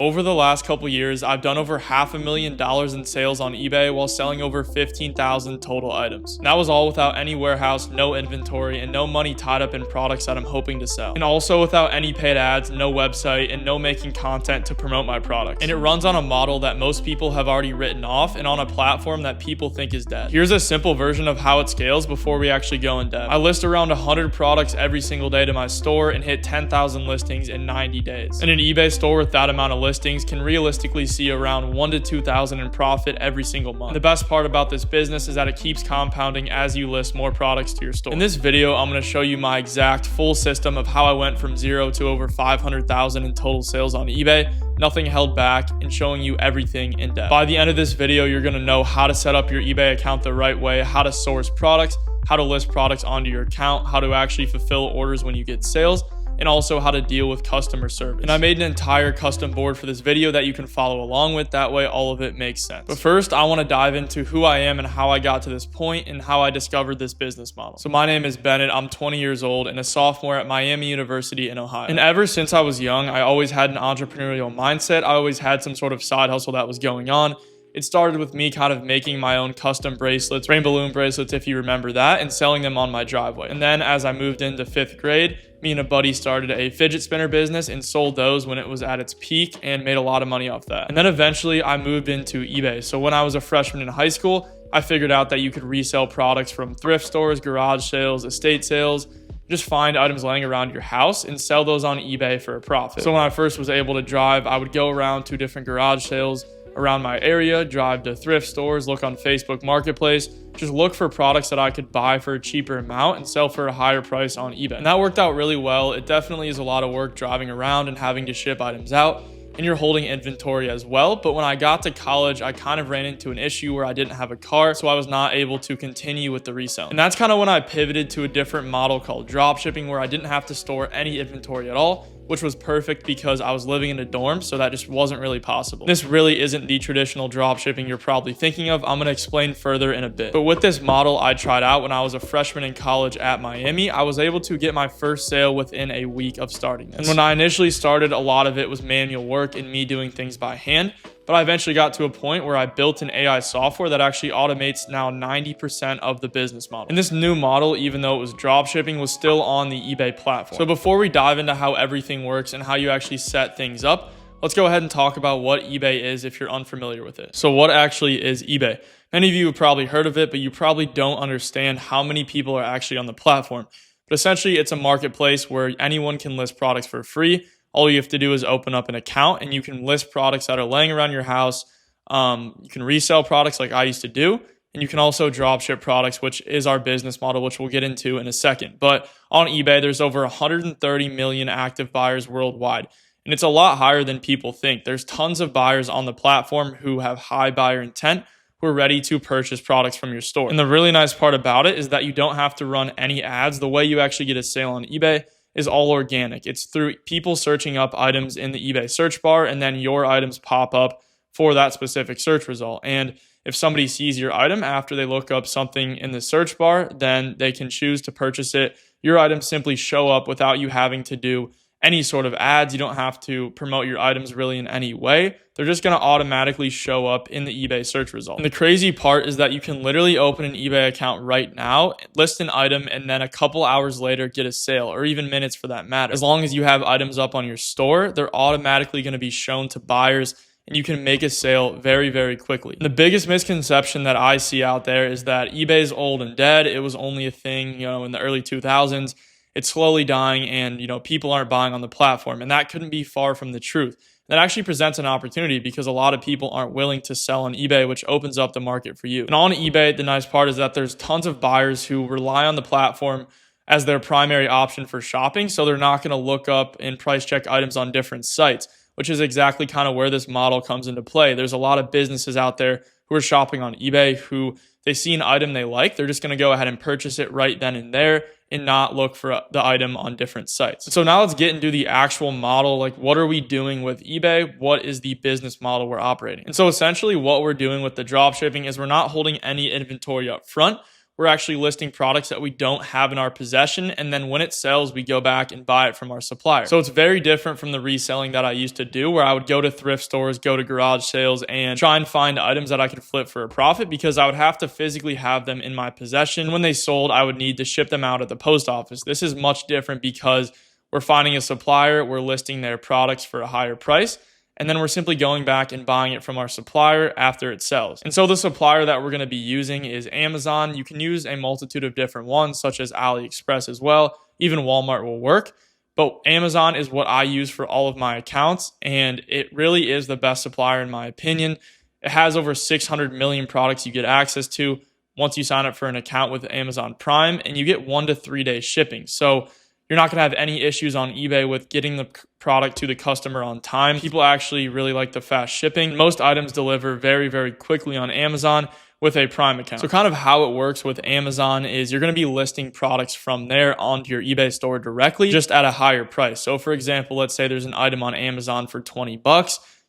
Over the last couple years, I've done over $500,000 in sales on eBay while selling over 15,000 total items. And that was all without any warehouse, no inventory, and no money tied up in products that I'm hoping to sell. And also without any paid ads, no website, and no making content to promote my product. And it runs on a model that most people have already written off and on a platform that people think is dead. Here's a simple version of how it scales before we actually go in depth. I list around 100 products every single day to my store and hit 10,000 listings in 90 days. And an eBay store with that amount of listings can realistically see around 1 to 2,000 in profit every single month. And the best part about this business is that it keeps compounding as you list more products to your store. In this video, I'm going to show you my exact full system of how I went from 0 to over 500,000 in total sales on eBay, nothing held back, and showing you everything in depth. By the end of this video, you're going to know how to set up your eBay account the right way, how to source products, how to list products onto your account, how to actually fulfill orders when you get sales, and also how to deal with customer service. And I made an entire custom board for this video that you can follow along with. That way all of it makes sense. But first, I want to dive into who I am and how I got to this point and how I discovered this business model. So my name is Bennett. I'm 20 years old and a sophomore at Miami University in Ohio. And ever since I was young, I always had an entrepreneurial mindset. I always had some sort of side hustle that was going on. It started with me kind of making my own custom bracelets, rain balloon bracelets if you remember that, and selling them on my driveway. And then as I moved into 5th grade, me and a buddy started a fidget spinner business and sold those when it was at its peak and made a lot of money off that. And then eventually I moved into eBay. So when I was a freshman in high school, I figured out that you could resell products from thrift stores, garage sales, estate sales. Just find items laying around your house and sell those on eBay for a profit. So when I first was able to drive, I would go around to different garage sales around my area, drive to thrift stores, look on Facebook Marketplace, just look for products that I could buy for a cheaper amount and sell for a higher price on eBay. And that worked out really well. It definitely is a lot of work driving around and having to ship items out, and you're holding inventory as well. But when I got to college, I kind of ran into an issue where I didn't have a car, so I was not able to continue with the resale. And that's kind of when I pivoted to a different model called dropshipping, where I didn't have to store any inventory at all, which was perfect because I was living in a dorm, so that just wasn't really possible. This really isn't the traditional dropshipping you're probably thinking of. I'm gonna explain further in a bit. But with this model I tried out when I was a freshman in college at Miami, I was able to get my first sale within a week of starting this. And when I initially started, a lot of it was manual work and me doing things by hand. But I eventually got to a point where I built an AI software that actually automates now 90% of the business model. And this new model, even though it was dropshipping, was still on the eBay platform. So before we dive into how everything works and how you actually set things up, let's go ahead and talk about what eBay is if you're unfamiliar with it. So what actually is eBay? Many of you have probably heard of it, but you probably don't understand how many people are actually on the platform. But essentially, it's a marketplace where anyone can list products for free. All you have to do is open up an account and you can list products that are laying around your house. You can resell products like I used to do. And you can also drop ship products, which is our business model, which we'll get into in a second. But on eBay, there's over 130 million active buyers worldwide. And it's a lot higher than people think. There's tons of buyers on the platform who have high buyer intent, who are ready to purchase products from your store. And the really nice part about it is that you don't have to run any ads. The way you actually get a sale on eBay is all organic. It's through people searching up items in the eBay search bar, and then your items pop up for that specific search result. And if somebody sees your item after they look up something in the search bar, then they can choose to purchase it. Your items simply show up without you having to do any sort of ads. You don't have to promote your items really in any way. They're just going to automatically show up in the eBay search result. And the crazy part is that you can literally open an eBay account right now, list an item, and then a couple hours later get a sale, or even minutes for that matter. As long as you have items up on your store, they're automatically going to be shown to buyers, and you can make a sale very, very quickly. And the biggest misconception that I see out there is that eBay is old and dead. It was only a thing, in the early 2000s. It's slowly dying, and people aren't buying on the platform. And that couldn't be far from the truth. That actually presents an opportunity because a lot of people aren't willing to sell on eBay, which opens up the market for you. And on eBay, the nice part is that there's tons of buyers who rely on the platform as their primary option for shopping. So they're not going to look up and price check items on different sites, which is exactly kind of where this model comes into play. There's a lot of businesses out there who are shopping on eBay who they see an item they like. They're just going to go ahead and purchase it right then and there and not look for the item on different sites. So now let's get into the actual model. Like, what are we doing with eBay? What is the business model we're operating? And so essentially what we're doing with the drop shipping is we're not holding any inventory up front. we're actually listing products that we don't have in our possession, and then when it sells, we go back and buy it from our supplier. So it's very different from the reselling that I used to do, where I would go to thrift stores, go to garage sales, and try and find items that I could flip for a profit, because I would have to physically have them in my possession. When they sold, I would need to ship them out at the post office. This is much different because we're finding a supplier, we're listing their products for a higher price, and then we're simply going back and buying it from our supplier after it sells. And so the supplier that we're going to be using is Amazon. You can use a multitude of different ones, such as AliExpress as well. Even Walmart will work. But Amazon is what I use for all of my accounts, and it really is the best supplier in my opinion. It has over 600 million products you get access to once you sign up for an account with Amazon Prime, and you get 1 to 3 days shipping. So you're not going to have any issues on eBay with getting the product to the customer on time. People actually really like the fast shipping. Most items deliver very, very quickly on Amazon with a Prime account. So kind of how it works with Amazon is you're going to be listing products from there onto your eBay store directly, just at a higher price. So for example, let's say there's an item on Amazon for $20.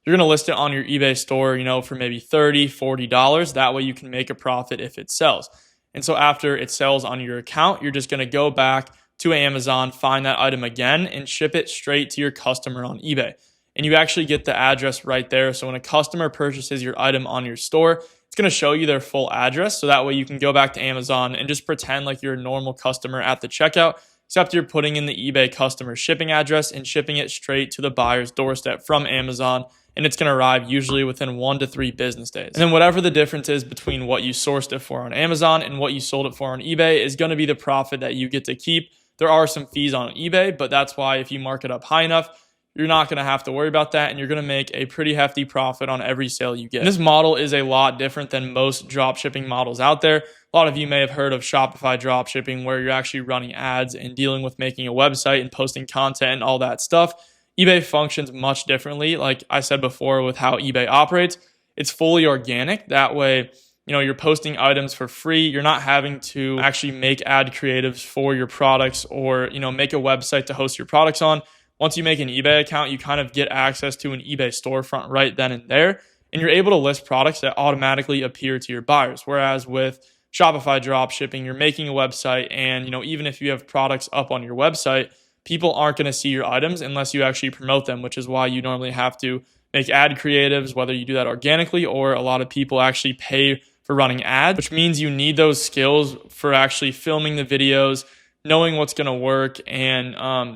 You're going to list it on your eBay store, for maybe $30, $40. That way you can make a profit if it sells. And so after it sells on your account, you're just going to go back to Amazon, find that item again, and ship it straight to your customer on eBay. And you actually get the address right there. So when a customer purchases your item on your store, it's going to show you their full address. So that way you can go back to Amazon and just pretend like you're a normal customer at the checkout, except you're putting in the eBay customer shipping address and shipping it straight to the buyer's doorstep from Amazon. And it's going to arrive usually within 1 to 3 business days. And then whatever the difference is between what you sourced it for on Amazon and what you sold it for on eBay is going to be the profit that you get to keep. There are some fees on eBay, but that's why if you mark it up high enough, you're not going to have to worry about that, and you're going to make a pretty hefty profit on every sale you get. And this model is a lot different than most dropshipping models out there. A lot of you may have heard of Shopify dropshipping, where you're actually running ads and dealing with making a website and posting content and all that stuff. eBay functions much differently. Like I said before, with how eBay operates, it's fully organic. That way, you're posting items for free. You're not having to actually make ad creatives for your products or, make a website to host your products on. Once you make an eBay account, you kind of get access to an eBay storefront right then and there, and you're able to list products that automatically appear to your buyers. Whereas with Shopify dropshipping, you're making a website, and, even if you have products up on your website, people aren't going to see your items unless you actually promote them, which is why you normally have to make ad creatives, whether you do that organically or a lot of people actually pay for running ads, which means you need those skills for actually filming the videos, knowing what's going to work, and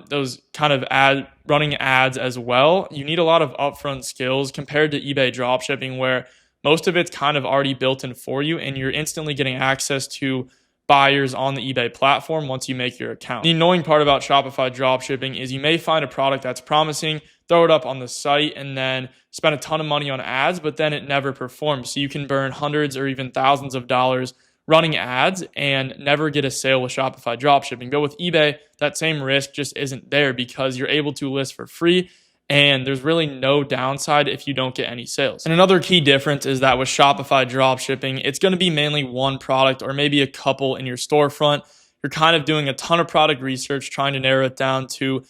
those kind of running ads as well. You need a lot of upfront skills compared to eBay dropshipping, where most of it's kind of already built in for you, and you're instantly getting access to buyers on the eBay platform once you make your account. The annoying part about Shopify dropshipping is you may find a product that's promising, throw it up on the site, and then spend a ton of money on ads, but then it never performs. So you can burn hundreds or even thousands of dollars running ads and never get a sale with Shopify dropshipping. But with eBay, that same risk just isn't there, because you're able to list for free, and there's really no downside if you don't get any sales. And another key difference is that with Shopify dropshipping, it's going to be mainly one product or maybe a couple in your storefront. You're kind of doing a ton of product research, trying to narrow it down to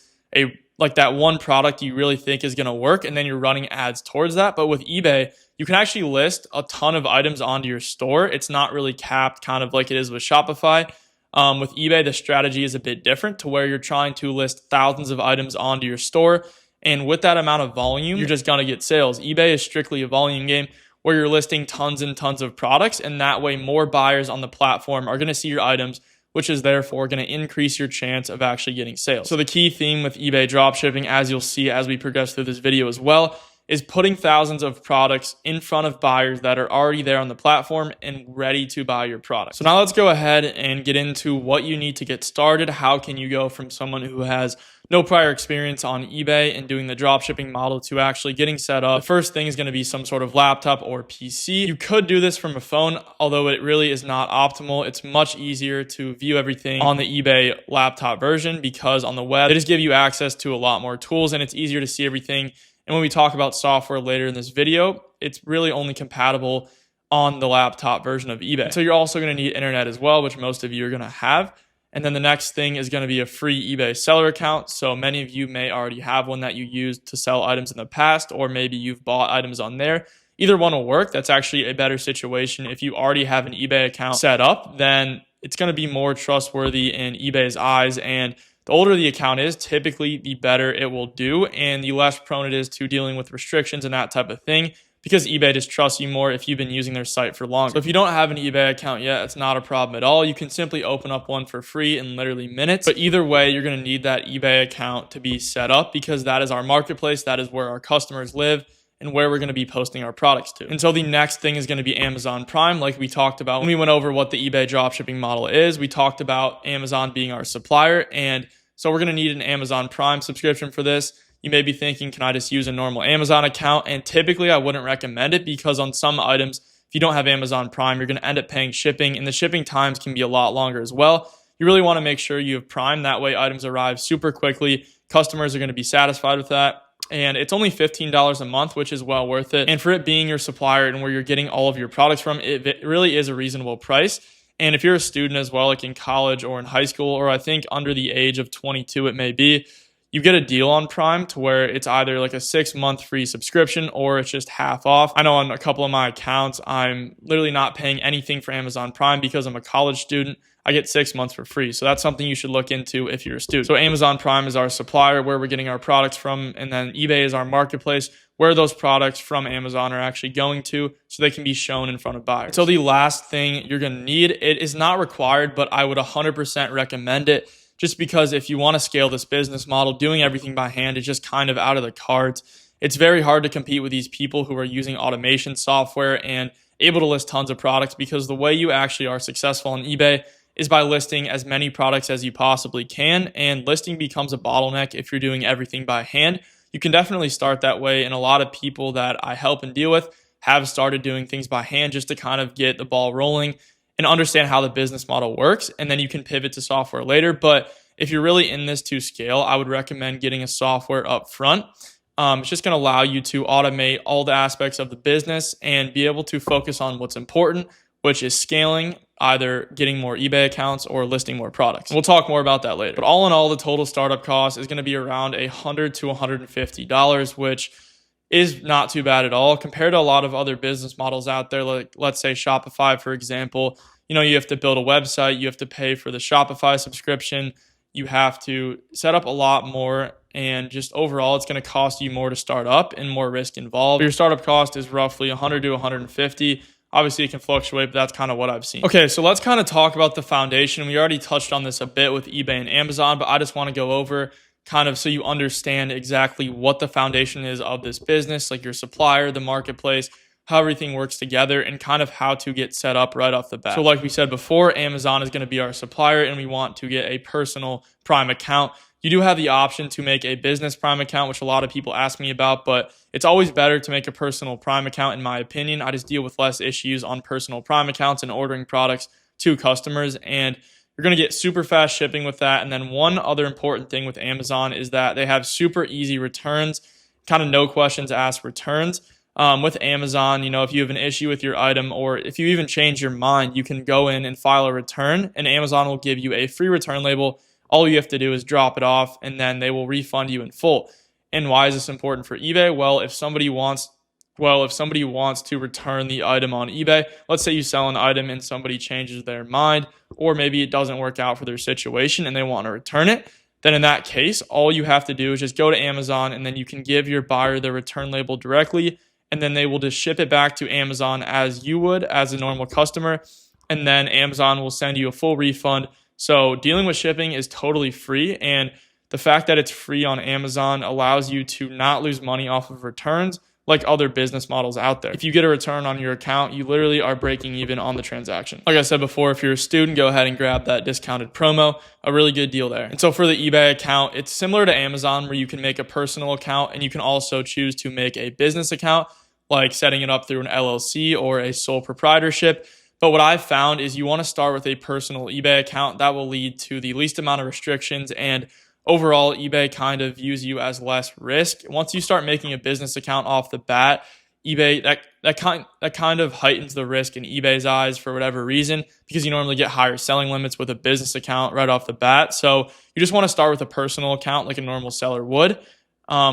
that one product you really think is going to work, and then you're running ads towards that. But with eBay, you can actually list a ton of items onto your store. It's not really capped, kind of like it is with Shopify. With eBay, the strategy is a bit different, to where you're trying to list thousands of items onto your store. And with that amount of volume, you're just going to get sales. eBay is strictly a volume game, where you're listing tons and tons of products, and that way more buyers on the platform are going to see your items, which is therefore going to increase your chance of actually getting sales. So the key theme with eBay dropshipping, as you'll see as we progress through this video as well, is putting thousands of products in front of buyers that are already there on the platform and ready to buy your product. So now let's go ahead and get into what you need to get started. How can you go from someone who has no prior experience on eBay and doing the dropshipping model to actually getting set up? The first thing is going to be some sort of laptop or PC. You could do this from a phone, although it really is not optimal. It's much easier to view everything on the eBay laptop version, because on the web, they just give you access to a lot more tools, and it's easier to see everything. And when we talk about software later in this video, it's really only compatible on the laptop version of eBay. So you're also going to need internet as well, which most of you are going to have. And then the next thing is going to be a free eBay seller account. So many of you may already have one that you used to sell items in the past, or maybe you've bought items on there. Either one will work. That's actually a better situation. If you already have an eBay account set up, then it's going to be more trustworthy in eBay's eyes. And the older the account is, typically the better it will do and the less prone it is to dealing with restrictions and that type of thing, because eBay just trusts you more if you've been using their site for long. So if you don't have an eBay account yet, it's not a problem at all. You can simply open up one for free in literally minutes. But either way, you're going to need that eBay account to be set up, because that is our marketplace. That is where our customers live and where we're going to be posting our products to. And so the next thing is going to be Amazon Prime. Like we talked about when we went over what the eBay dropshipping model is, we talked about Amazon being our supplier. And so we're going to need an Amazon Prime subscription for this. You may be thinking, can I just use a normal Amazon account? And typically I wouldn't recommend it, because on some items, if you don't have Amazon Prime, you're going to end up paying shipping, and the shipping times can be a lot longer as well. You really want to make sure you have Prime. That way items arrive super quickly. Customers are going to be satisfied with that. And it's only $15 a month, which is well worth it. And for it being your supplier and where you're getting all of your products from, it really is a reasonable price. And if you're a student as well, like in college or in high school, or I think under the age of 22 it may be, you get a deal on Prime to where it's either like a 6-month free subscription or it's just half off. I know on a couple of my accounts, I'm literally not paying anything for Amazon Prime because I'm a college student. I get 6 months for free. So that's something you should look into if you're a student. So Amazon Prime is our supplier, where we're getting our products from, and then eBay is our marketplace, where those products from Amazon are actually going to, so they can be shown in front of buyers. So the last thing you're going to need, it is not required, but I would 100% recommend it, just because if you want to scale this business model, doing everything by hand is just kind of out of the cards. It's very hard to compete with these people who are using automation software and able to list tons of products, because the way you actually are successful on eBay is by listing as many products as you possibly can, and listing becomes a bottleneck if you're doing everything by hand. You can definitely start that way, and a lot of people that I help and deal with have started doing things by hand just to kind of get the ball rolling and understand how the business model works, and then you can pivot to software later. But if you're really in this to scale, I would recommend getting a software up front. It's just going to allow you to automate all the aspects of the business and be able to focus on what's important, which is scaling, either getting more eBay accounts or listing more products. We'll talk more about that later. But all in all, the total startup cost is going to be around $100 to $150, which is not too bad at all compared to a lot of other business models out there. Like, let's say Shopify, for example. You have to build a website, you have to pay for the Shopify subscription, you have to set up a lot more, and just overall it's going to cost you more to start up and more risk involved. Your startup cost is roughly $100 to $150. Obviously it can fluctuate, but that's kind of what I've seen. Okay, so let's kind of talk about the foundation. We already touched on this a bit with eBay and Amazon, but I just want to go over kind of so you understand exactly what the foundation is of this business, like your supplier, the marketplace, how everything works together, and kind of how to get set up right off the bat. So like we said before, Amazon is going to be our supplier, and we want to get a personal Prime account. You do have the option to make a business Prime account, which a lot of people ask me about, but it's always better to make a personal Prime account, in my opinion. I just deal with less issues on personal Prime accounts and ordering products to customers, and you're going to get super fast shipping with that. And then one other important thing with Amazon is that they have super easy returns, kind of no questions asked returns. With Amazon, if you have an issue with your item, or if you even change your mind, you can go in and file a return, and Amazon will give you a free return label. All you have to do is drop it off, and then they will refund you in full. And why is this important for eBay? Well, if somebody wants to return the item on eBay, let's say you sell an item and somebody changes their mind, or maybe it doesn't work out for their situation and they want to return it, then in that case, all you have to do is just go to Amazon, and then you can give your buyer the return label directly, and then they will just ship it back to Amazon as you would as a normal customer, and then Amazon will send you a full refund. So dealing with shipping is totally free, and the fact that it's free on Amazon allows you to not lose money off of returns like other business models out there. If you get a return on your account, you literally are breaking even on the transaction. Like I said before, if you're a student, go ahead and grab that discounted promo, a really good deal there. And so for the eBay account, it's similar to Amazon, where you can make a personal account and you can also choose to make a business account, like setting it up through an LLC or a sole proprietorship. But what I've found is you want to start with a personal eBay account. That will lead to the least amount of restrictions, and overall, eBay kind of views you as less risk. Once you start making a business account off the bat, eBay, that kind of heightens the risk in eBay's eyes for whatever reason, because you normally get higher selling limits with a business account right off the bat. So you just want to start with a personal account like a normal seller would,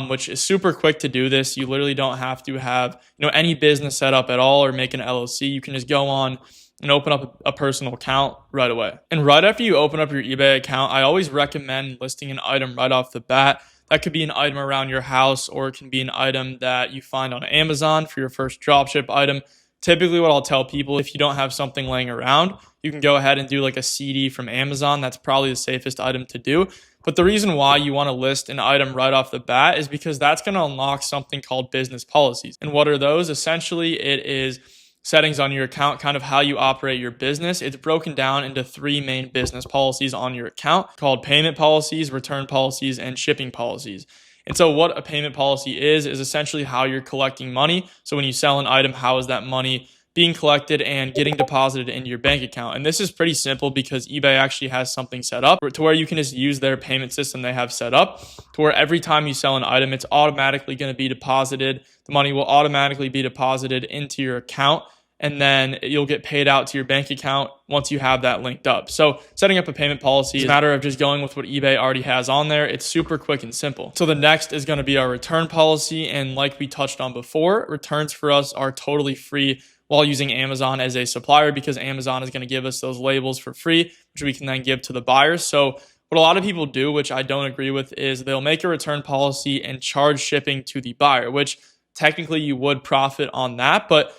which is super quick to do this. You literally don't have to have any business set up at all or make an LLC. You can just go on and open up a personal account right away. And right after you open up your eBay account, I always recommend listing an item right off the bat. That could be an item around your house, or it can be an item that you find on Amazon for your first dropship item. Typically what I'll tell people, if you don't have something laying around, you can go ahead and do like a CD from Amazon. That's probably the safest item to do. But the reason why you want to list an item right off the bat is because that's going to unlock something called business policies. And what are those? Essentially, it is settings on your account, kind of how you operate your business. It's broken down into 3 main business policies on your account called payment policies, return policies, and shipping policies. And so what a payment policy is essentially how you're collecting money. So when you sell an item, how is that money being collected and getting deposited into your bank account? And this is pretty simple because eBay actually has something set up to where you can just use their payment system they have set up to where every time you sell an item, it's automatically going to be deposited. The money will automatically be deposited into your account, and then you'll get paid out to your bank account once you have that linked up. So setting up a payment policy is a matter of just going with what eBay already has on there. It's super quick and simple. So the next is going to be our return policy. And like we touched on before, returns for us are totally free while using Amazon as a supplier, because Amazon is going to give us those labels for free, which we can then give to the buyers. So what a lot of people do, which I don't agree with, is they'll make a return policy and charge shipping to the buyer, which technically you would profit on that. But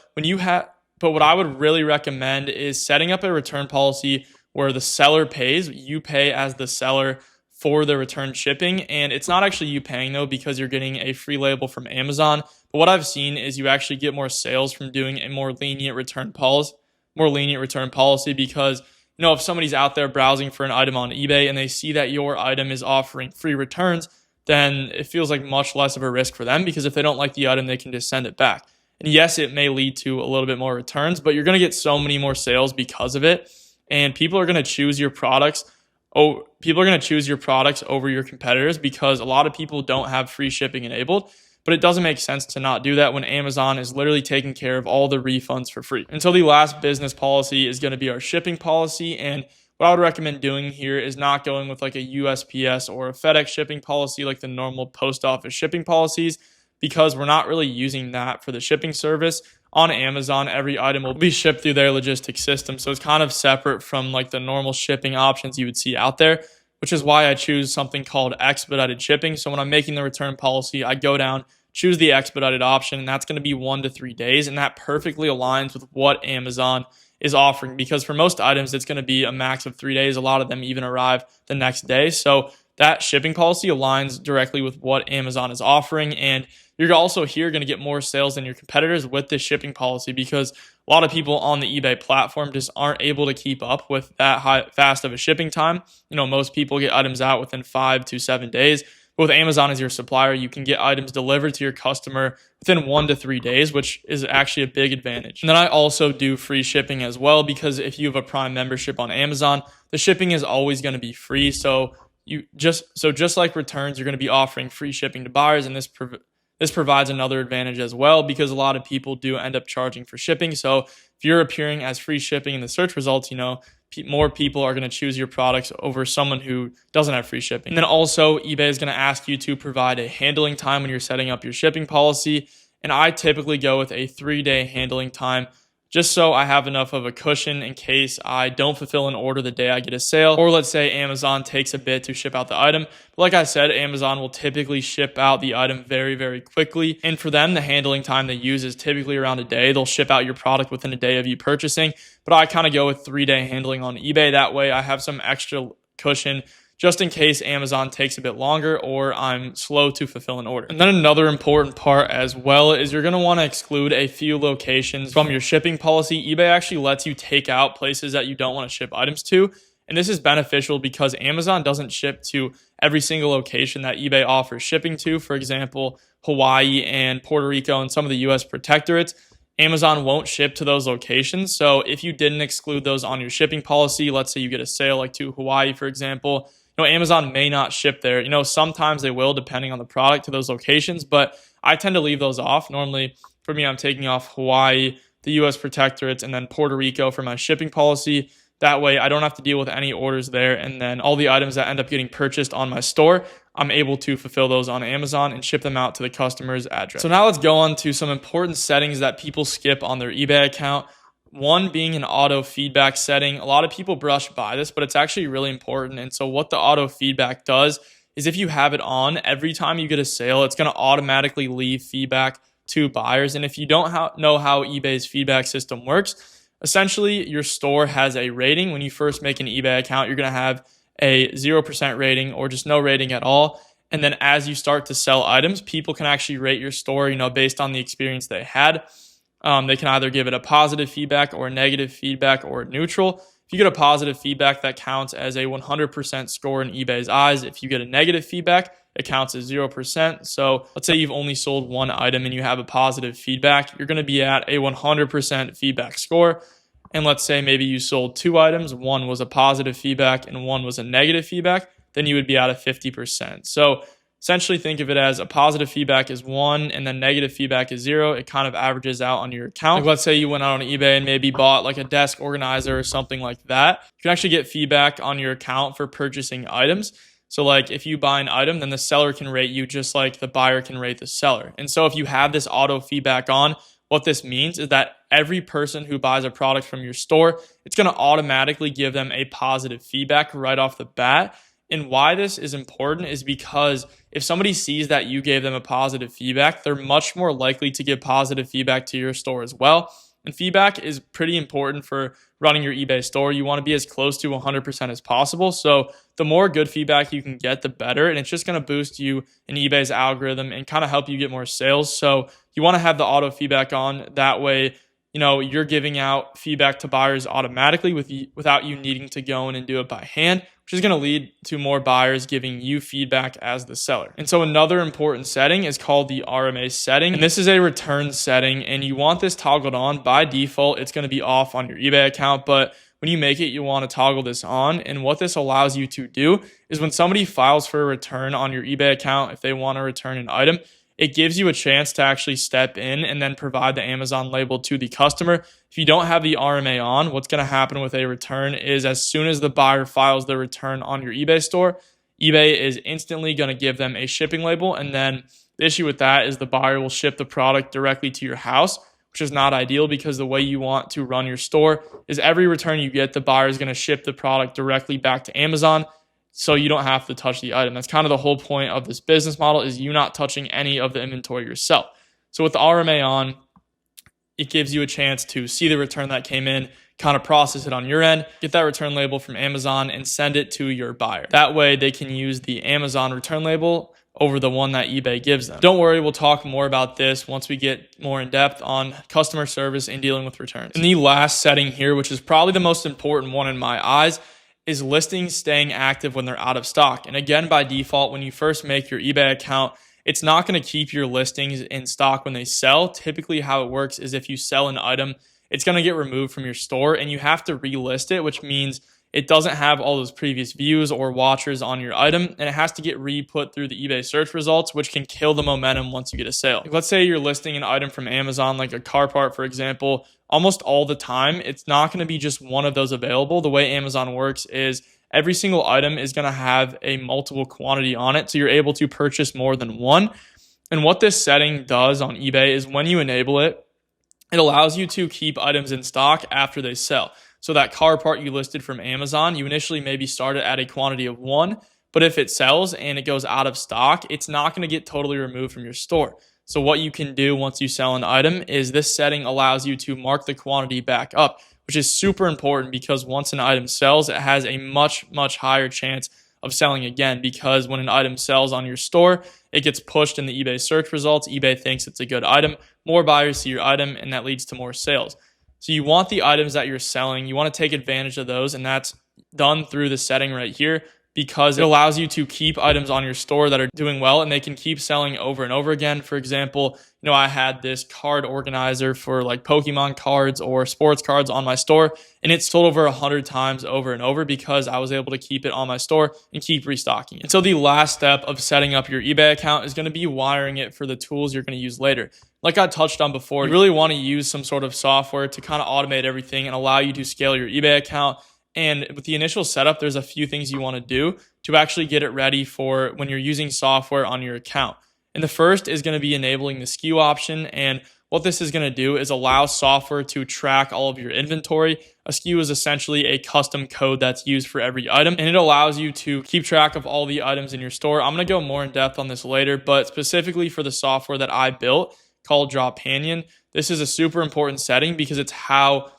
what I would really recommend is setting up a return policy where the seller pays. You pay as the seller for the return shipping. And it's not actually you paying though, because you're getting a free label from Amazon. But what I've seen is you actually get more sales from doing a more lenient return policy, because if somebody's out there browsing for an item on eBay and they see that your item is offering free returns, then it feels like much less of a risk for them, because if they don't like the item, they can just send it back. And yes, it may lead to a little bit more returns, but you're going to get so many more sales because of it. And people are going to choose your products. People are going to choose your products over your competitors, because a lot of people don't have free shipping enabled. But it doesn't make sense to not do that when Amazon is literally taking care of all the refunds for free. And so the last business policy is going to be our shipping policy. And what I would recommend doing here is not going with like a USPS or a FedEx shipping policy like the normal post office shipping policies, because we're not really using that for the shipping service. On Amazon, every item will be shipped through their logistics system. So it's kind of separate from like the normal shipping options you would see out there, which is why I choose something called expedited shipping. So when I'm making the return policy, I go down, choose the expedited option, and that's going to be 1 to 3 days. And that perfectly aligns with what Amazon is offering, because for most items, it's going to be a max of 3 days. A lot of them even arrive the next day. So that shipping policy aligns directly with what Amazon is offering. And you're also here going to get more sales than your competitors with this shipping policy, because a lot of people on the eBay platform just aren't able to keep up with that fast of a shipping time. Most people get items out within 5 to 7 days. But with Amazon as your supplier, you can get items delivered to your customer within 1 to 3 days, which is actually a big advantage. And then I also do free shipping as well, because if you have a Prime membership on Amazon, the shipping is always going to be free. So just like returns, you're going to be offering free shipping to buyers, and this provides another advantage as well, because a lot of people do end up charging for shipping. So if you're appearing as free shipping in the search results, more people are going to choose your products over someone who doesn't have free shipping. And then also, eBay is going to ask you to provide a handling time when you're setting up your shipping policy. And I typically go with a 3-day handling time, just so I have enough of a cushion in case I don't fulfill an order the day I get a sale, or let's say Amazon takes a bit to ship out the item. But like I said, Amazon will typically ship out the item very, very quickly. And for them, the handling time they use is typically around a day. They'll ship out your product within a day of you purchasing. But I kind of go with 3-day handling on eBay. That way I have some extra cushion just in case Amazon takes a bit longer or I'm slow to fulfill an order. And then another important part as well is you're going to want to exclude a few locations from your shipping policy. eBay actually lets you take out places that you don't want to ship items to. And this is beneficial because Amazon doesn't ship to every single location that eBay offers shipping to. For example, Hawaii and Puerto Rico and some of the US protectorates. Amazon won't ship to those locations. So if you didn't exclude those on your shipping policy, let's say you get a sale like to Hawaii, for example, Amazon may not ship there. Sometimes they will, depending on the product, to those locations, but I tend to leave those off. Normally, for me, I'm taking off Hawaii, the US protectorates, and then Puerto Rico for my shipping policy. That way, I don't have to deal with any orders there. And then all the items that end up getting purchased on my store, I'm able to fulfill those on Amazon and ship them out to the customer's address. So now let's go on to some important settings that people skip on their eBay account. One being an auto feedback setting. A lot of people brush by this, but it's actually really important. And so what the auto feedback does is if you have it on, every time you get a sale, it's going to automatically leave feedback to buyers. And if you don't know how eBay's feedback system works, essentially your store has a rating. When you first make an eBay account, you're going to have a 0% rating or just no rating at all. And then as you start to sell items, people can actually rate your store, based on the experience they had. They can either give it a positive feedback or a negative feedback or neutral. If you get a positive feedback, that counts as a 100% score in eBay's eyes. If you get a negative feedback, it counts as 0%. So let's say you've only sold one item and you have a positive feedback, you're going to be at a 100% feedback score. And let's say maybe you sold two items, one was a positive feedback and one was a negative feedback, then you would be at a 50%. So essentially think of it as a positive feedback is 1 and then negative feedback is 0. It kind of averages out on your account. Like let's say you went out on eBay and maybe bought like a desk organizer or something like that. You can actually get feedback on your account for purchasing items. So like if you buy an item, then the seller can rate you just like the buyer can rate the seller. And so if you have this auto feedback on, what this means is that every person who buys a product from your store, it's going to automatically give them a positive feedback right off the bat. And why this is important is because if somebody sees that you gave them a positive feedback, they're much more likely to give positive feedback to your store as well. And feedback is pretty important for running your eBay store. You want to be as close to 100% as possible. So the more good feedback you can get, the better. And it's just going to boost you in eBay's algorithm and kind of help you get more sales. So you want to have the auto feedback on. That way, you're giving out feedback to buyers automatically without you needing to go in and do it by hand, which is going to lead to more buyers giving you feedback as the seller. And so another important setting is called the RMA setting. And this is a return setting, and you want this toggled on. By default, it's going to be off on your eBay account, but when you make it, you want to toggle this on. And what this allows you to do is when somebody files for a return on your eBay account, if they want to return an item, it gives you a chance to actually step in and then provide the Amazon label to the customer. If you don't have the RMA on, what's going to happen with a return is as soon as the buyer files the return on your eBay store, eBay is instantly going to give them a shipping label. And then the issue with that is the buyer will ship the product directly to your house, which is not ideal because the way you want to run your store is every return you get, the buyer is going to ship the product directly back to Amazon, so you don't have to touch the item. That's kind of the whole point of this business model, is you not touching any of the inventory yourself. So with the RMA on, it gives you a chance to see the return that came in, kind of process it on your end, get that return label from Amazon and send it to your buyer. That way they can use the Amazon return label over the one that eBay gives them. Don't worry, we'll talk more about this once we get more in depth on customer service and dealing with returns. And the last setting here, which is probably the most important one in my eyes, is listings staying active when they're out of stock. And again, by default, when you first make your eBay account, it's not going to keep your listings in stock when they sell. Typically how it works is if you sell an item, it's going to get removed from your store and you have to relist it, which means it doesn't have all those previous views or watchers on your item, and it has to get re-put through the eBay search results, which can kill the momentum once you get a sale. Like let's say you're listing an item from Amazon, like a car part, for example. Almost all the time, it's not going to be just one of those available. The way Amazon works is every single item is going to have a multiple quantity on it, so you're able to purchase more than one. And what this setting does on eBay is when you enable it, it allows you to keep items in stock after they sell. So that car part you listed from Amazon, you initially maybe started at a quantity of 1, but if it sells and it goes out of stock, it's not going to get totally removed from your store. So what you can do once you sell an item is this setting allows you to mark the quantity back up, which is super important because once an item sells, it has a much, much higher chance of selling again, because when an item sells on your store, it gets pushed in the eBay search results. eBay thinks it's a good item. More buyers see your item, and that leads to more sales. So you want the items that you're selling, you want to take advantage of those, and that's done through the setting right here, because it allows you to keep items on your store that are doing well and they can keep selling over and over again. For example, I had this card organizer for like Pokemon cards or sports cards on my store, and it's sold over 100 times over and over because I was able to keep it on my store and keep restocking it. And so the last step of setting up your eBay account is going to be wiring it for the tools you're going to use later. Like I touched on before, you really want to use some sort of software to kind of automate everything and allow you to scale your eBay account. And with the initial setup, there's a few things you want to do to actually get it ready for when you're using software on your account. And the first is going to be enabling the SKU option. And what this is going to do is allow software to track all of your inventory. A SKU is essentially a custom code that's used for every item, and it allows you to keep track of all the items in your store. I'm going to go more in depth on this later, but specifically for the software that I built called Dropanion, this is a super important setting because it's how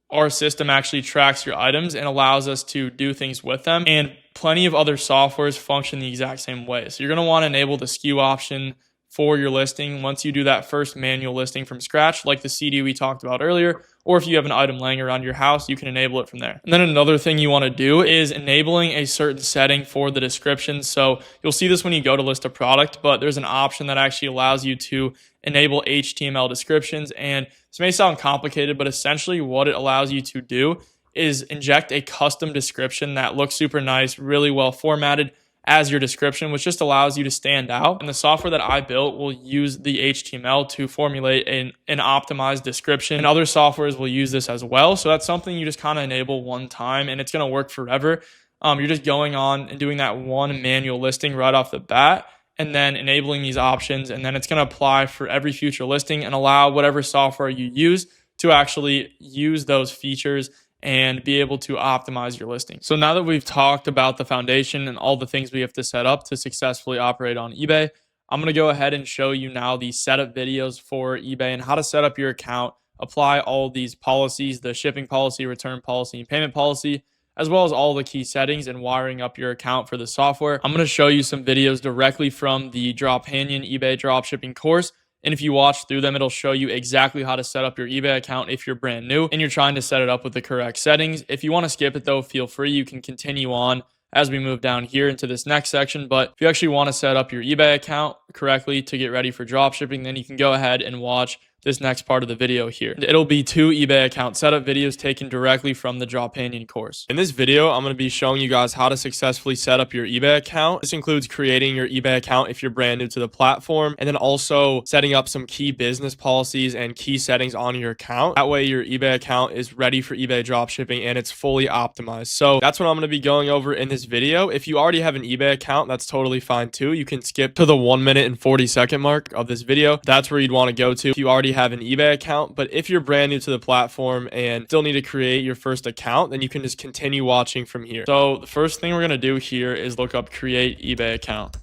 our system actually tracks your items and allows us to do things with them. And plenty of other softwares function the exact same way. So you're going to want to enable the SKU option for your listing once you do that first manual listing from scratch, like the CD we talked about earlier, or if you have an item laying around your house, you can enable it from there. And then another thing you want to do is enabling a certain setting for the description. So you'll see this when you go to list a product, but there's an option that actually allows you to enable HTML descriptions. And this may sound complicated, but essentially what it allows you to do is inject a custom description that looks super nice, really well formatted as your description, which just allows you to stand out. And the software that I built will use the HTML to formulate an optimized description. And other softwares will use this as well. So that's something you just kind of enable one time and it's going to work forever. You're just going on and doing that one manual listing right off the bat, and then enabling these options, and then it's going to apply for every future listing and allow whatever software you use to actually use those features and be able to optimize your listing. So now that we've talked about the foundation and all the things we have to set up to successfully operate on eBay, I'm going to go ahead and show you now the setup videos for eBay and how to set up your account, apply all these policies, the shipping policy, return policy, and payment policy, as well as all the key settings and wiring up your account for the software. I'm going to show you some videos directly from the Dropanion eBay dropshipping course. And if you watch through them, it'll show you exactly how to set up your eBay account if you're brand new and you're trying to set it up with the correct settings. If you want to skip it though, feel free. You can continue on as we move down here into this next section. But if you actually want to set up your eBay account correctly to get ready for dropshipping, then you can go ahead and watch this next part of the video here. It'll be 2 eBay account setup videos taken directly from the Dropanion course. In this video, I'm going to be showing you guys how to successfully set up your eBay account. This includes creating your eBay account if you're brand new to the platform, and then also setting up some key business policies and key settings on your account. That way your eBay account is ready for eBay dropshipping and it's fully optimized. So that's what I'm going to be going over in this video. If you already have an eBay account, that's totally fine too. You can skip to the 1 minute and 40 second mark of this video. That's where you'd want to go to if you already have an eBay account. But if you're brand new to the platform and still need to create your first account, then you can just continue watching from here. So the first thing we're going to do here is look up create eBay account.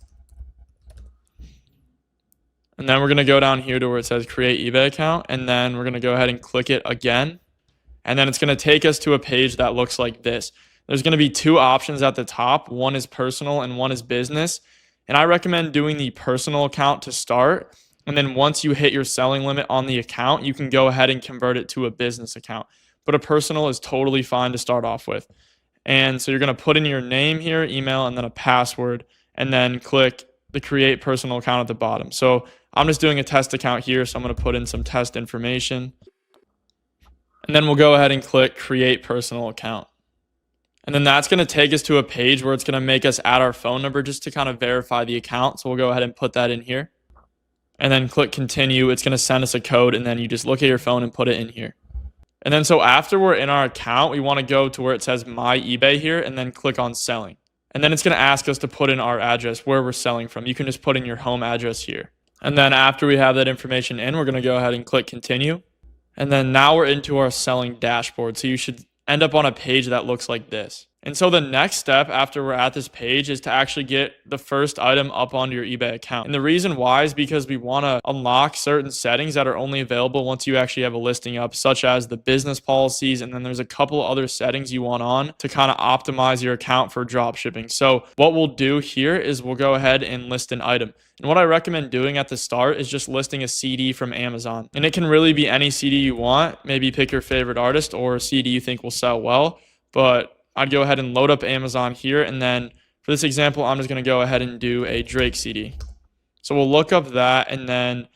And then we're going to go down here to where it says create eBay account. And then we're going to go ahead and click it again. And then it's going to take us to a page that looks like this. There's going to be 2 options at the top. One is personal and one is business. And I recommend doing the personal account to start. And then once you hit your selling limit on the account, you can go ahead and convert it to a business account. But a personal is totally fine to start off with. And so you're going to put in your name here, email, and then a password, and then click the create personal account at the bottom. So I'm just doing a test account here, so I'm going to put in some test information. And then we'll go ahead and click create personal account. And then that's going to take us to a page where it's going to make us add our phone number just to kind of verify the account. So we'll go ahead and put that in here. And then click continue. It's going to send us a code, and then you just look at your phone and put it in here. And then so after we're in our account, we want to go to where it says my eBay here and then click on selling. And then it's going to ask us to put in our address where we're selling from. You can just put in your home address here. And then after we have that information in, we're going to go ahead and click continue. And then now we're into our selling dashboard. So you should end up on a page that looks like this. And so the next step after we're at this page is to actually get the first item up onto your eBay account. And the reason why is because we want to unlock certain settings that are only available once you actually have a listing up, such as the business policies. And then there's a couple other settings you want on to kind of optimize your account for drop shipping. So what we'll do here is we'll go ahead and list an item. And what I recommend doing at the start is just listing a CD from Amazon. And it can really be any CD you want. Maybe pick your favorite artist or a CD you think will sell well. But I'd go ahead and load up Amazon here. And then for this example, I'm just going to go ahead and do a Drake CD. So we'll look up that. And then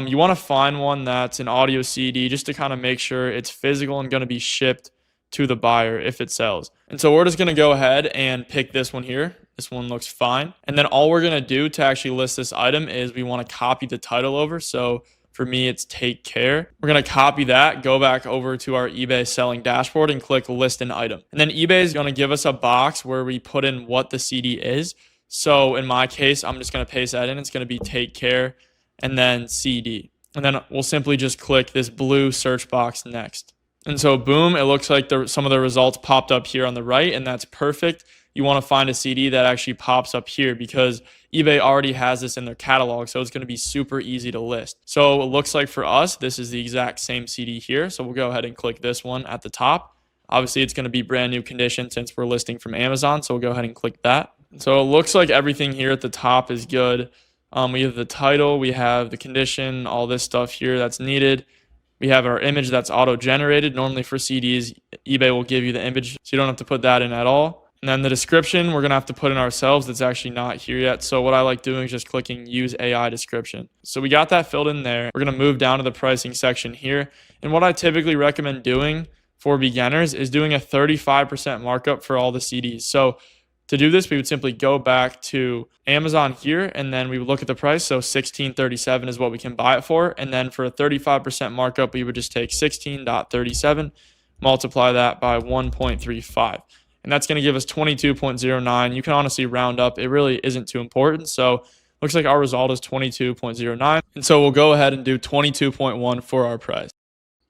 you want to find one that's an audio CD just to kind of make sure it's physical and going to be shipped to the buyer if it sells. And so we're just going to go ahead and pick this one here. This one looks fine. And then all we're going to do to actually list this item is we want to copy the title over. So for me, it's take care. We're going to copy that, go back over to our eBay selling dashboard and click list an item. And then eBay is going to give us a box where we put in what the CD is. So in my case, I'm just going to paste that in. It's going to be take care and then CD. And then we'll simply just click this blue search box next. And so boom, it looks like some of the results popped up here on the right, and that's perfect. You want to find a CD that actually pops up here because eBay already has this in their catalog, so it's going to be super easy to list. So it looks like for us, this is the exact same CD here. So we'll go ahead and click this one at the top. Obviously, it's going to be brand new condition since we're listing from Amazon, so we'll go ahead and click that. So it looks like everything here at the top is good. We have the title, we have the condition, all this stuff here that's needed. We have our image that's auto-generated. Normally for CDs, eBay will give you the image, so you don't have to put that in at all. And then the description, we're going to have to put in ourselves. That's actually not here yet. So what I like doing is just clicking Use AI Description. So we got that filled in there. We're going to move down to the pricing section here. And what I typically recommend doing for beginners is doing a 35% markup for all the CDs. So to do this, we would simply go back to Amazon here, and then we would look at the price. So $16.37 is what we can buy it for. And then for a 35% markup, we would just take 16.37, multiply that by 1.35. And that's going to give us 22.09. You can honestly round up. It really isn't too important. So looks like our result is 22.09. And so we'll go ahead and do 22.1 for our price.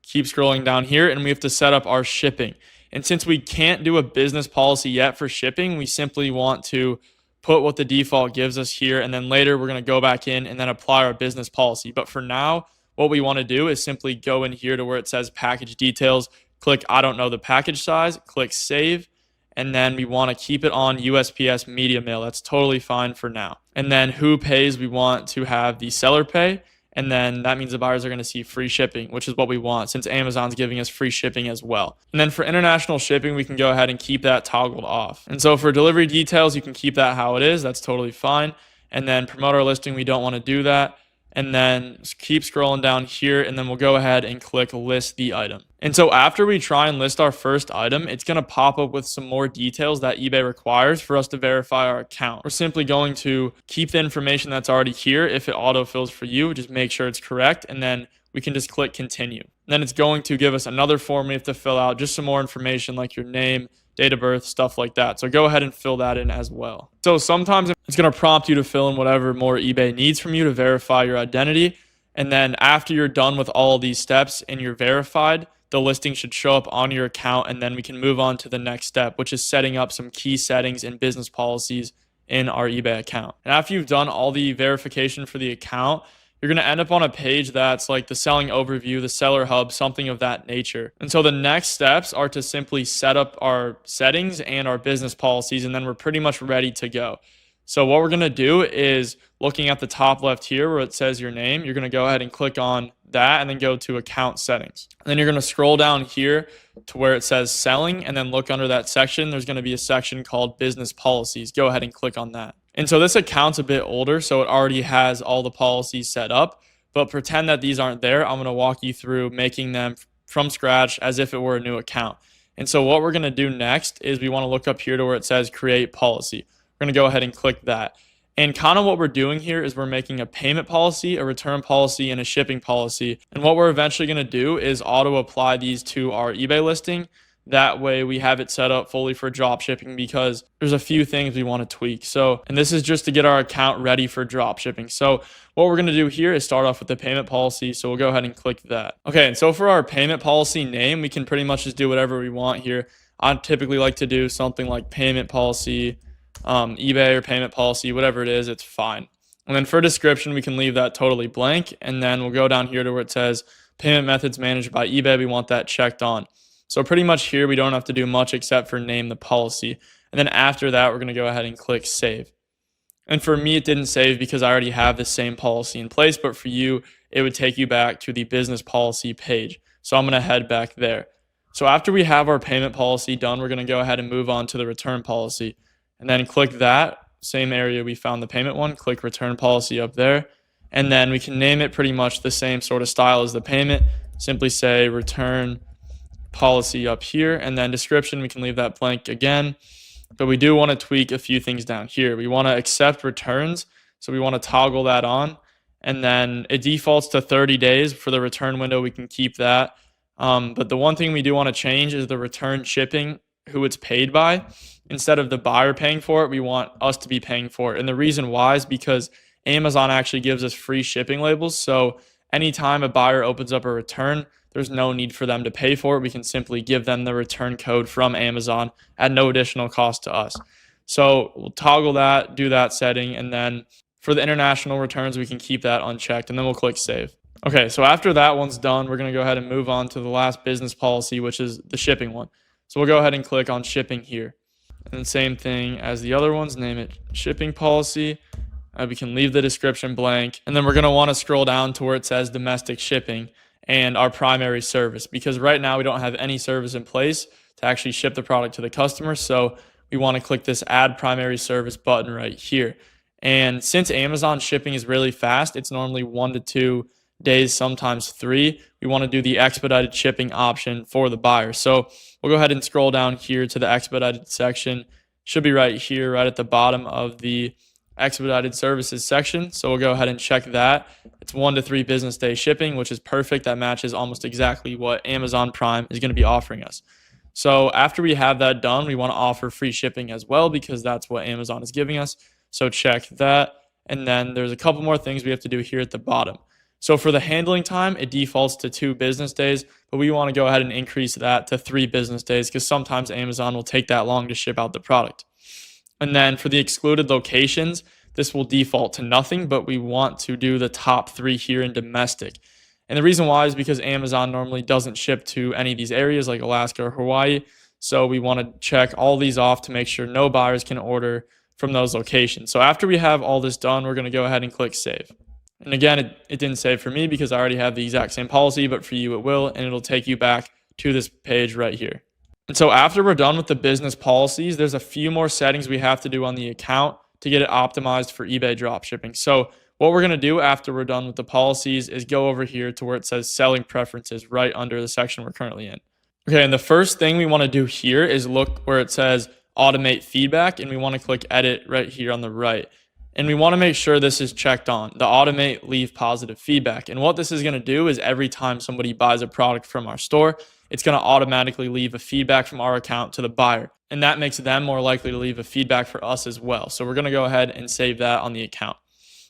Keep scrolling down here, and we have to set up our shipping. And since we can't do a business policy yet for shipping, we simply want to put what the default gives us here. And then later we're going to go back in and then apply our business policy. But for now, what we want to do is simply go in here to where it says package details, click I don't know the package size, click save. And then we want to keep it on USPS media mail. That's totally fine for now. And then who pays, we want to have the seller pay. And then that means the buyers are going to see free shipping, which is what we want since Amazon's giving us free shipping as well. And then for international shipping, we can go ahead and keep that toggled off. And so for delivery details, you can keep that how it is. That's totally fine. And then promote our listing, we don't want to do that. And then keep scrolling down here, and then we'll go ahead and click list the item. And so after we try and list our first item, it's going to pop up with some more details that eBay requires for us to verify our account. We're simply going to keep the information that's already here. If it autofills for you, just make sure it's correct, and then we can just click continue. And then it's going to give us another form we have to fill out, just some more information like your name, date of birth, stuff like that. So go ahead and fill that in as well. So sometimes it's going to prompt you to fill in whatever more eBay needs from you to verify your identity. And then after you're done with all of these steps and you're verified, the listing should show up on your account, and then we can move on to the next step, which is setting up some key settings and business policies in our eBay account. And after you've done all the verification for the account, you're going to end up on a page that's like the selling overview, the seller hub, something of that nature. And so the next steps are to simply set up our settings and our business policies, and then we're pretty much ready to go. So what we're going to do is looking at the top left here where it says your name, you're going to go ahead and click on that and then go to account settings. And then you're going to scroll down here to where it says selling, and then look under that section. There's going to be a section called business policies. Go ahead and click on that. And so this account's a bit older, so it already has all the policies set up, but pretend that these aren't there. I'm going to walk you through making them from scratch as if it were a new account. And so what we're going to do next is we want to look up here to where it says create policy. We're going to go ahead and click that. And kind of what we're doing here is we're making a payment policy, a return policy, and a shipping policy. And what we're eventually going to do is auto apply these to our eBay listing. That way we have it set up fully for drop shipping because there's a few things we want to tweak. So, and this is just to get our account ready for drop shipping. So what we're going to do here is start off with the payment policy. So we'll go ahead and click that. Okay. And so for our payment policy name, we can pretty much just do whatever we want here. I typically like to do something like payment policy, eBay or payment policy, whatever it is, it's fine. And then for description, we can leave that totally blank. And then we'll go down here to where it says payment methods managed by eBay. We want that checked on. So pretty much here, we don't have to do much except for name the policy. And then after that, we're going to go ahead and click save. And for me, it didn't save because I already have the same policy in place. But for you, it would take you back to the business policy page. So I'm going to head back there. So after we have our payment policy done, we're going to go ahead and move on to the return policy. And then click that same area we found the payment one, click return policy up there. And then we can name it pretty much the same sort of style as the payment. Simply say return policy up here, and then description, we can leave that blank again. But we do want to tweak a few things down here. We want to accept returns. So we want to toggle that on. And then it defaults to 30 days for the return window. We can keep that. But the one thing we do want to change is the return shipping, who it's paid by. Instead of the buyer paying for it, we want us to be paying for it. And the reason why is because Amazon actually gives us free shipping labels. So anytime a buyer opens up a return, there's no need for them to pay for it. We can simply give them the return code from Amazon at no additional cost to us. So we'll toggle that, do that setting, and then for the international returns, we can keep that unchecked, and then we'll click save. Okay, so after that one's done, we're going to go ahead and move on to the last business policy, which is the shipping one. So we'll go ahead and click on shipping here. And then same thing as the other ones, name it shipping policy. We can leave the description blank. And then we're going to want to scroll down to where it says domestic shipping and our primary service, because right now we don't have any service in place to actually ship the product to the customer. So we want to click this add primary service button right here. And since Amazon shipping is really fast, it's normally 1 to 2 days, sometimes 3. We want to do the expedited shipping option for the buyer. So we'll go ahead and scroll down here to the expedited section. Should be right here, right at the bottom of the expedited services section. So we'll go ahead and check that. It's 1 to 3 business day shipping, which is perfect. That matches almost exactly what Amazon Prime is going to be offering us. So after we have that done, we want to offer free shipping as well, because that's what Amazon is giving us. So check that. And then there's a couple more things we have to do here at the bottom. So for the handling time, it defaults to 2 business days, but we want to go ahead and increase that to 3 business days, because sometimes Amazon will take that long to ship out the product. And then for the excluded locations, this will default to nothing, but we want to do the top 3 here in domestic. And the reason why is because Amazon normally doesn't ship to any of these areas like Alaska or Hawaii. So we want to check all these off to make sure no buyers can order from those locations. So after we have all this done, we're going to go ahead and click save. And again, it didn't save for me because I already have the exact same policy, but for you it will, and it'll take you back to this page right here. And so after we're done with the business policies, there's a few more settings we have to do on the account to get it optimized for eBay dropshipping. So what we're going to do after we're done with the policies is go over here to where it says selling preferences right under the section we're currently in. Okay, and the first thing we want to do here is look where it says automate feedback, and we want to click edit right here on the right. And we want to make sure this is checked on, the automate leave positive feedback. And what this is going to do is every time somebody buys a product from our store, it's going to automatically leave a feedback from our account to the buyer. And that makes them more likely to leave a feedback for us as well. So we're going to go ahead and save that on the account.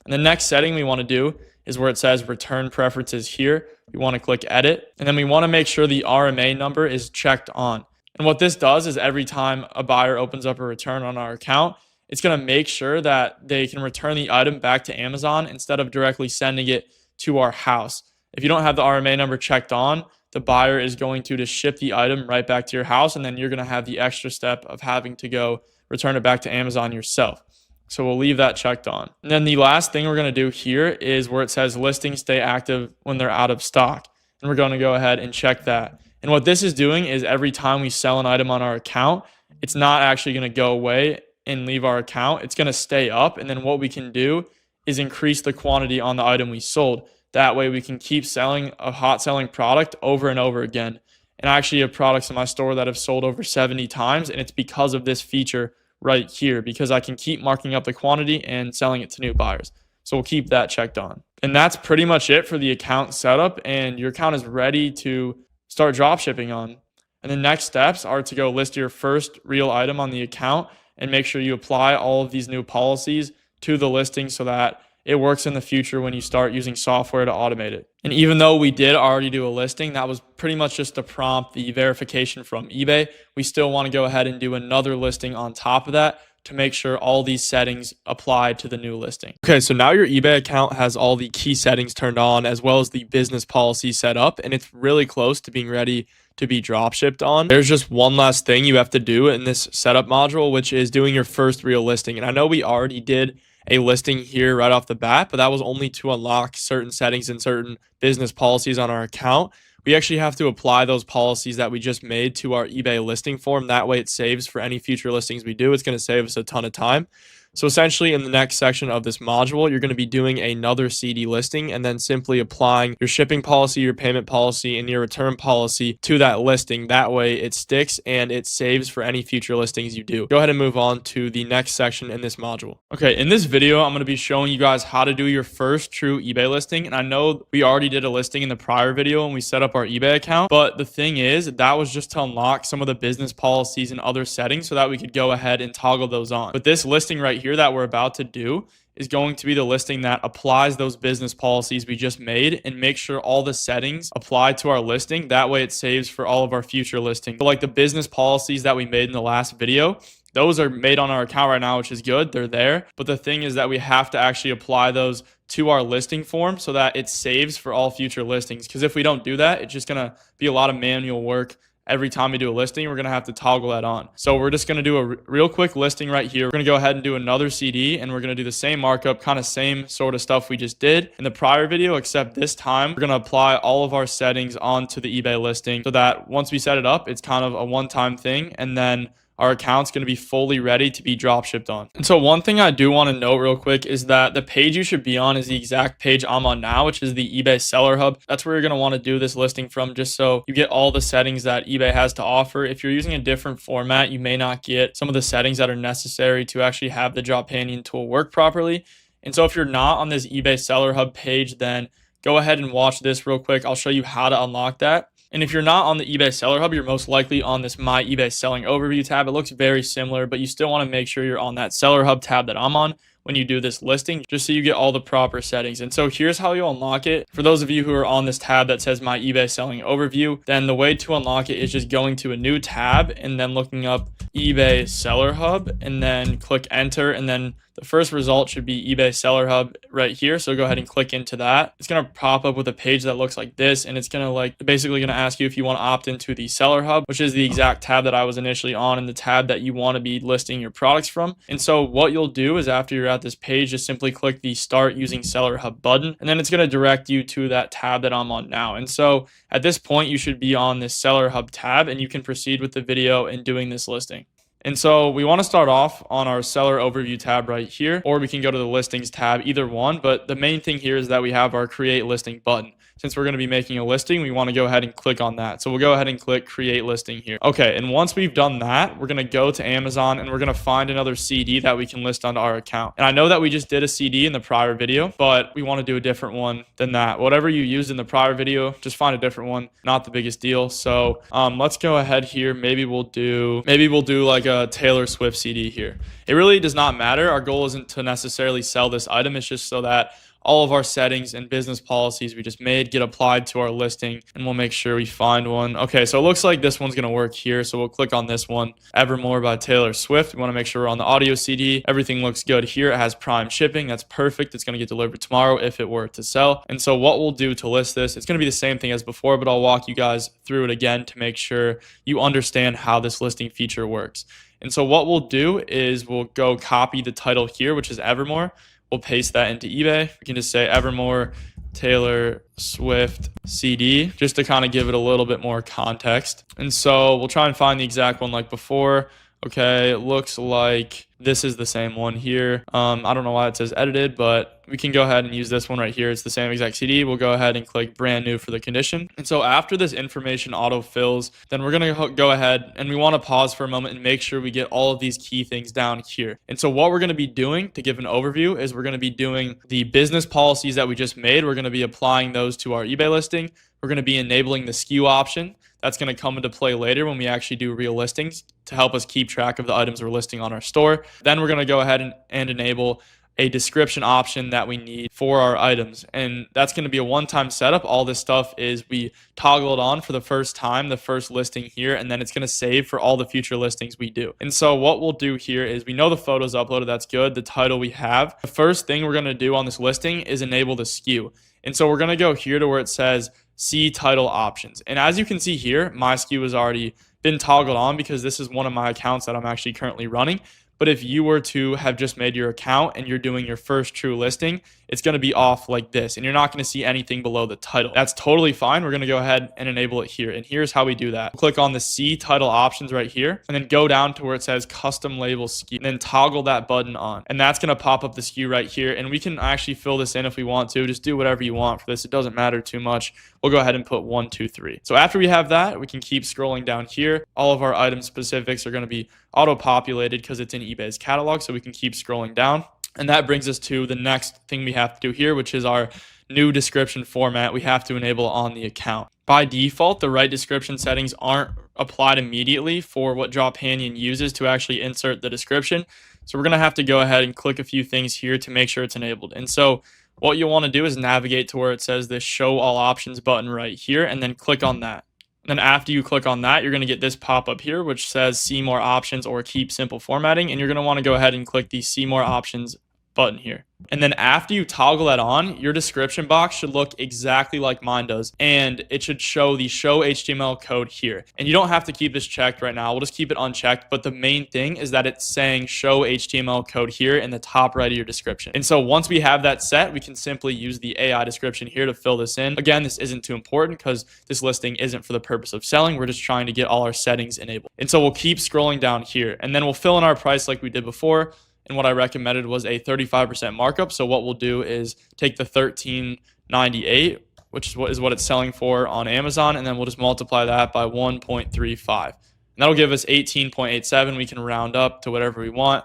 And the next setting we want to do is where it says return preferences here. We want to click edit. And then we want to make sure the RMA number is checked on. And what this does is every time a buyer opens up a return on our account, it's going to make sure that they can return the item back to Amazon instead of directly sending it to our house. If you don't have the RMA number checked on, the buyer is going to just ship the item right back to your house, and then you're going to have the extra step of having to go return it back to Amazon yourself. So we'll leave that checked on. And then the last thing we're going to do here is where it says listings stay active when they're out of stock. And we're going to go ahead and check that. And what this is doing is every time we sell an item on our account, it's not actually going to go away and leave our account. It's going to stay up. And then what we can do is increase the quantity on the item we sold. That way we can keep selling a hot selling product over and over again. And I actually have products in my store that have sold over 70 times. And it's because of this feature right here, because I can keep marking up the quantity and selling it to new buyers. So we'll keep that checked on. And that's pretty much it for the account setup. And your account is ready to start drop shipping on. And the next steps are to go list your first real item on the account and make sure you apply all of these new policies to the listing so that it works in the future when you start using software to automate it. And even though we did already do a listing, that was pretty much just to prompt the verification from eBay. We still want to go ahead and do another listing on top of that to make sure all these settings apply to the new listing. Okay, so now your eBay account has all the key settings turned on as well as the business policy set up, and it's really close to being ready to be drop shipped on. There's just one last thing you have to do in this setup module, which is doing your first real listing. And I know we already did a listing here right off the bat, but that was only to unlock certain settings and certain business policies on our account. We actually have to apply those policies that we just made to our eBay listing form. That way it saves for any future listings we do. It's going to save us a ton of time. So essentially in the next section of this module, you're going to be doing another CD listing and then simply applying your shipping policy, your payment policy, and your return policy to that listing. That way it sticks and it saves for any future listings you do. Go ahead and move on to the next section in this module. Okay, in this video, I'm going to be showing you guys how to do your first true eBay listing. And I know we already did a listing in the prior video when we set up our eBay account, but the thing is that was just to unlock some of the business policies and other settings so that we could go ahead and toggle those on. But this listing right here that we're about to do is going to be the listing that applies those business policies we just made and make sure all the settings apply to our listing. That way it saves for all of our future listings. So like the business policies that we made in the last video, those are made on our account right now, which is good. They're there. But the thing is that we have to actually apply those to our listing form so that it saves for all future listings. Because if we don't do that, it's just going to be a lot of manual work. Every time we do a listing, we're going to have to toggle that on. So we're just going to do a real quick listing right here. We're going to go ahead and do another CD, and we're going to do the same markup, kind of same sort of stuff we just did in the prior video, except this time we're going to apply all of our settings onto the eBay listing so that once we set it up, it's kind of a one-time thing, and then our account's going to be fully ready to be drop shipped on. And so one thing I do want to note real quick is that the page you should be on is the exact page I'm on now, which is the eBay Seller Hub. That's where you're going to want to do this listing from, just so you get all the settings that eBay has to offer. If you're using a different format, you may not get some of the settings that are necessary to actually have the Dropanion tool work properly. And so if you're not on this eBay Seller Hub page, then go ahead and watch this real quick. I'll show you how to unlock that. And if you're not on the eBay Seller Hub, you're most likely on this My eBay Selling Overview tab. It looks very similar, but you still want to make sure you're on that Seller Hub tab that I'm on when you do this listing, just so you get all the proper settings. And so here's how you'll unlock it. For those of you who are on this tab that says My eBay Selling Overview, then the way to unlock it is just going to a new tab and then looking up eBay Seller Hub and then click enter, and then the first result should be eBay Seller Hub right here. So go ahead and click into that. It's going to pop up with a page that looks like this, and it's going to basically going to ask you if you want to opt into the Seller Hub, which is the exact tab that I was initially on and the tab that you want to be listing your products from. And so what you'll do is after you're at this page, just simply click the Start Using Seller Hub button, and then it's going to direct you to that tab that I'm on now. And so at this point, you should be on this Seller Hub tab, and you can proceed with the video and doing this listing. And so we want to start off on our seller overview tab right here, or we can go to the listings tab, either one. But the main thing here is that we have our create listing button. Since we're going to be making a listing, we want to go ahead and click on that. So we'll go ahead and click create listing here. Okay, and once we've done that, we're going to go to Amazon and we're going to find another CD that we can list onto our account. And I know that we just did a CD in the prior video, but we want to do a different one than that. Whatever you used in the prior video, just find a different one. Not the biggest deal. So let's go ahead here. Maybe we'll do like a Taylor Swift CD here. It really does not matter. Our goal isn't to necessarily sell this item. It's just so that all of our settings and business policies we just made get applied to our listing, and we'll make sure we find one. Okay, so it looks like this one's going to work here. So we'll click on this one, Evermore by Taylor Swift. We want to make sure we're on the audio CD. Everything looks good here. It has prime shipping. That's perfect. It's going to get delivered tomorrow if it were to sell. And so what we'll do to list this, it's going to be the same thing as before, but I'll walk you guys through it again to make sure you understand how this listing feature works. And so what we'll do is we'll go copy the title here, which is Evermore. We'll paste that into eBay. We can just say Evermore Taylor Swift CD, just to kind of give it a little bit more context. And so we'll try and find the exact one like before. Okay, it looks like this is the same one here. I don't know why it says edited, but we can go ahead and use this one right here. It's the same exact CD. We'll go ahead and click brand new for the condition. And so after this information auto fills, then we're going to go ahead and we want to pause for a moment and make sure we get all of these key things down here. And so what we're going to be doing to give an overview is we're going to be doing the business policies that we just made. We're going to be applying those to our eBay listing. We're going to be enabling the SKU option. That's going to come into play later when we actually do real listings to help us keep track of the items we're listing on our store. Then we're going to go ahead and enable a description option that we need for our items. And that's going to be a one-time setup. All this stuff is we toggle it on for the first time, the first listing here, and then it's going to save for all the future listings we do. And so what we'll do here is we know the photos uploaded. That's good. The title we have. The first thing we're going to do on this listing is enable the SKU. And so we're going to go here to where it says see title options. And as you can see here, my SKU has already been toggled on because this is one of my accounts that I'm actually currently running. But if you were to have just made your account and you're doing your first true listing, it's going to be off like this, and you're not going to see anything below the title. That's totally fine. We're going to go ahead and enable it here. And here's how we do that. Click on the See Title options right here, and then go down to where it says Custom Label SKU, and then toggle that button on. And that's going to pop up the SKU right here. And we can actually fill this in if we want to. Just do whatever you want for this. It doesn't matter too much. We'll go ahead and put 1, 2, 3. So after we have that, we can keep scrolling down here. All of our item specifics are going to be auto-populated because it's in eBay's catalog, so we can keep scrolling down. And that brings us to the next thing we have to do here, which is our new description format we have to enable on the account. By default, the right description settings aren't applied immediately for what Dropanion uses to actually insert the description. So we're going to have to go ahead and click a few things here to make sure it's enabled. And so what you'll want to do is navigate to where it says this show all options button right here, and then click on that. And then after you click on that, you're going to get this pop up here, which says see more options or keep simple formatting. And you're going to want to go ahead and click the see more options button here. And then after you toggle that on, your description box should look exactly like mine does. And it should show the show HTML code here. And you don't have to keep this checked right now. We'll just keep it unchecked. But the main thing is that it's saying show HTML code here in the top right of your description. And so once we have that set, we can simply use the AI description here to fill this in. Again, this isn't too important because this listing isn't for the purpose of selling. We're just trying to get all our settings enabled. And so we'll keep scrolling down here. And then we'll fill in our price like we did before. And what I recommended was a 35% markup. So what we'll do is take the $13.98, which is what it's selling for on Amazon, and then we'll just multiply that by 1.35. And that'll give us 18.87. We can round up to whatever we want.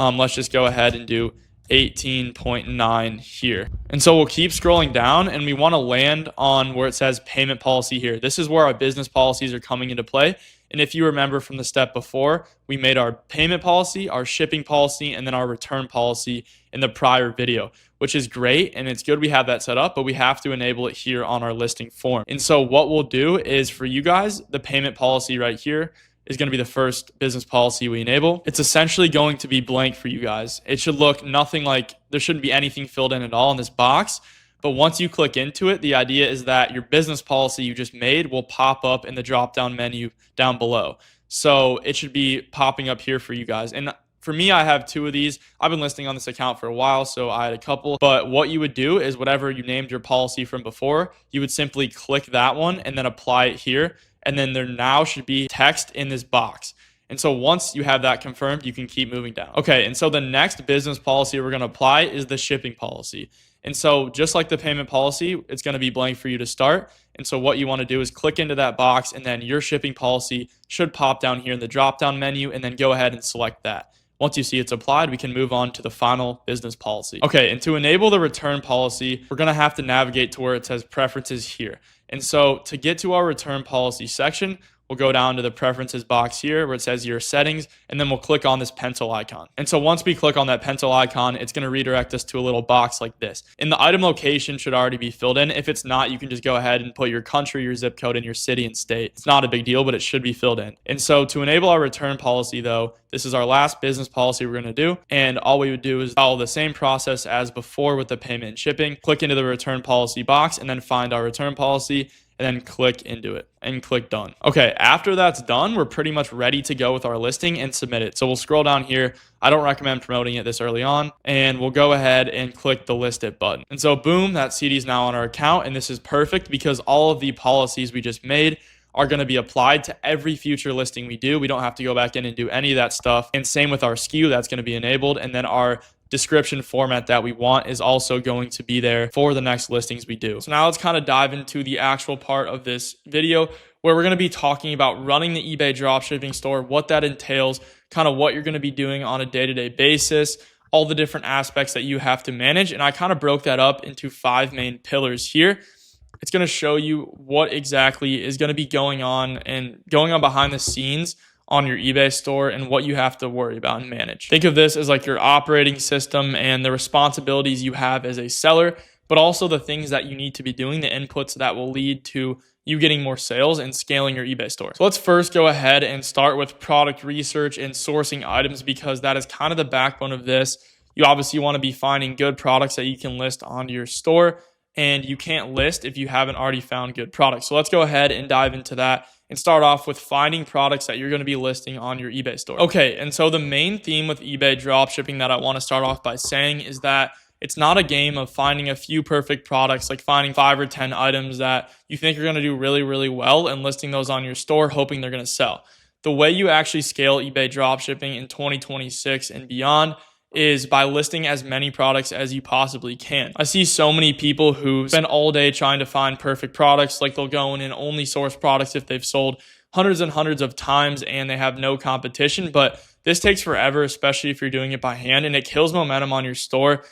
Let's just go ahead and do 18.9 here. And so we'll keep scrolling down, and we want to land on where it says payment policy here. This is where our business policies are coming into play. And if you remember from the step before, we made our payment policy, our shipping policy, and then our return policy in the prior video, which is great. And it's good we have that set up, but we have to enable it here on our listing form. And so what we'll do is for you guys, the payment policy right here is going to be the first business policy we enable. It's essentially going to be blank for you guys. It should look nothing like, there shouldn't be anything filled in at all in this box. But once you click into it, the idea is that your business policy you just made will pop up in the drop-down menu down below. So it should be popping up here for you guys. And for me, I have 2 of these. I've been listing on this account for a while, so I had a couple. But what you would do is whatever you named your policy from before, you would simply click that one and then apply it here. And then there now should be text in this box. And so once you have that confirmed, you can keep moving down. Okay, and so the next business policy we're going to apply is the shipping policy. And so just like the payment policy, it's going to be blank for you to start. And so what you want to do is click into that box, and then your shipping policy should pop down here in the drop-down menu, and then go ahead and select that. Once you see it's applied, we can move on to the final business policy. Okay, and to enable the return policy, we're going to have to navigate to where it says preferences here. And so to get to our return policy section, we'll go down to the preferences box here where it says your settings, and then we'll click on this pencil icon. And so once we click on that pencil icon, it's going to redirect us to a little box like this. And the item location should already be filled in. If it's not, you can just go ahead and put your country, your zip code, and your city and state. It's not a big deal, but it should be filled in. And so to enable our return policy though, this is our last business policy we're going to do. And all we would do is follow the same process as before with the payment and shipping. Click into the return policy box and then find our return policy, and then click into it and click done. Okay, after that's done, we're pretty much ready to go with our listing and submit it. So we'll scroll down here. I don't recommend promoting it this early on, and we'll go ahead and click the list it button. And so boom, that CD is now on our account, and this is perfect because all of the policies we just made are going to be applied to every future listing we do. We don't have to go back in and do any of that stuff. And same with our SKU, that's going to be enabled. And then our description format that we want is also going to be there for the next listings we do. So now let's kind of dive into the actual part of this video where we're going to be talking about running the eBay dropshipping store, what that entails, kind of what you're going to be doing on a day-to-day basis, all the different aspects that you have to manage. And I kind of broke that up into 5 main pillars here. It's going to show you what exactly is going to be going on behind the scenes on your eBay store and what you have to worry about and manage. Think of this as like your operating system and the responsibilities you have as a seller, but also the things that you need to be doing, the inputs that will lead to you getting more sales and scaling your eBay store. So let's first go ahead and start with product research and sourcing items, because that is kind of the backbone of this. You obviously want to be finding good products that you can list onto your store, and you can't list if you haven't already found good products. So let's go ahead and dive into that and start off with finding products that you're going to be listing on your eBay store. Okay, and so the main theme with eBay dropshipping that I want to start off by saying is that it's not a game of finding a few perfect products, like finding 5 or 10 items that you think are going to do really, really well and listing those on your store, hoping they're going to sell. The way you actually scale eBay dropshipping in 2026 and beyond is by listing as many products as you possibly can. I see so many people who spend all day trying to find perfect products, like they'll go in and only source products if they've sold hundreds and hundreds of times and they have no competition. But this takes forever, especially if you're doing it by hand, and it kills momentum on your store.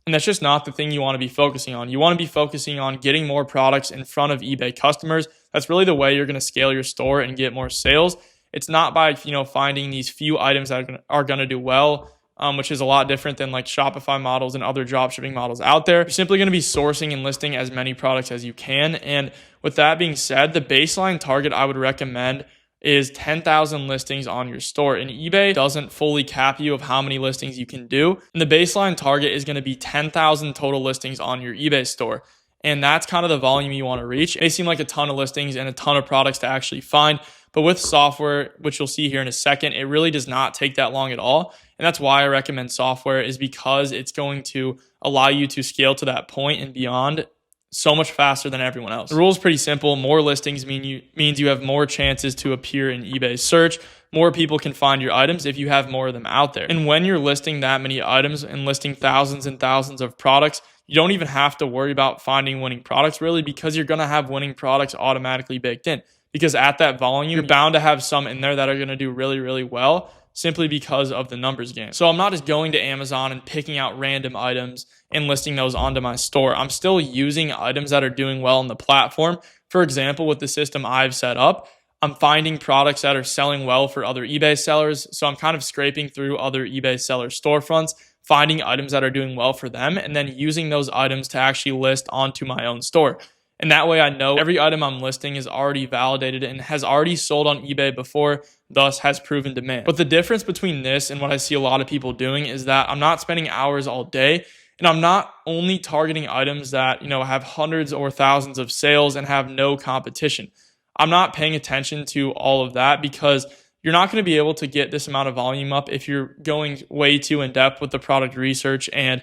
And that's just not the thing you want to be focusing on. You want to be focusing on getting more products in front of eBay customers. That's really the way you're going to scale your store and get more sales. It's not by, finding these few items that are going to do well which is a lot different than like Shopify models and other dropshipping models out there. You're simply going to be sourcing and listing as many products as you can. And with that being said, the baseline target I would recommend is 10,000 listings on your store. And eBay doesn't fully cap you of how many listings you can do. And the baseline target is going to be 10,000 total listings on your eBay store. And that's kind of the volume you want to reach. It may seem like a ton of listings and a ton of products to actually find, but with software, which you'll see here in a second, it really does not take that long at all. And that's why I recommend software, is because it's going to allow you to scale to that point and beyond so much faster than everyone else. The rule is pretty simple. More listings means you have more chances to appear in eBay's search. More people can find your items if you have more of them out there. And when you're listing that many items and listing thousands and thousands of products, you don't even have to worry about finding winning products really, because you're going to have winning products automatically baked in. Because at that volume, you're bound to have some in there that are going to do really, really well, simply because of the numbers game. So I'm not just going to Amazon and picking out random items and listing those onto my store. I'm still using items that are doing well on the platform. For example, with the system I've set up, I'm finding products that are selling well for other eBay sellers. So I'm kind of scraping through other eBay seller storefronts, finding items that are doing well for them, and then using those items to actually list onto my own store. And that way I know every item I'm listing is already validated and has already sold on eBay before, thus has proven demand. But the difference between this and what I see a lot of people doing is that I'm not spending hours all day, and I'm not only targeting items that, have hundreds or thousands of sales and have no competition. I'm not paying attention to all of that, because you're not going to be able to get this amount of volume up if you're going way too in depth with the product research and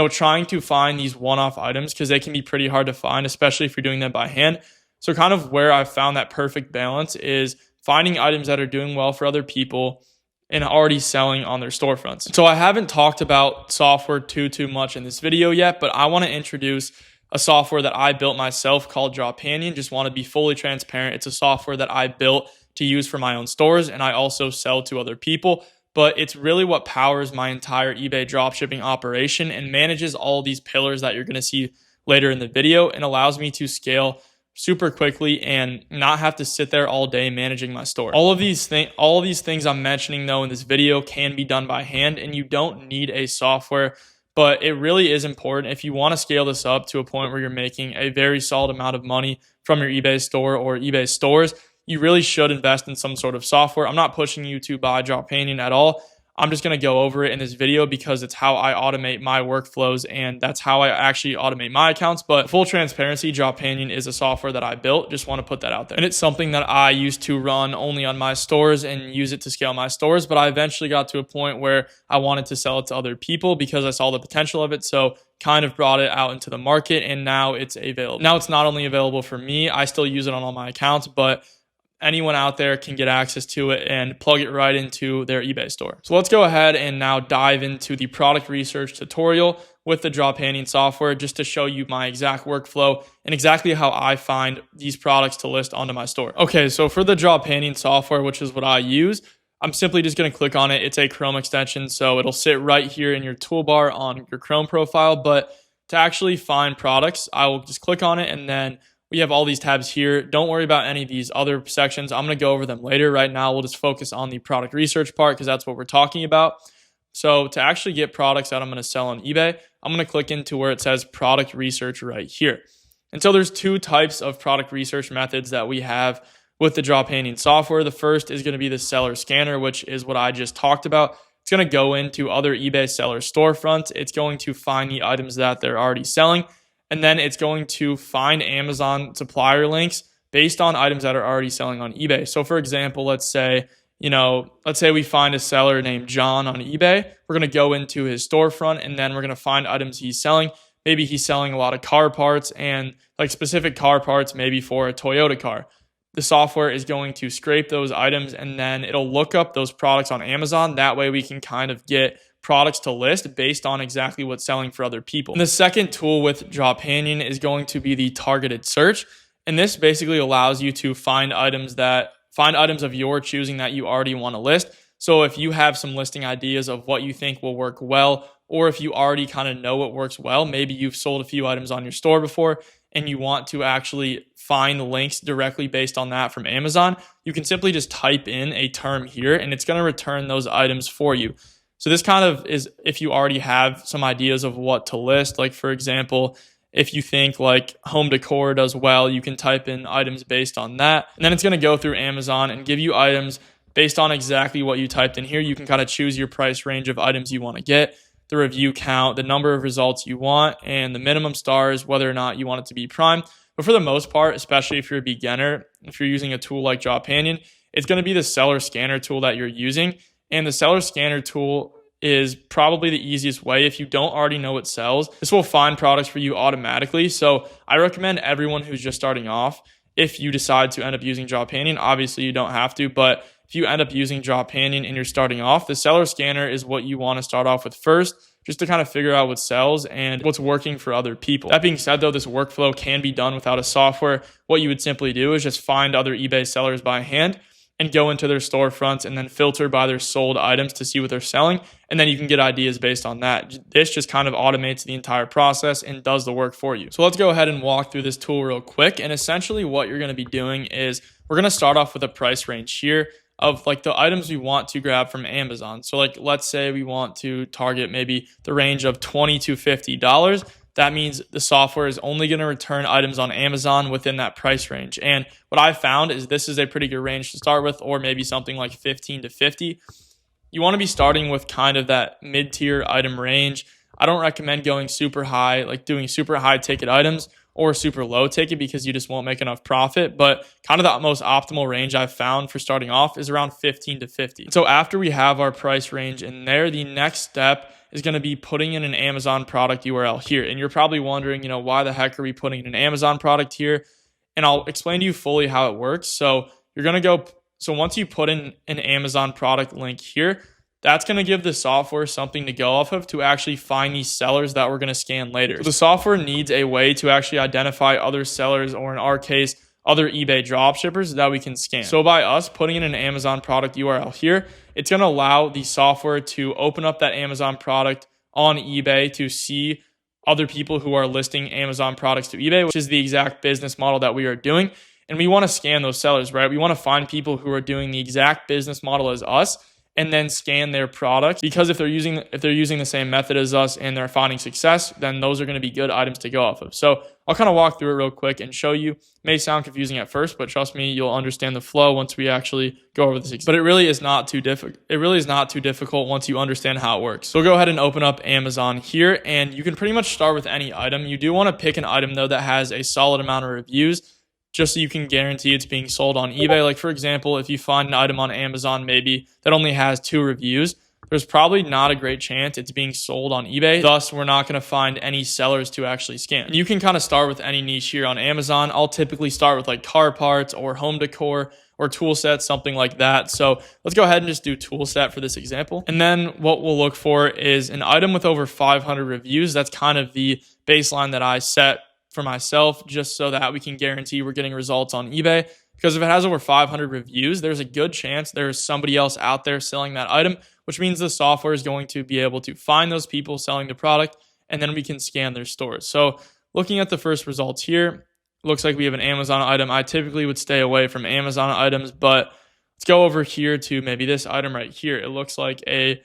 trying to find these one-off items, because they can be pretty hard to find, especially if you're doing them by hand. So kind of where I've found that perfect balance is finding items that are doing well for other people and already selling on their storefronts. So I haven't talked about software too much in this video yet, but I want to introduce a software that I built myself called Dropanion. Just want to be fully transparent. It's a software that I built to use for my own stores, and I also sell to other people. But it's really what powers my entire eBay dropshipping operation and manages all these pillars that you're going to see later in the video, and allows me to scale super quickly and not have to sit there all day managing my store. All of these things I'm mentioning though in this video can be done by hand, and you don't need a software, but it really is important if you want to scale this up to a point where you're making a very solid amount of money from your eBay store or eBay stores. You really should invest in some sort of software. I'm not pushing you to buy Dropanion at all. I'm just going to go over it in this video because it's how I automate my workflows, and that's how I actually automate my accounts. But full transparency, Dropanion is a software that I built. Just want to put that out there. And it's something that I used to run only on my stores and use it to scale my stores. But I eventually got to a point where I wanted to sell it to other people because I saw the potential of it. So kind of brought it out into the market, and now it's available. Now it's not only available for me, I still use it on all my accounts, but anyone out there can get access to it and plug it right into their eBay store. So let's go ahead and now dive into the product research tutorial with the Dropanion software, just to show you my exact workflow and exactly how I find these products to list onto my store. Okay, so for the Dropanion software, which is what I use, I'm simply just going to click on it. It's a Chrome extension, so it'll sit right here in your toolbar on your Chrome profile. But to actually find products, I will just click on it, and then we have all these tabs here. Don't worry about any of these other sections. I'm going to go over them later. Right now, we'll just focus on the product research part because that's what we're talking about. So to actually get products that I'm going to sell on eBay, I'm going to click into where it says product research right here. And so there's two types of product research methods that we have with the Dropanion software. The first is going to be the seller scanner, which is what I just talked about. It's going to go into other eBay seller storefronts. It's going to find the items that they're already selling. And then it's going to find Amazon supplier links based on items that are already selling on eBay. So for example, let's say we find a seller named John on eBay. We're going to go into his storefront, and then we're going to find items he's selling. Maybe he's selling a lot of car parts, and like specific car parts, maybe for a Toyota car. The software is going to scrape those items, and then it'll look up those products on Amazon. That way we can kind of get products to list based on exactly what's selling for other people. And the second tool with Dropanion is going to be the targeted search. And this basically allows you to find items of your choosing that you already want to list. So if you have some listing ideas of what you think will work well, or if you already kind of know what works well, maybe you've sold a few items on your store before and you want to actually find links directly based on that from Amazon, you can simply just type in a term here and it's going to return those items for you. So this kind of is if you already have some ideas of what to list. Like for example, if you think like home decor does well, you can type in items based on that. And then it's going to go through Amazon and give you items based on exactly what you typed in here. You can kind of choose your price range of items you want to get, the review count, the number of results you want, and the minimum stars, whether or not you want it to be prime. But for the most part, especially if you're a beginner, if you're using a tool like Dropanion, it's going to be the seller scanner tool that you're using. And the seller scanner tool is probably the easiest way. If you don't already know what sells, this will find products for you automatically. So I recommend everyone who's just starting off, if you decide to end up using Dropanion, obviously you don't have to, but if you end up using Dropanion and you're starting off, the seller scanner is what you want to start off with first, just to kind of figure out what sells and what's working for other people. That being said, though, this workflow can be done without a software. What you would simply do is just find other eBay sellers by hand and go into their storefronts and then filter by their sold items to see what they're selling. And then you can get ideas based on that. This just kind of automates the entire process and does the work for you. So let's go ahead and walk through this tool real quick. And essentially what you're going to be doing is we're going to start off with a price range here of like the items we want to grab from Amazon. So like, let's say we want to target maybe the range of $20 to $50. That means the software is only going to return items on Amazon within that price range. And what I found is this is a pretty good range to start with, or maybe something like 15 to 50. You want to be starting with kind of that mid-tier item range. I don't recommend going super high, like doing super high ticket items or super low ticket, because you just won't make enough profit. But kind of the most optimal range I've found for starting off is around 15 to 50. So after we have our price range in there, the next step is going to be putting in an Amazon product URL here. And you're probably wondering, why the heck are we putting in an Amazon product here? And I'll explain to you fully how it works. So you're going to go, so once you put in an Amazon product link here, that's going to give the software something to go off of to actually find these sellers that we're going to scan later. So the software needs a way to actually identify other sellers, or in our case, other eBay dropshippers that we can scan. So by us putting in an Amazon product URL here, it's going to allow the software to open up that Amazon product on eBay to see other people who are listing Amazon products to eBay, which is the exact business model that we are doing. And we want to scan those sellers, right? We want to find people who are doing the exact business model as us and then scan their products, because if they're using the same method as us and they're finding success, then those are going to be good items to go off of. So I'll kind of walk through it real quick and show you. It may sound confusing at first, but trust me, you'll understand the flow once we actually go over this. But it really is not too difficult. It really is not too difficult once you understand how it works. So we'll go ahead and open up Amazon here, and you can pretty much start with any item. You do want to pick an item though that has a solid amount of reviews, just so you can guarantee it's being sold on eBay. Like for example, if you find an item on Amazon maybe that only has 2 reviews, there's probably not a great chance it's being sold on eBay. Thus, we're not going to find any sellers to actually scan. And you can kind of start with any niche here on Amazon. I'll typically start with like car parts or home decor or tool sets, something like that. So let's go ahead and just do tool set for this example. And then what we'll look for is an item with over 500 reviews. That's kind of the baseline that I set for myself, just so that we can guarantee we're getting results on eBay. Because if it has over 500 reviews, there's a good chance there's somebody else out there selling that item, which means the software is going to be able to find those people selling the product, and then we can scan their stores. So looking at the first results here, looks like we have an Amazon item. I typically would stay away from Amazon items, but let's go over here to maybe this item right here. It looks like a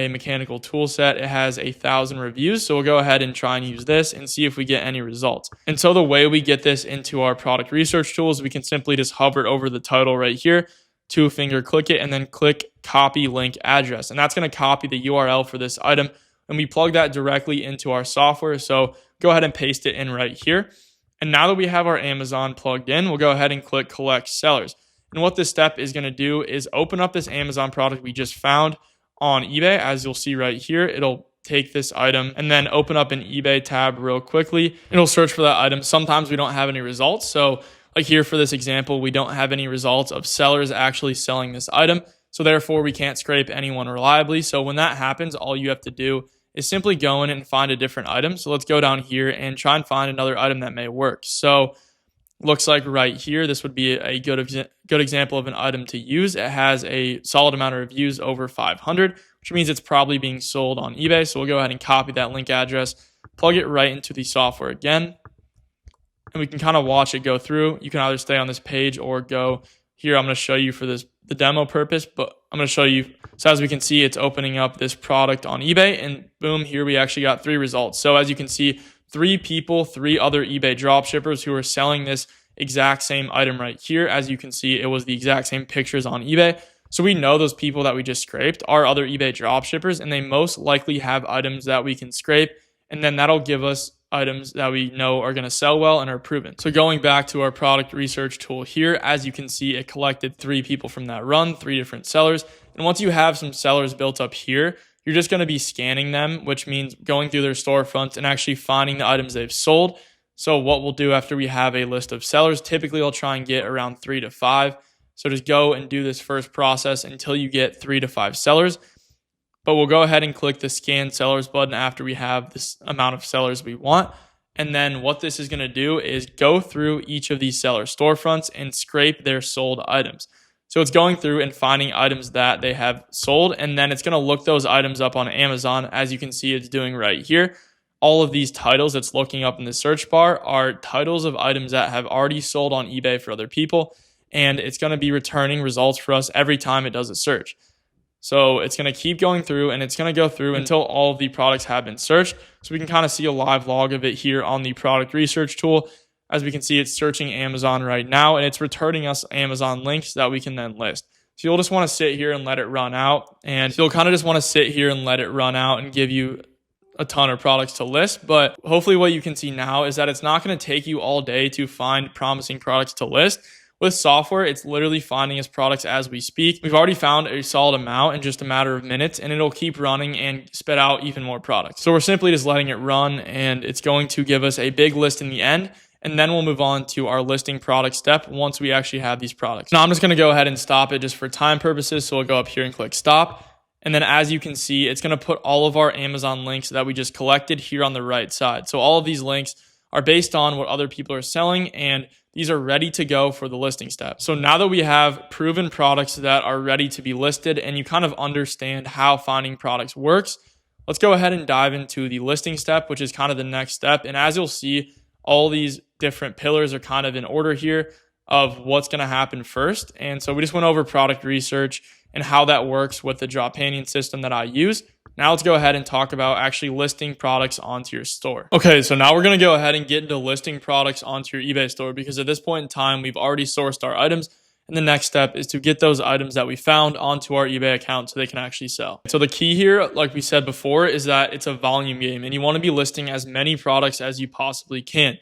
mechanical tool set. It has 1,000 reviews. So we'll go ahead and try and use this and see if we get any results. And so the way we get this into our product research tools, we can simply just hover over the title right here, 2-finger click it, and then click copy link address. And that's going to copy the URL for this item. And we plug that directly into our software. So go ahead and paste it in right here. And now that we have our Amazon plugged in, we'll go ahead and click collect sellers. And what this step is going to do is open up this Amazon product we just found on eBay. As you'll see right here, it'll take this item and then open up an eBay tab real quickly. It'll search for that item. Sometimes we don't have any results. So like here for this example, we don't have any results of sellers actually selling this item. So therefore we can't scrape anyone reliably. So when that happens, all you have to do is simply go in and find a different item. So let's go down here and try and find another item that may work. So looks like right here, this would be a good example of an item to use. It has a solid amount of reviews, over 500, which means it's probably being sold on eBay. So we'll go ahead and copy that link address, plug it right into the software again, and we can kind of watch it go through. You can either stay on this page or go here. I'm going to show you for this the demo purpose, but I'm going to show you. So as we can see, it's opening up this product on eBay, and boom, here we actually got 3 results. So as you can see, 3 people, 3 other eBay dropshippers who are selling this exact same item right here. As you can see, it was the exact same pictures on eBay. So we know those people that we just scraped are other eBay dropshippers, and they most likely have items that we can scrape, and then that'll give us items that we know are going to sell well and are proven. So going back to our product research tool here, as you can see, it collected 3 people from that run, 3 different sellers. And once you have some sellers built up here, you're just going to be scanning them, which means going through their storefronts and actually finding the items they've sold. So what we'll do after we have a list of sellers, typically I'll try and get around 3 to 5. So just go and do this first process until you get 3 to 5 sellers. But we'll go ahead and click the scan sellers button after we have this amount of sellers we want. And then what this is going to do is go through each of these seller storefronts and scrape their sold items. So it's going through and finding items that they have sold, and then it's going to look those items up on Amazon. As you can see, it's doing right here. All of these titles it's looking up in the search bar are titles of items that have already sold on eBay for other people, and it's going to be returning results for us every time it does a search. So it's going to keep going through, and it's going to go through until all of the products have been searched. So we can kind of see a live log of it here on the product research tool. As we can see, it's searching Amazon right now, and it's returning us Amazon links that we can then list. So you'll just want to sit here and let it run out. And you'll kind of just want to sit here and let it run out and give you a ton of products to list. But hopefully what you can see now is that it's not going to take you all day to find promising products to list. With software, it's literally finding us products as we speak. We've already found a solid amount in just a matter of minutes, and it'll keep running and spit out even more products. So we're simply just letting it run, and it's going to give us a big list in the end. And then we'll move on to our listing product step once we actually have these products. Now I'm just going to go ahead and stop it just for time purposes. So we'll go up here and click stop. And then as you can see, it's going to put all of our Amazon links that we just collected here on the right side. So all of these links are based on what other people are selling, and these are ready to go for the listing step. So now that we have proven products that are ready to be listed and you kind of understand how finding products works, let's go ahead and dive into the listing step, which is kind of the next step. And as you'll see, all these different pillars are kind of in order here of what's going to happen first. And so we just went over product research and how that works with the Dropanion system that I use. Now let's go ahead and talk about actually listing products onto your store. Okay, so now we're going to go ahead and get into listing products onto your eBay store, because at this point in time, we've already sourced our items. And the next step is to get those items that we found onto our eBay account so they can actually sell. So the key here, like we said before, is that it's a volume game, and you want to be listing as many products as you possibly can.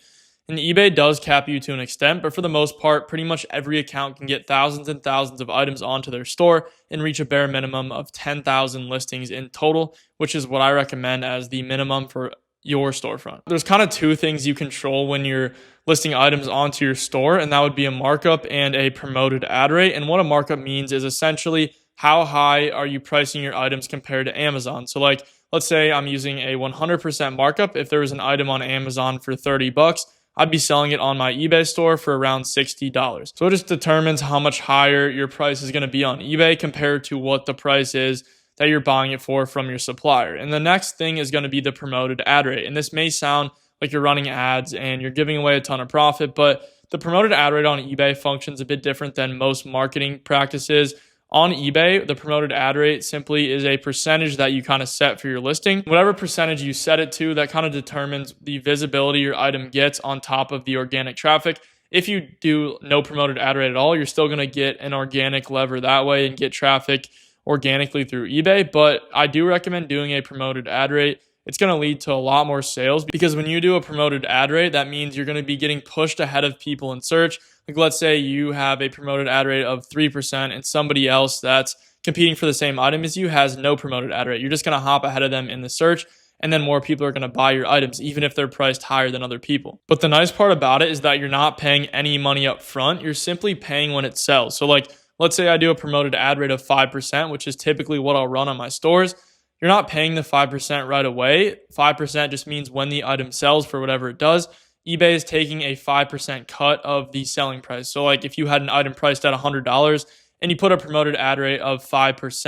And eBay does cap you to an extent, but for the most part, pretty much every account can get thousands and thousands of items onto their store and reach a bare minimum of 10,000 listings in total, which is what I recommend as the minimum for your storefront. There's kind of 2 things you control when you're listing items onto your store, and that would be a markup and a promoted ad rate. And what a markup means is essentially how high are you pricing your items compared to Amazon. So like, let's say I'm using a 100% markup. If there was an item on Amazon for $30, I'd be selling it on my eBay store for around $60. So it just determines how much higher your price is going to be on eBay compared to what the price is that you're buying it for from your supplier. And the next thing is going to be the promoted ad rate. And this may sound like you're running ads and you're giving away a ton of profit, but the promoted ad rate on eBay functions a bit different than most marketing practices. On eBay, the promoted ad rate simply is a percentage that you kind of set for your listing. Whatever percentage you set it to, that kind of determines the visibility your item gets on top of the organic traffic. If you do no promoted ad rate at all, you're still going to get an organic lever that way and get traffic organically through eBay. But I do recommend doing a promoted ad rate. It's going to lead to a lot more sales, because when you do a promoted ad rate, that means you're going to be getting pushed ahead of people in search. Like let's say you have a promoted ad rate of 3% and somebody else that's competing for the same item as you has no promoted ad rate. You're just going to hop ahead of them in the search, and then more people are going to buy your items, even if they're priced higher than other people. But the nice part about it is that you're not paying any money up front. You're simply paying when it sells. So like, let's say I do a promoted ad rate of 5%, which is typically what I'll run on my stores. You're not paying the 5% right away. 5% just means when the item sells for whatever it does. eBay is taking a 5% cut of the selling price. So like if you had an item priced at $100 and you put a promoted ad rate of 5%,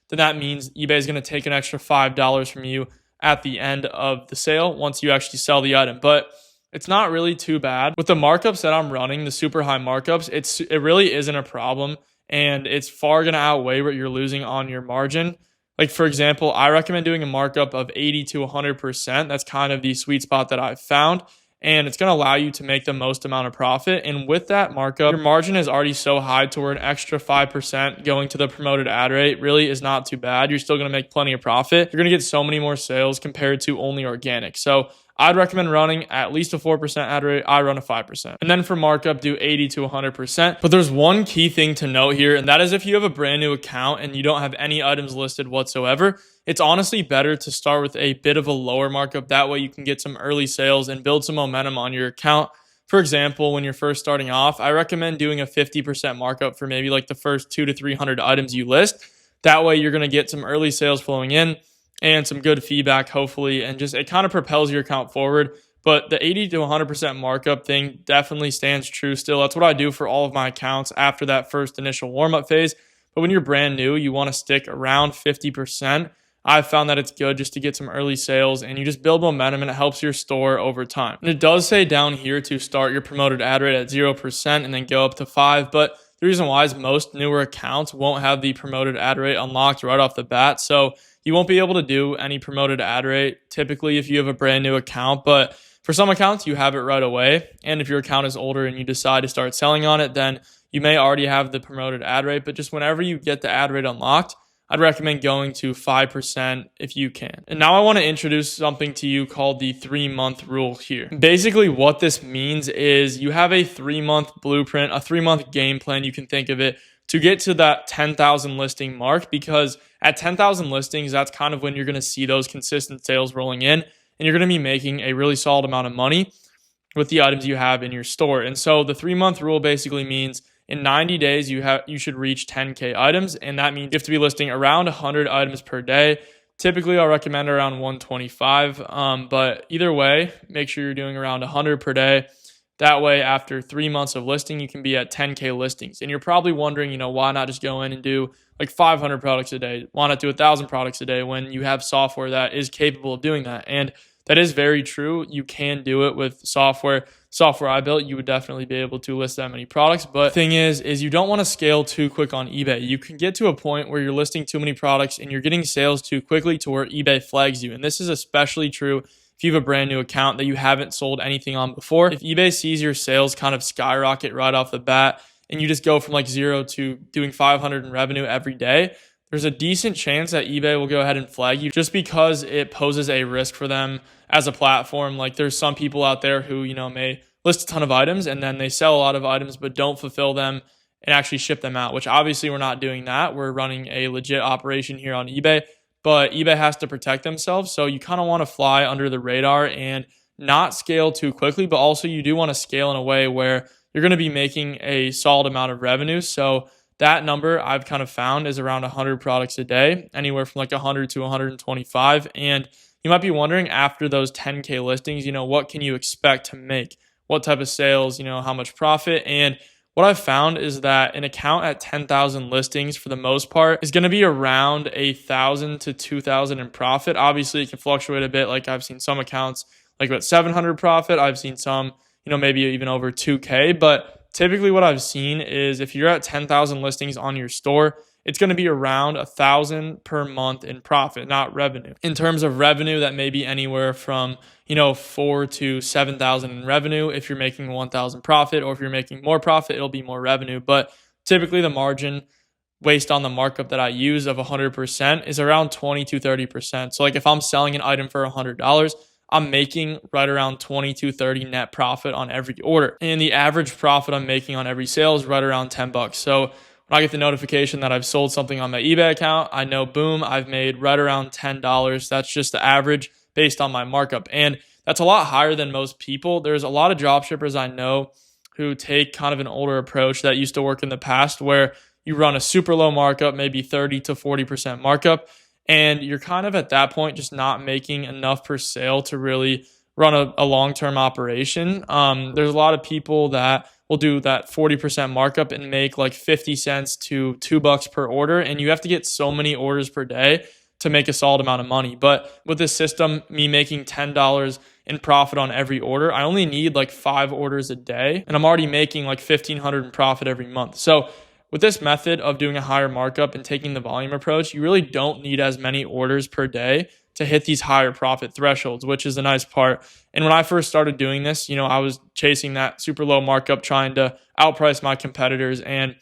then that means eBay is going to take an extra $5 from you at the end of the sale once you actually sell the item. But it's not really too bad. With the markups that I'm running, the super high markups, it really isn't a problem and it's far going to outweigh what you're losing on your margin. Like, for example, I recommend doing a markup of 80 to 100%. That's kind of the sweet spot that I've found. And it's going to allow you to make the most amount of profit. And with that markup, your margin is already so high to where an extra 5% going to the promoted ad rate really is not too bad. You're still going to make plenty of profit. You're going to get so many more sales compared to only organic. So I'd recommend running at least a 4% ad rate. I run a 5%. And then for markup, do 80 to 100%. But there's one key thing to note here, and that is if you have a brand new account and you don't have any items listed whatsoever, it's honestly better to start with a bit of a lower markup. That way you can get some early sales and build some momentum on your account. For example, when you're first starting off, I recommend doing a 50% markup for maybe like the first 200 to 300 items you list. That way you're going to get some early sales flowing in and some good feedback, hopefully, and just it kind of propels your account forward. But the 80 to 100% markup thing definitely stands true still. That's what I do for all of my accounts after that first initial warm-up phase. But when you're brand new, you want to stick around 50%. I've found that it's good just to get some early sales and you just build momentum and it helps your store over time. And it does say down here to start your promoted ad rate at 0% and then go up to 5%. But the reason why is most newer accounts won't have the promoted ad rate unlocked right off the bat. So you won't be able to do any promoted ad rate typically if you have a brand new account. But for some accounts, you have it right away. And if your account is older and you decide to start selling on it, then you may already have the promoted ad rate. But just whenever you get the ad rate unlocked, I'd recommend going to 5% if you can. And now I want to introduce something to you called the 3-month rule here. Basically, what this means is you have a 3-month blueprint, a 3-month game plan, you can think of it, to get to that 10,000 listing mark, because at 10,000 listings, that's kind of when you're going to see those consistent sales rolling in, and you're going to be making a really solid amount of money with the items you have in your store. And so the 3-month rule basically means in 90 days, you should reach 10K items, and that means you have to be listing around 100 items per day. Typically, I'll recommend around 125, but either way, make sure you're doing around 100 per day. That way, after 3 months of listing, you can be at 10K listings. And you're probably wondering, why not just go in and do like 500 products a day? Why not do 1,000 products a day when you have software that is capable of doing that? And that is very true. You can do it with software I built. You would definitely be able to list that many products. But the thing is you don't want to scale too quick on eBay. You can get to a point where you're listing too many products and you're getting sales too quickly to where eBay flags you. And this is especially true if you have a brand new account that you haven't sold anything on before. If eBay sees your sales kind of skyrocket right off the bat and you just go from like 0 to doing 500 in revenue every day, there's a decent chance that eBay will go ahead and flag you just because it poses a risk for them as a platform. Like there's some people out there who, may list a ton of items and then they sell a lot of items but don't fulfill them and actually ship them out, which obviously we're not doing that. We're running a legit operation here on eBay, but eBay has to protect themselves. So you kind of want to fly under the radar and not scale too quickly, but also you do want to scale in a way where you're going to be making a solid amount of revenue. So that number I've kind of found is around 100 products a day, anywhere from like 100 to 125. And you might be wondering, after those 10K listings, what can you expect to make? What type of sales, how much profit? And what I've found is that an account at 10,000 listings for the most part is going to be around 1,000 to 2,000 in profit. Obviously, it can fluctuate a bit. Like I've seen some accounts like about 700 profit. I've seen some, maybe even over 2K. But typically what I've seen is if you're at 10,000 listings on your store, it's going to be around 1,000 per month in profit, not revenue. In terms of revenue, that may be anywhere from 4 to 7,000 in revenue. If you're making 1,000 profit, or if you're making more profit, it'll be more revenue. But typically the margin based on the markup that I use of 100% is around 20 to 30%. So like if I'm selling an item for $100, I'm making right around 20 to 30 net profit on every order. And the average profit I'm making on every sale is right around $10. So when I get the notification that I've sold something on my eBay account, I know, boom, I've made right around $10. That's just the average based on my markup. And that's a lot higher than most people. There's a lot of dropshippers I know who take kind of an older approach that used to work in the past, where you run a super low markup, maybe 30 to 40% markup, and you're kind of at that point just not making enough per sale to really run a long-term operation. There's a lot of people that will do that 40% markup and make like 50 cents to $2 per order, and you have to get so many orders per day to make a solid amount of money. But with this system, me making $10 in profit on every order, I only need like 5 orders a day, and I'm already making like $1,500 in profit every month. So with this method of doing a higher markup and taking the volume approach, you really don't need as many orders per day to hit these higher profit thresholds, which is the nice part. And when I first started doing this, I was chasing that super low markup, trying to outprice my competitors, and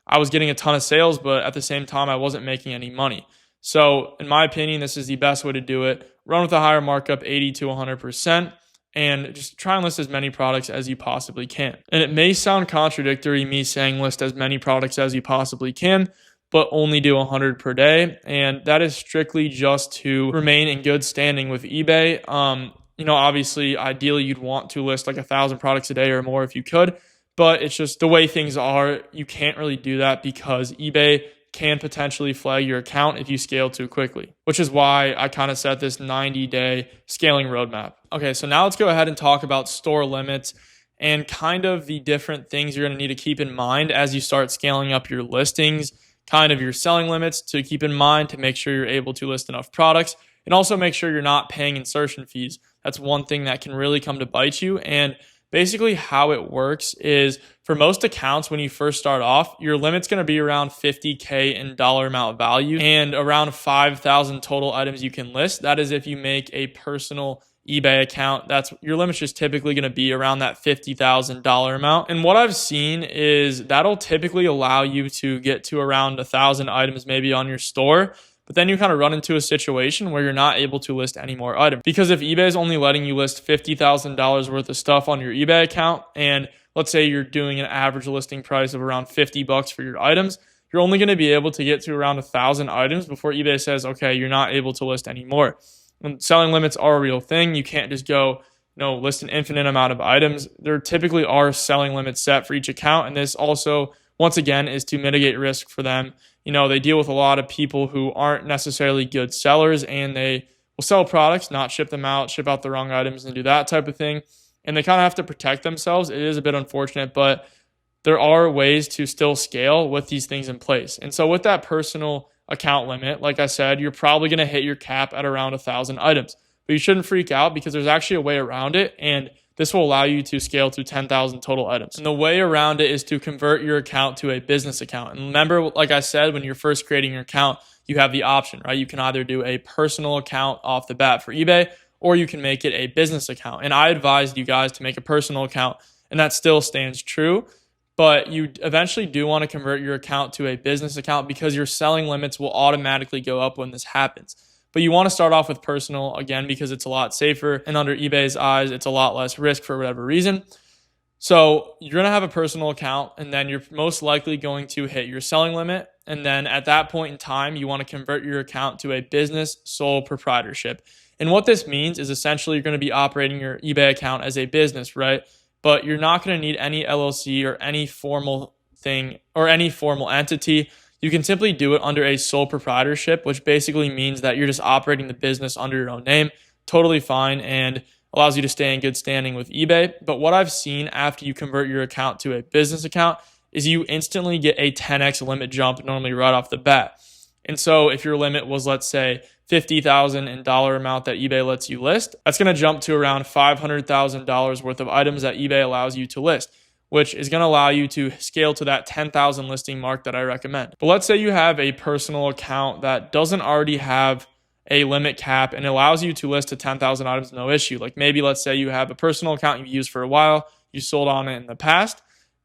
I was getting a ton of sales, but at the same time, I wasn't making any money. So in my opinion, this is the best way to do it. Run with a higher markup, 80 to 100%, and just try and list as many products as you possibly can. And it may sound contradictory, me saying list as many products as you possibly can, but only do 100 per day. And that is strictly just to remain in good standing with eBay. Obviously, ideally, you'd want to list like 1,000 products a day or more if you could, but it's just the way things are. You can't really do that because eBay can potentially flag your account if you scale too quickly, which is why I kind of set this 90-day scaling roadmap. Okay, so now let's go ahead and talk about store limits and kind of the different things you're going to need to keep in mind as you start scaling up your listings, kind of your selling limits to keep in mind to make sure you're able to list enough products, and also make sure you're not paying insertion fees. That's one thing that can really come to bite you. And basically how it works is for most accounts, when you first start off, your limit's going to be around $50K in dollar amount value and around 5,000 total items you can list. That is if you make a personal eBay account. That's your limit's just typically going to be around that $50,000 amount. And what I've seen is that'll typically allow you to get to around 1,000 items maybe on your store. But then you kind of run into a situation where you're not able to list any more items. Because if eBay is only letting you list $50,000 worth of stuff on your eBay account, and let's say you're doing an average listing price of around $50 for your items, you're only going to be able to get to around 1,000 items before eBay says, okay, you're not able to list anymore. And selling limits are a real thing. You can't just go, list an infinite amount of items. There typically are selling limits set for each account, and this also, once again, is to mitigate risk for them. They deal with a lot of people who aren't necessarily good sellers, and they will sell products, not ship them out, ship out the wrong items, and do that type of thing. And they kind of have to protect themselves. It is a bit unfortunate, but there are ways to still scale with these things in place. And so with that personal account limit, like I said, you're probably going to hit your cap at around 1,000 items. But you shouldn't freak out because there's actually a way around it, and this will allow you to scale to 10,000 total items. And the way around it is to convert your account to a business account. And remember, like I said, when you're first creating your account, you have the option, right? You can either do a personal account off the bat for eBay, or you can make it a business account. And I advised you guys to make a personal account, and that still stands true. But you eventually do want to convert your account to a business account because your selling limits will automatically go up when this happens. But you want to start off with personal, again, because it's a lot safer. And under eBay's eyes, it's a lot less risk for whatever reason. So you're going to have a personal account, and then you're most likely going to hit your selling limit. And then at that point in time, you want to convert your account to a business sole proprietorship. And what this means is essentially you're going to be operating your eBay account as a business, right? But you're not going to need any LLC or any formal thing or any formal entity. You can simply do it under a sole proprietorship, which basically means that you're just operating the business under your own name. Totally fine, and allows you to stay in good standing with eBay. But what I've seen after you convert your account to a business account is you instantly get a 10x limit jump normally right off the bat. And so if your limit was, let's say, $50,000 in dollar amount that eBay lets you list, that's going to jump to around $500,000 worth of items that eBay allows you to list, which is going to allow you to scale to that 10,000 listing mark that I recommend. But let's say you have a personal account that doesn't already have a limit cap and allows you to list to 10,000 items, no issue. Like maybe let's say you have a personal account you've used for a while, you sold on it in the past,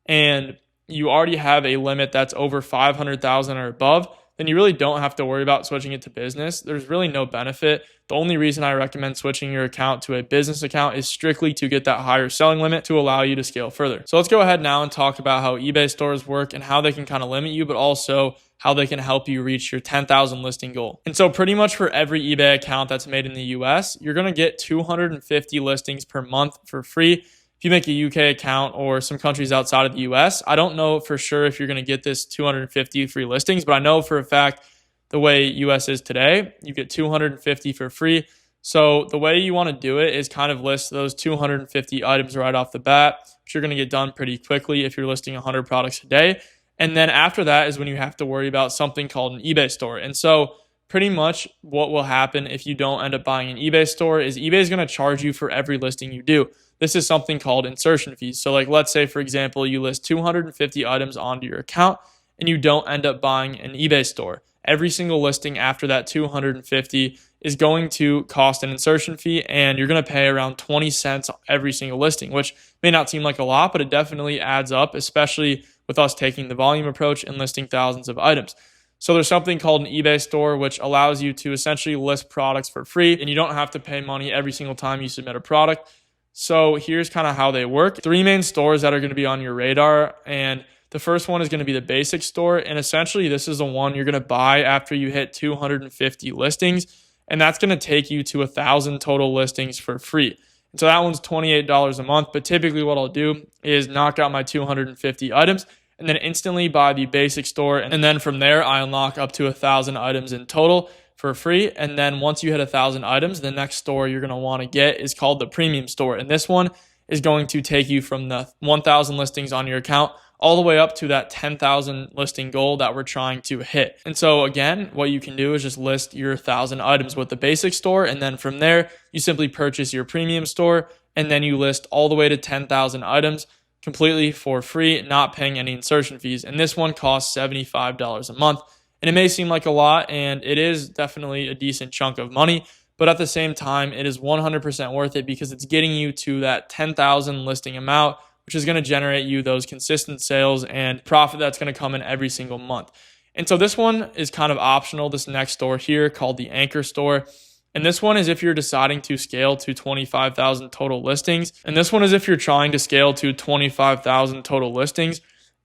and you already have a limit that's over 500,000 or above, then you really don't have to worry about switching it to business. There's really no benefit. The only reason I recommend switching your account to a business account is strictly to get that higher selling limit to allow you to scale further. So let's go ahead now and talk about how eBay stores work and how they can kind of limit you, but also how they can help you reach your 10,000 listing goal. And so pretty much for every eBay account that's made in the US, you're going to get 250 listings per month for free. If you make a UK account or some countries outside of the US, I don't know for sure if you're going to get this 250 free listings, but I know for a fact the way US is today, you get 250 for free. So the way you want to do it is kind of list those 250 items right off the bat, which you're going to get done pretty quickly if you're listing 100 products a day. And then after that is when you have to worry about something called an eBay store. And so pretty much what will happen if you don't end up buying an eBay store is eBay is going to charge you for every listing you do. This is something called insertion fees. So like let's say, for example, you list 250 items onto your account and you don't end up buying an eBay store. Every single listing after that 250 is going to cost an insertion fee, and you're going to pay around 20 cents every single listing, which may not seem like a lot, but it definitely adds up, especially with us taking the volume approach and listing thousands of items. So there's something called an eBay store, which allows you to essentially list products for free, and you don't have to pay money every single time you submit a product. So here's kind of how they work. 3 main stores that are going to be on your radar, and the first one is going to be the basic store, and essentially this is the one you're going to buy after you hit 250 listings, and that's going to take you to 1,000 total listings for free. And so that one's $28 a month, but typically what I'll do is knock out my 250 items and then instantly buy the basic store, and then from there I unlock up to 1,000 items in total for free. And then once you hit 1,000 items, the next store you're going to want to get is called the premium store, and this one is going to take you from the 1,000 listings on your account all the way up to that 10,000 listing goal that we're trying to hit. And so again, what you can do is just list your 1,000 items with the basic store, and then from there you simply purchase your premium store, and then you list all the way to 10,000 items completely for free, not paying any insertion fees. And this one costs $75 a month. And it may seem like a lot, and it is definitely a decent chunk of money, but at the same time, it is 100% worth it because it's getting you to that 10,000 listing amount, which is going to generate you those consistent sales and profit that's going to come in every single month. And so this one is kind of optional, this next store here called the Anchor Store. And this one is if you're deciding to scale to 25,000 total listings. And this one is if you're trying to scale to 25,000 total listings.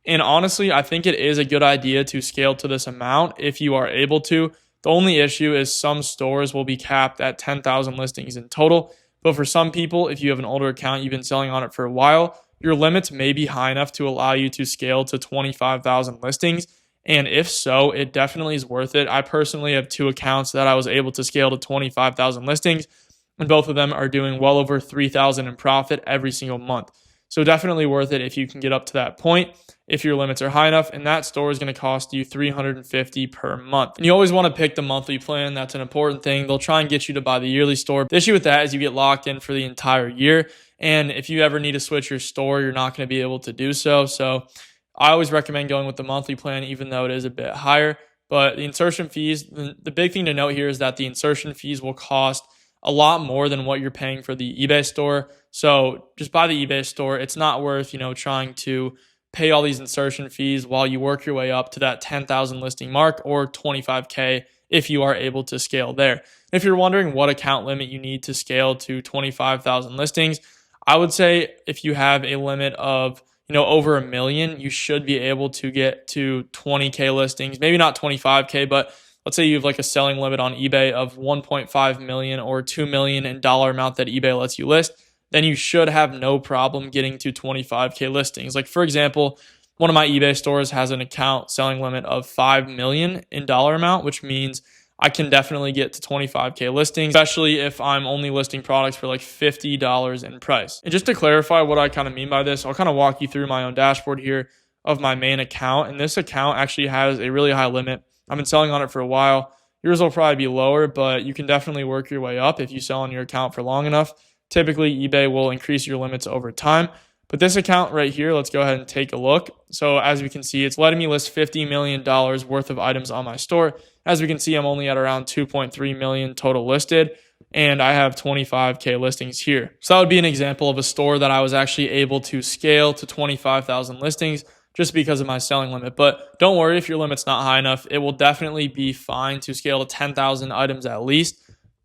And honestly, I think it is a good idea to scale to this amount if you are able to. The only issue is some stores will be capped at 10,000 listings in total. But for some people, if you have an older account, you've been selling on it for a while, your limits may be high enough to allow you to scale to 25,000 listings. And if so, it definitely is worth it. I personally have 2 accounts that I was able to scale to 25,000 listings, and both of them are doing well over 3,000 in profit every single month. So definitely worth it if you can get up to that point, if your limits are high enough, and that store is going to cost you $350 per month. And you always want to pick the monthly plan. That's an important thing. They'll try and get you to buy the yearly store. The issue with that is you get locked in for the entire year, and if you ever need to switch your store, you're not going to be able to do so. So I always recommend going with the monthly plan, even though it is a bit higher. But the insertion fees, the big thing to note here is that the insertion fees will cost a lot more than what you're paying for the eBay store. So just buy the eBay store. It's not worth, trying to pay all these insertion fees while you work your way up to that 10,000 listing mark or 25K if you are able to scale there. If you're wondering what account limit you need to scale to 25,000 listings, I would say if you have a limit of over 1 million, you should be able to get to 20K listings, maybe not 25K, but let's say you have like a selling limit on eBay of 1.5 million or 2 million in dollar amount that eBay lets you list, then you should have no problem getting to 25K listings. Like for example, one of my eBay stores has an account selling limit of 5 million in dollar amount, which means I can definitely get to 25K listings, especially if I'm only listing products for like $50 in price. And just to clarify what I kind of mean by this, I'll kind of walk you through my own dashboard here of my main account. And this account actually has a really high limit. I've been selling on it for a while. Yours will probably be lower, but you can definitely work your way up if you sell on your account for long enough. Typically, eBay will increase your limits over time. But this account right here, let's go ahead and take a look. So as we can see, it's letting me list $50 million worth of items on my store. As we can see, I'm only at around 2.3 million total listed, and I have 25K listings here. So that would be an example of a store that I was actually able to scale to 25,000 listings just because of my selling limit. But don't worry if your limit's not high enough. It will definitely be fine to scale to 10,000 items at least.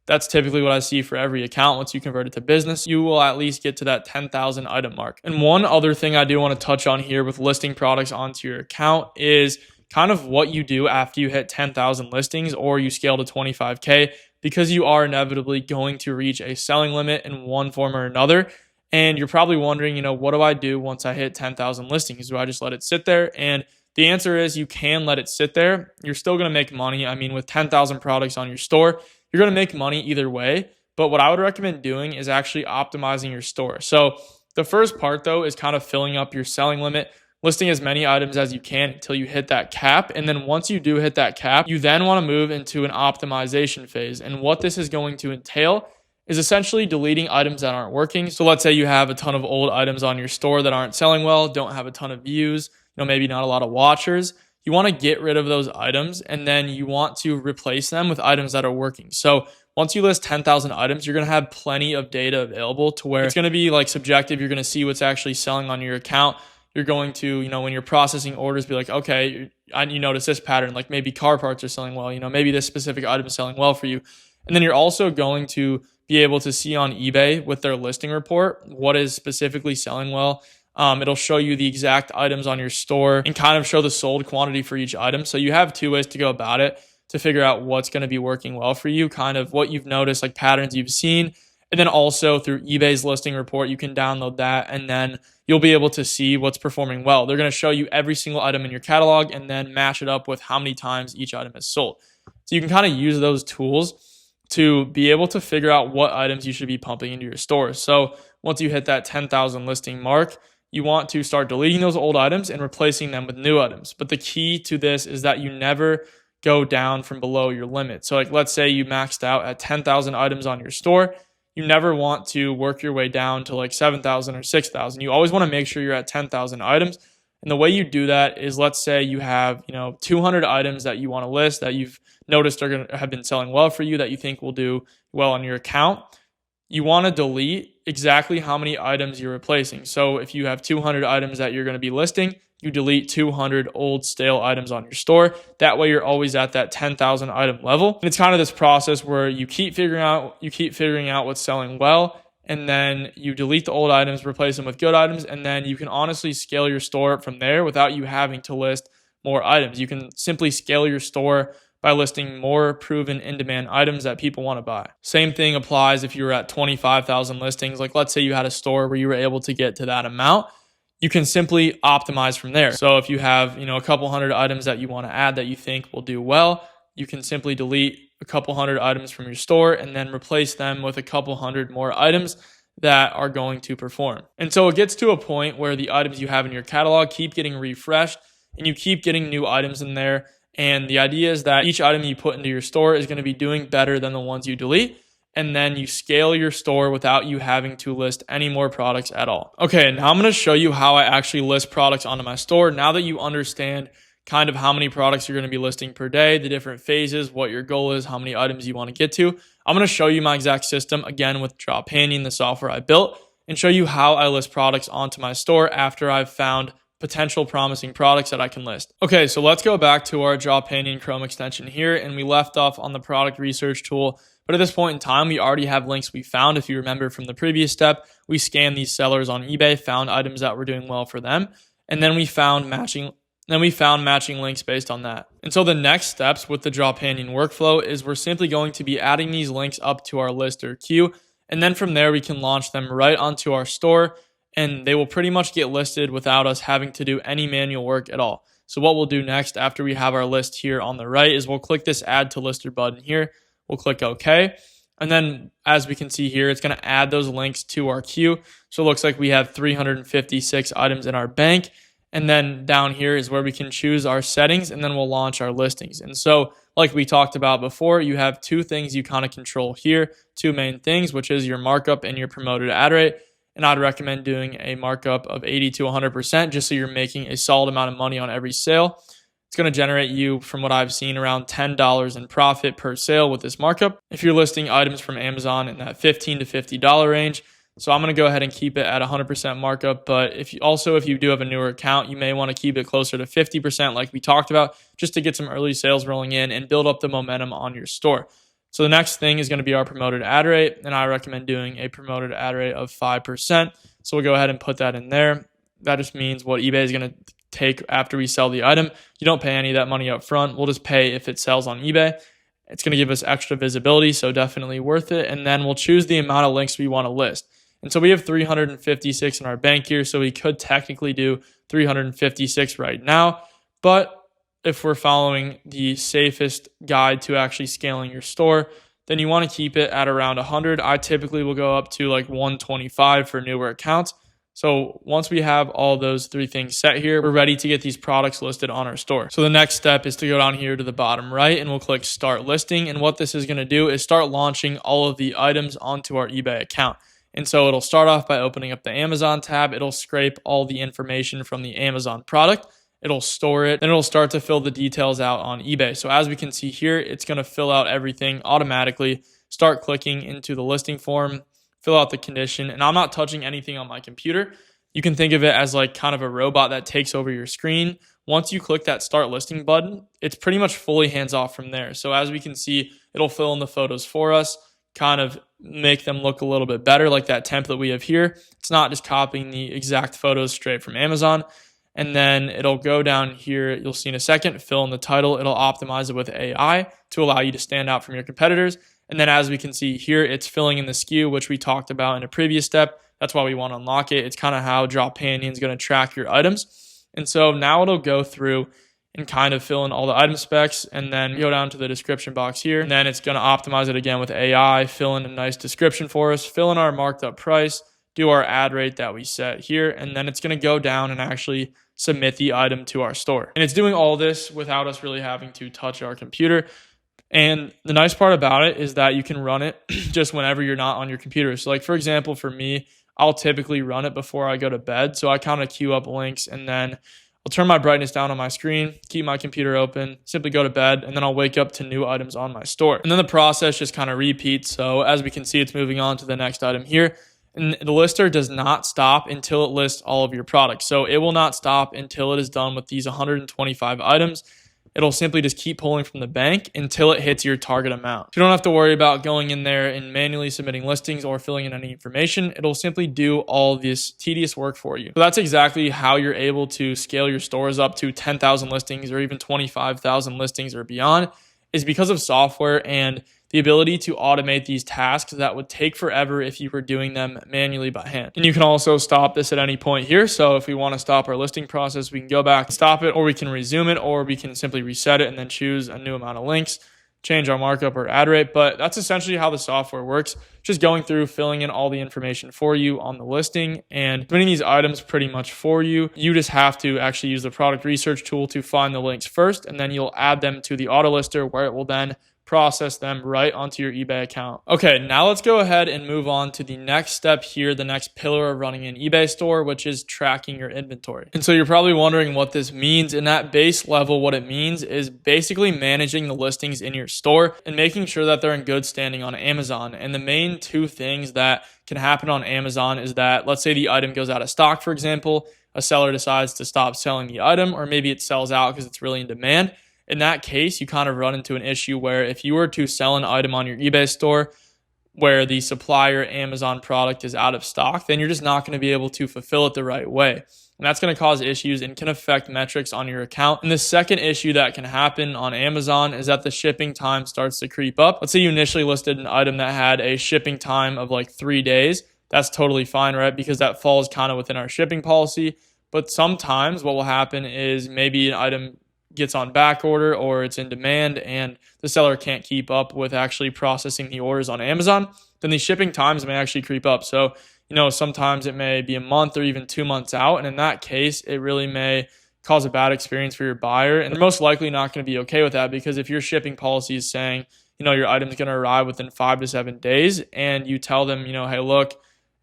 That's typically what I see for every account. Once you convert it to business, you will at least get to that 10,000 item mark. And one other thing I do want to touch on here with listing products onto your account is kind of what you do after you hit 10,000 listings or you scale to 25K, because you are inevitably going to reach a selling limit in one form or another. And you're probably wondering, what do I do once I hit 10,000 listings? Do I just let it sit there? And the answer is you can let it sit there. You're still going to make money. I mean, with 10,000 products on your store, you're going to make money either way. But what I would recommend doing is actually optimizing your store. So the first part though is kind of filling up your selling limit, listing as many items as you can until you hit that cap. And then once you do hit that cap, you then want to move into an optimization phase. And what this is going to entail is essentially deleting items that aren't working. So let's say you have a ton of old items on your store that aren't selling well, don't have a ton of views, maybe not a lot of watchers. you want to get rid of those items and then you want to replace them with items that are working. So once you list 10,000 items, you're going to have plenty of data available to where it's going to be like subjective. You're going to see what's actually selling on your account. You're going to, when you're processing orders, be like, okay, you notice this pattern, like maybe car parts are selling well, maybe this specific item is selling well for you. And then you're also going to be able to see on eBay with their listing report what is specifically selling well. It'll show you the exact items on your store and kind of show the sold quantity for each item. So you have two ways to go about it to figure out what's going to be working well for you, kind of what you've noticed, like patterns you've seen. And then also through eBay's listing report, you can download that and then you'll be able to see what's performing well. They're going to show you every single item in your catalog and then match it up with how many times each item is sold. So you can kind of use those tools to be able to figure out what items you should be pumping into your store. So once you hit that 10,000 listing mark, you want to start deleting those old items and replacing them with new items. But the key to this is that you never go down from below your limit. So like, let's say you maxed out at 10,000 items on your store. You never want to work your way down to like 7,000 or 6,000. You always want to make sure you're at 10,000 items. And the way you do that is, let's say you have, 200 items that you want to list that you've noticed are going to have been selling well for you, that you think will do well on your account. You want to delete exactly how many items you're replacing. So if you have 200 items that you're going to be listing, you delete 200 old stale items on your store. That way you're always at that 10,000 item level. And it's kind of this process where you keep figuring out what's selling well, and then you delete the old items, replace them with good items, and then you can honestly scale your store from there without you having to list more items. You can simply scale your store by listing more proven in-demand items that people want to buy. Same thing applies if you were at 25,000 listings. Like, let's say you had a store where you were able to get to that amount. You can simply optimize from there. So if you have, a couple hundred items that you want to add that you think will do well, you can simply delete a couple hundred items from your store and then replace them with a couple hundred more items that are going to perform. And so it gets to a point where the items you have in your catalog keep getting refreshed and you keep getting new items in there. And the idea is that each item you put into your store is going to be doing better than the ones you delete. And then you scale your store without you having to list any more products at all. Okay, now I'm going to show you how I actually list products onto my store. Now that you understand kind of how many products you're going to be listing per day, the different phases, what your goal is, how many items you want to get to, I'm going to show you my exact system again with Dropanion, the software I built, and show you how I list products onto my store after I've found potential promising products that I can list. Okay, so let's go back to our Dropanion Chrome extension here, and we left off on the product research tool. But at this point in time, we already have links we found. If you remember from the previous step, we scanned these sellers on eBay, found items that were doing well for them, and then we found matching links based on that. And so the next steps with the Dropanion workflow is we're simply going to be adding these links up to our list or queue, and then from there we can launch them right onto our store, and they will pretty much get listed without us having to do any manual work at all. So what we'll do next after we have our list here on the right is we'll click this add to lister button here. We'll click OK. And then as we can see here, it's going to add those links to our queue. So it looks like we have 356 items in our bank. And then down here is where we can choose our settings, and then we'll launch our listings. And so like we talked about before, you have two things you kind of control here, two main things, which is your markup and your promoted ad rate. And I'd recommend doing a markup of 80 to 100% just so you're making a solid amount of money on every sale. It's going to generate you, from what I've seen, around $10 in profit per sale with this markup if you're listing items from Amazon in that $15 to $50 range. So I'm going to go ahead and keep it at 100% markup. But if you do have a newer account, you may want to keep it closer to 50% like we talked about, just to get some early sales rolling in and build up the momentum on your store. So the next thing is going to be our promoted ad rate, and I recommend doing a promoted ad rate of 5%. So we'll go ahead and put that in there. That just means what eBay is going to take after we sell the item. You don't pay any of that money up front. We'll just pay if it sells on eBay. It's going to give us extra visibility, so definitely worth it. And then we'll choose the amount of links we want to list. And so we have 356 in our bank here, so we could technically do 356 right now. But if we're following the safest guide to actually scaling your store, then you want to keep it at around 100. I typically will go up to like 125 for newer accounts. So once we have all those three things set here, we're ready to get these products listed on our store. So the next step is to go down here to the bottom right, and we'll click start listing. And what this is going to do is start launching all of the items onto our eBay account. And so it'll start off by opening up the Amazon tab. It'll scrape all the information from the Amazon product. it'll store it, then it'll start to fill the details out on eBay. So as we can see here, it's going to fill out everything automatically. Start clicking into the listing form, fill out the condition, and I'm not touching anything on my computer. You can think of it as like kind of a robot that takes over your screen. Once you click that start listing button, it's pretty much fully hands off from there. So as we can see, it'll fill in the photos for us, kind of make them look a little bit better, like that template we have here. It's not just copying the exact photos straight from Amazon. And then it'll go down here, you'll see in a second, fill in the title. It'll optimize it with AI to allow you to stand out from your competitors. And then as we can see here, it's filling in the SKU, which we talked about in a previous step. That's why we want to unlock it. It's kind of how Dropanion is going to track your items. And so now it'll go through and kind of fill in all the item specs, and then go down to the description box here. And then it's going to optimize it again with AI, fill in a nice description for us, fill in our marked up price, do our ad rate that we set here, and then it's going to go down and actually submit the item to our store. And it's doing all this without us really having to touch our computer. And the nice part about it is that you can run it just whenever you're not on your computer. So like, for example, for me, I'll typically run it before I go to bed. So I kind of queue up links, and then I'll turn my brightness down on my screen, keep my computer open, simply go to bed, and then I'll wake up to new items on my store. And then the process just kind of repeats. So as we can see, it's moving on to the next item here. And the lister does not stop until it lists all of your products. So it will not stop until it is done with these 125 items. It'll simply just keep pulling from the bank until it hits your target amount. You don't have to worry about going in there and manually submitting listings or filling in any information. It'll simply do all this tedious work for you. So that's exactly how you're able to scale your stores up to 10,000 listings or even 25,000 listings or beyond, is because of software and the ability to automate these tasks that would take forever if you were doing them manually by hand. And you can also stop this at any point here. So if we want to stop our listing process, we can go back and stop it, or we can resume it, or we can simply reset it and then choose a new amount of links, change our markup or ad rate. But that's essentially how the software works. Just going through, filling in all the information for you on the listing and putting these items pretty much for you. You just have to actually use the product research tool to find the links first, and then you'll add them to the auto lister, where it will then process them right onto your eBay account. Okay, now let's go ahead and move on to the next step here, the next pillar of running an eBay store, which is tracking your inventory. And so you're probably wondering what this means. And at base level, what it means is basically managing the listings in your store and making sure that they're in good standing on Amazon. And the main two things that can happen on Amazon is that, let's say the item goes out of stock, for example, a seller decides to stop selling the item, or maybe it sells out because it's really in demand. In that case, you kind of run into an issue where if you were to sell an item on your eBay store where the supplier Amazon product is out of stock, then you're just not going to be able to fulfill it the right way. And that's going to cause issues and can affect metrics on your account. And the second issue that can happen on Amazon is that the shipping time starts to creep up. Let's say you initially listed an item that had a shipping time of like 3 days. That's totally fine, right? Because that falls kind of within our shipping policy. But sometimes what will happen is maybe an item gets on back order or it's in demand and the seller can't keep up with actually processing the orders on Amazon, then the shipping times may actually creep up. So, sometimes it may be a month or even 2 months out. And in that case, it really may cause a bad experience for your buyer. And they're most likely not going to be okay with that, because if your shipping policy is saying, your item's going to arrive within 5 to 7 days and you tell them, hey, look,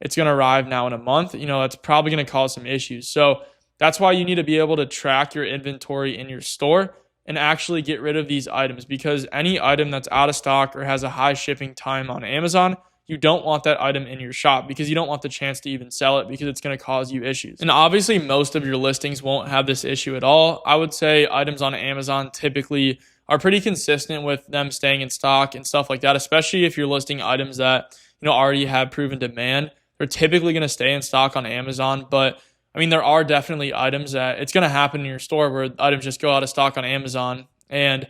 it's going to arrive now in a month, that's probably going to cause some issues. So that's why you need to be able to track your inventory in your store and actually get rid of these items, because any item that's out of stock or has a high shipping time on Amazon, you don't want that item in your shop, because you don't want the chance to even sell it, because it's going to cause you issues. And obviously, most of your listings won't have this issue at all. I would say items on Amazon typically are pretty consistent with them staying in stock and stuff like that, especially if you're listing items that already have proven demand. They're typically going to stay in stock on Amazon, but there are definitely items that it's going to happen in your store where items just go out of stock on Amazon and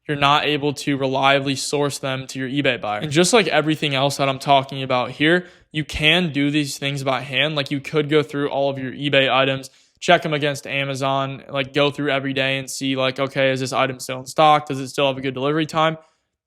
you're not able to reliably source them to your eBay buyer. And just like everything else that I'm talking about here, you can do these things by hand. Like, you could go through all of your eBay items, check them against Amazon, like go through every day and see like, okay, is this item still in stock? Does it still have a good delivery time?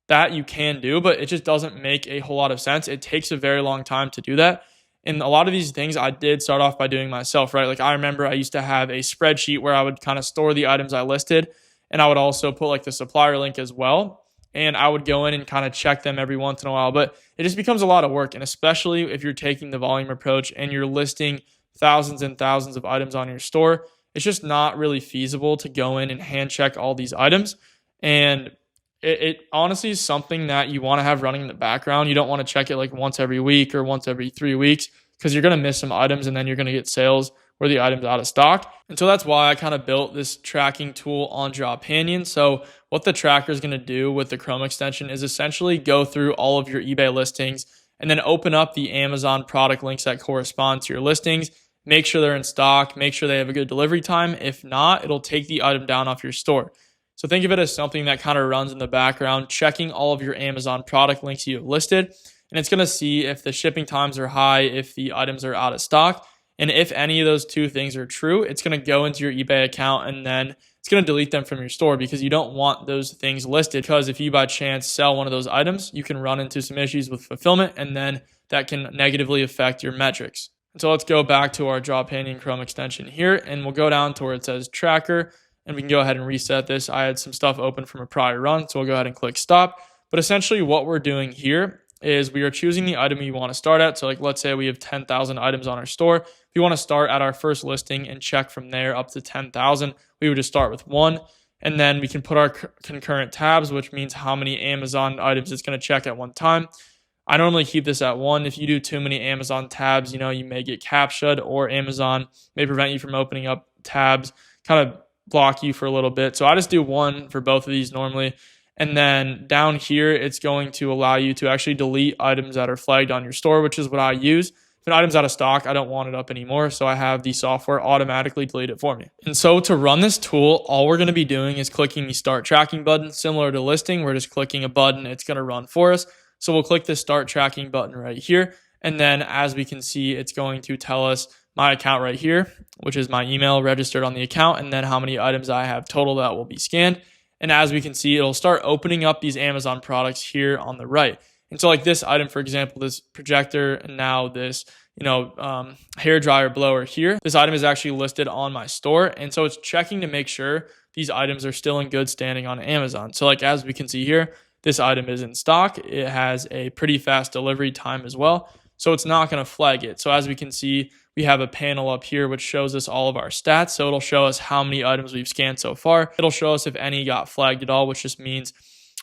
That you can do, but it just doesn't make a whole lot of sense. It takes a very long time to do that. And a lot of these things I did start off by doing myself, right? Like, I remember I used to have a spreadsheet where I would kind of store the items I listed, and I would also put like the supplier link as well. And I would go in and kind of check them every once in a while, but it just becomes a lot of work. And especially if you're taking the volume approach and you're listing thousands and thousands of items on your store, it's just not really feasible to go in and hand check all these items. And it honestly is something that you want to have running in the background. You don't want to check it like once every week or once every 3 weeks, because you're going to miss some items and then you're going to get sales where the item's out of stock. And so that's why I kind of built this tracking tool on Dropanion. So what the tracker is going to do with the Chrome extension is essentially go through all of your eBay listings and then open up the Amazon product links that correspond to your listings, make sure they're in stock, make sure they have a good delivery time. If not, it'll take the item down off your store. So think of it as something that kind of runs in the background, checking all of your Amazon product links you have listed. And it's going to see if the shipping times are high, if the items are out of stock. And if any of those two things are true, it's going to go into your eBay account and then it's going to delete them from your store, because you don't want those things listed. Because if you by chance sell one of those items, you can run into some issues with fulfillment, and then that can negatively affect your metrics. And so let's go back to our Dropanion Chrome extension here, and we'll go down to where it says tracker, and we can go ahead and reset this. I had some stuff open from a prior run, so we'll go ahead and click stop. But essentially what we're doing here is we are choosing the item you want to start at. So like, let's say we have 10,000 items on our store. If you want to start at our first listing and check from there up to 10,000, we would just start with one. And then we can put our concurrent tabs, which means how many Amazon items it's going to check at one time. I normally keep this at one. If you do too many Amazon tabs, you may get captured, or Amazon may prevent you from opening up tabs, kind of block you for a little bit. So I just do one for both of these normally. And then down here, it's going to allow you to actually delete items that are flagged on your store, which is what I use. If an item's out of stock, I don't want it up anymore. So I have the software automatically delete it for me. And so to run this tool, all we're going to be doing is clicking the start tracking button. Similar to listing, we're just clicking a button. It's going to run for us. So we'll click the start tracking button right here. And then as we can see, it's going to tell us my account right here, which is my email registered on the account, and then how many items I have total that will be scanned. And as we can see, it'll start opening up these Amazon products here on the right. And so like this item, for example, this projector, and now this, hair dryer blower here, this item is actually listed on my store. And so it's checking to make sure these items are still in good standing on Amazon. So like, as we can see here, this item is in stock. It has a pretty fast delivery time as well. So it's not going to flag it. So as we can see, we have a panel up here which shows us all of our stats. So it'll show us how many items we've scanned so far. It'll show us if any got flagged at all, which just means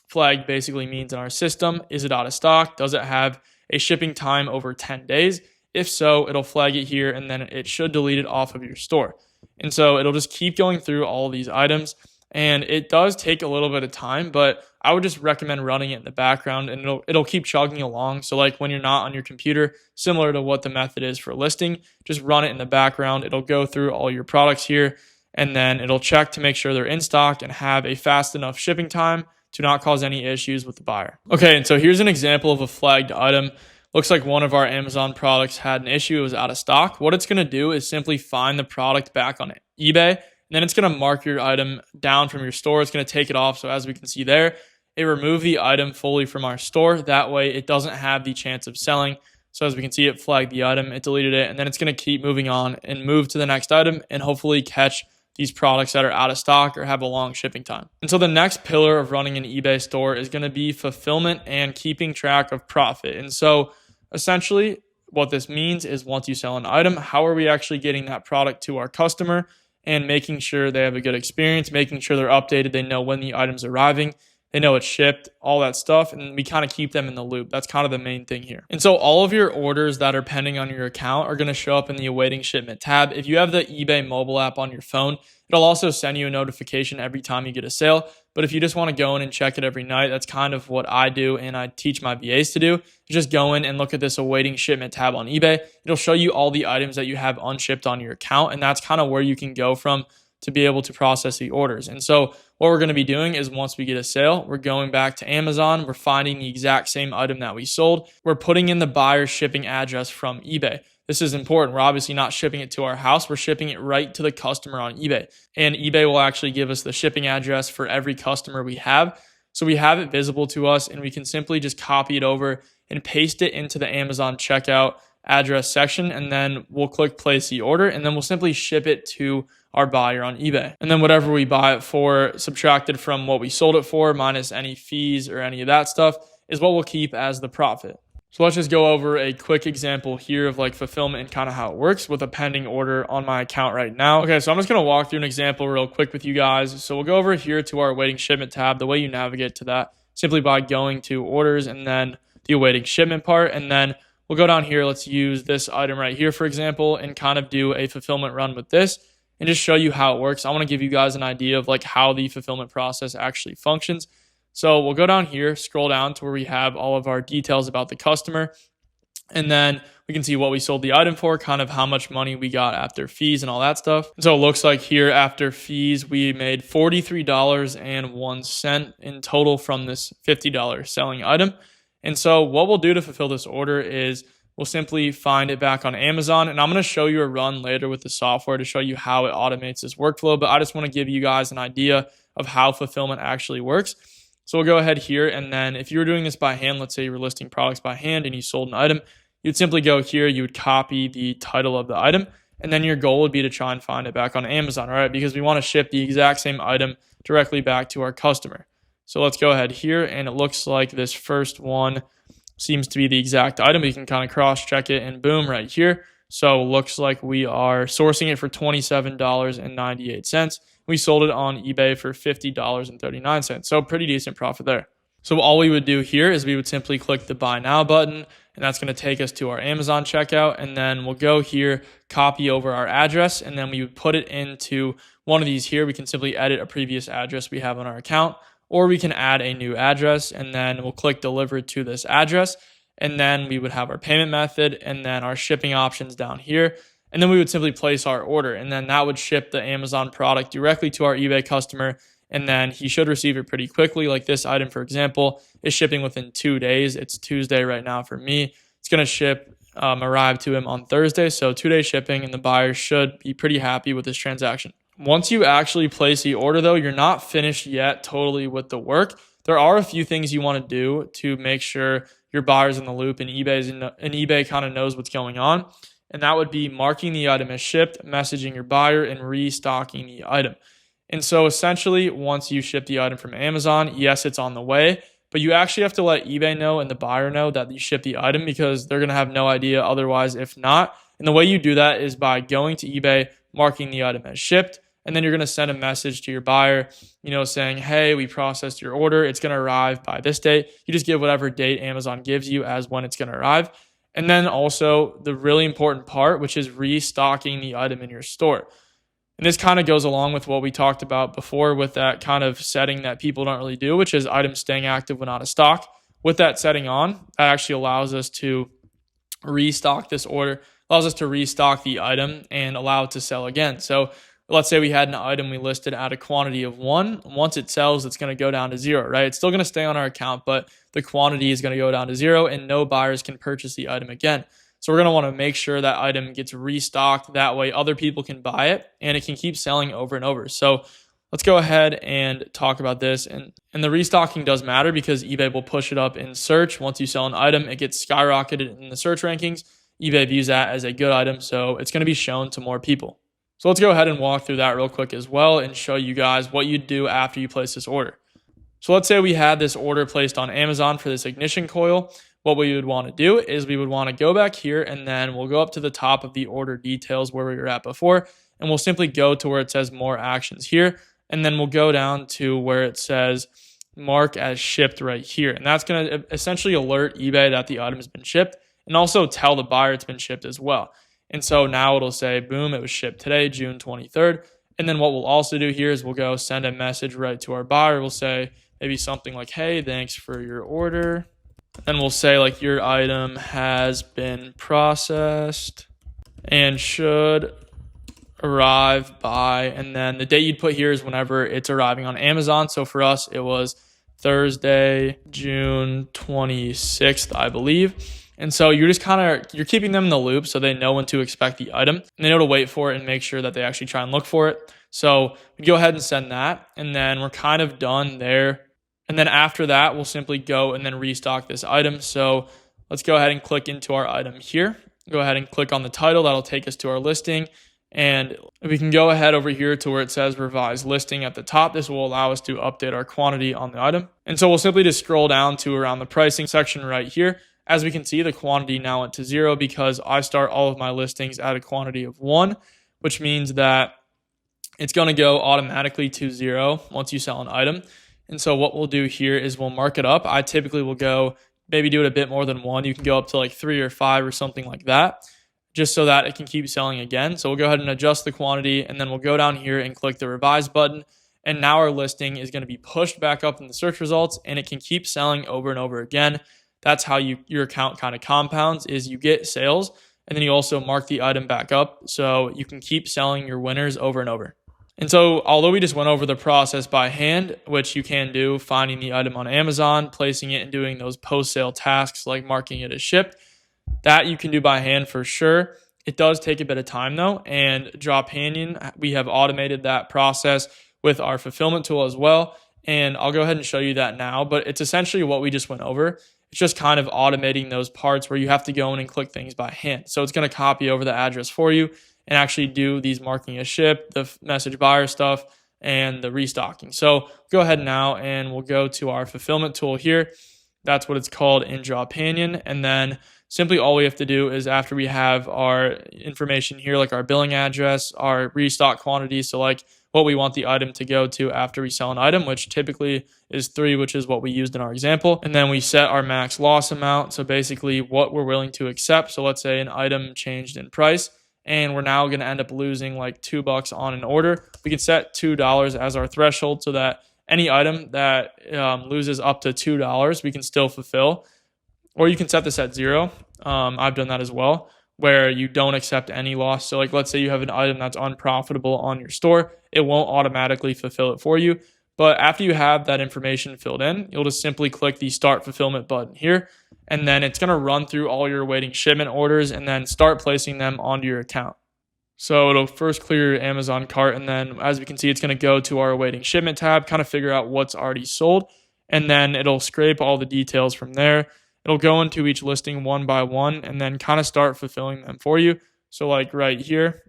flagged basically means in our system, is it out of stock? Does it have a shipping time over 10 days? If so, it'll flag it here, and then it should delete it off of your store. And so it'll just keep going through all of these items. And it does take a little bit of time, but I would just recommend running it in the background, and it'll keep chugging along. So like when you're not on your computer, similar to what the method is for listing, just run it in the background. It'll go through all your products here, and then it'll check to make sure they're in stock and have a fast enough shipping time to not cause any issues with the buyer. Okay, and so here's an example of a flagged item. Looks like one of our Amazon products had an issue. It was out of stock. What it's going to do is simply find the product back on eBay, and then it's going to mark your item down from your store. It's going to take it off. So as we can see there, it removed the item fully from our store. That way it doesn't have the chance of selling. So as we can see, it flagged the item, it deleted it, and then it's going to keep moving on and move to the next item and hopefully catch these products that are out of stock or have a long shipping time. And so the next pillar of running an eBay store is going to be fulfillment and keeping track of profit. And so essentially what this means is once you sell an item, how are we actually getting that product to our customer and making sure they have a good experience, making sure they're updated, they know when the item's arriving, they know it's shipped, all that stuff, and we kind of keep them in the loop. That's kind of the main thing here. And so all of your orders that are pending on your account are going to show up in the awaiting shipment tab. If you have the eBay mobile app on your phone, it'll also send you a notification every time you get a sale. But if you just want to go in and check it every night, that's kind of what I do and I teach my VAs to do. You just go in and look at this awaiting shipment tab on eBay. It'll show you all the items that you have unshipped on your account, and that's kind of where you can go from to be able to process the orders. And so what we're going to be doing is once we get a sale, we're going back to Amazon, we're finding the exact same item that we sold, we're putting in the buyer's shipping address from eBay. This is important. We're obviously not shipping it to our house. We're shipping it right to the customer on eBay. And eBay will actually give us the shipping address for every customer we have. So we have it visible to us, and we can simply just copy it over and paste it into the Amazon checkout address section. And then we'll click place the order, and then we'll simply ship it to our buyer on eBay. And then whatever we buy it for, subtracted from what we sold it for, minus any fees or any of that stuff, is what we'll keep as the profit. So let's just go over a quick example here of like fulfillment and kind of how it works with a pending order on my account right now. Okay, so I'm just going to walk through an example real quick with you guys. So we'll go over here to our awaiting shipment tab. The way you navigate to that, simply by going to orders and then the awaiting shipment part. And then we'll go down here. Let's use this item right here, for example, and kind of do a fulfillment run with this and just show you how it works. I want to give you guys an idea of like how the fulfillment process actually functions. So we'll go down here, scroll down to where we have all of our details about the customer. And then we can see what we sold the item for, kind of how much money we got after fees and all that stuff. And so it looks like here after fees, we made $43.01 in total from this $50 selling item. And so what we'll do to fulfill this order is we'll simply find it back on Amazon. And I'm going to show you a run later with the software to show you how it automates this workflow. But I just want to give you guys an idea of how fulfillment actually works. So we'll go ahead here, and then if you were doing this by hand, let's say you were listing products by hand and you sold an item, you'd simply go here, you would copy the title of the item, and then your goal would be to try and find it back on Amazon, all right? Because we want to ship the exact same item directly back to our customer. So let's go ahead here, and it looks like this first one seems to be the exact item. You can kind of cross-check it, and boom, right here. So it looks like we are sourcing it for $27.98. We sold it on eBay for $50.39. So pretty decent profit there. So all we would do here is we would simply click the buy now button, and that's going to take us to our Amazon checkout. And then we'll go here, copy over our address, and then we would put it into one of these here. We can simply edit a previous address we have on our account, or we can add a new address, and then we'll click deliver to this address. And then we would have our payment method and then our shipping options down here. And then we would simply place our order, and then that would ship the Amazon product directly to our eBay customer, and then he should receive it pretty quickly. Like this item, for example, is shipping within 2 days. It's Tuesday right now for me. It's going to arrive to him on Thursday, so 2-day shipping, and the buyer should be pretty happy with this transaction. Once you actually place the order, though, you're not finished yet totally with the work. There are a few things you want to do to make sure your buyer's in the loop and eBay kind of knows what's going on. And that would be marking the item as shipped, messaging your buyer, and restocking the item. And so essentially, once you ship the item from Amazon, yes, it's on the way, but you actually have to let eBay know and the buyer know that you shipped the item because they're going to have no idea otherwise if not. And the way you do that is by going to eBay, marking the item as shipped, and then you're going to send a message to your buyer, saying, hey, we processed your order. It's going to arrive by this date. You just give whatever date Amazon gives you as when it's going to arrive. And then also the really important part, which is restocking the item in your store. And this kind of goes along with what we talked about before with that kind of setting that people don't really do, which is items staying active when out of stock. With that setting on, that actually allows us to restock this order, allows us to restock the item and allow it to sell again. So let's say we had an item we listed at a quantity of 1. Once it sells, it's going to go down to 0, right? It's still going to stay on our account, but the quantity is going to go down to 0 and no buyers can purchase the item again. So we're going to want to make sure that item gets restocked. That way other people can buy it and it can keep selling over and over. So let's go ahead and talk about this. And the restocking does matter because eBay will push it up in search. Once you sell an item, it gets skyrocketed in the search rankings. eBay views that as a good item, so it's going to be shown to more people. So let's go ahead and walk through that real quick as well and show you guys what you do after you place this order. So let's say we had this order placed on Amazon for this ignition coil. What we would want to do is we would want to go back here and then we'll go up to the top of the order details where we were at before, and we'll simply go to where it says more actions here, and then we'll go down to where it says mark as shipped right here. And that's going to essentially alert eBay that the item has been shipped and also tell the buyer it's been shipped as well. And so now it'll say, boom, it was shipped today, June 23rd. And then what we'll also do here is we'll go send a message right to our buyer. We'll say maybe something like, hey, thanks for your order. Then we'll say like your item has been processed and should arrive by, and then the date you'd put here is whenever it's arriving on Amazon. So for us, it was Thursday, June 26th, I believe. And so you're just you're keeping them in the loop so they know when to expect the item and they know to wait for it and make sure that they actually try and look for it. So we go ahead and send that, and then we're kind of done there. And then after that, we'll simply go and then restock this item. So let's go ahead and click into our item here. Go ahead and click on the title. That'll take us to our listing. And we can go ahead over here to where it says revise listing at the top. This will allow us to update our quantity on the item. And so we'll simply just scroll down to around the pricing section right here. As we can see, the quantity now went to 0 because I start all of my listings at a quantity of 1, which means that it's going to go automatically to 0 once you sell an item. And so what we'll do here is we'll mark it up. I typically will go maybe do it a bit more than 1. You can go up to like 3 or 5 or something like that, just so that it can keep selling again. So we'll go ahead and adjust the quantity, and then we'll go down here and click the revise button. And now our listing is going to be pushed back up in the search results, and it can keep selling over and over again. That's how your account kind of compounds, is you get sales, and then you also mark the item back up so you can keep selling your winners over and over. And so although we just went over the process by hand, which you can do, finding the item on Amazon, placing it, and doing those post-sale tasks like marking it as shipped, that you can do by hand for sure. It does take a bit of time though, and Dropanion, we have automated that process with our fulfillment tool as well. And I'll go ahead and show you that now, but it's essentially what we just went over. It's just kind of automating those parts where you have to go in and click things by hand. So it's going to copy over the address for you and actually do these marking as shipped, the message buyer stuff, and the restocking. So go ahead now and we'll go to our fulfillment tool here. That's what it's called in Dropanion. And then simply all we have to do is, after we have our information here, like our billing address, our restock quantity, so like what we want the item to go to after we sell an item, which typically is 3, which is what we used in our example. And then we set our max loss amount. So basically what we're willing to accept. So let's say an item changed in price, and we're now going to end up losing like $2 on an order. We can set $2 as our threshold so that any item that loses up to $2, we can still fulfill. Or you can set this at 0. I've done that as well, where you don't accept any loss. So like, let's say you have an item that's unprofitable on your store, it won't automatically fulfill it for you. But after you have that information filled in, you'll just simply click the start fulfillment button here, and then it's going to run through all your awaiting shipment orders and then start placing them onto your account. So it'll first clear your Amazon cart, and then as we can see, it's going to go to our awaiting shipment tab, kind of figure out what's already sold, and then it'll scrape all the details from there. It'll go into each listing one by one and then kind of start fulfilling them for you. So like right here,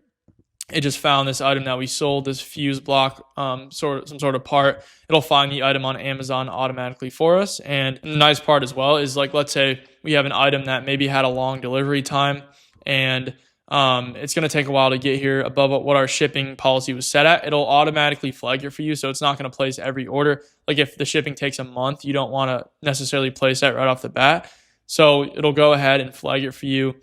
it just found this item that we sold, this fuse block, some sort of part. It'll find the item on Amazon automatically for us. And the nice part as well is, like, let's say we have an item that maybe had a long delivery time, and it's going to take a while to get here above what our shipping policy was set at. It'll automatically flag it for you, so it's not going to place every order. Like if the shipping takes a month, you don't want to necessarily place that right off the bat. So it'll go ahead and flag it for you.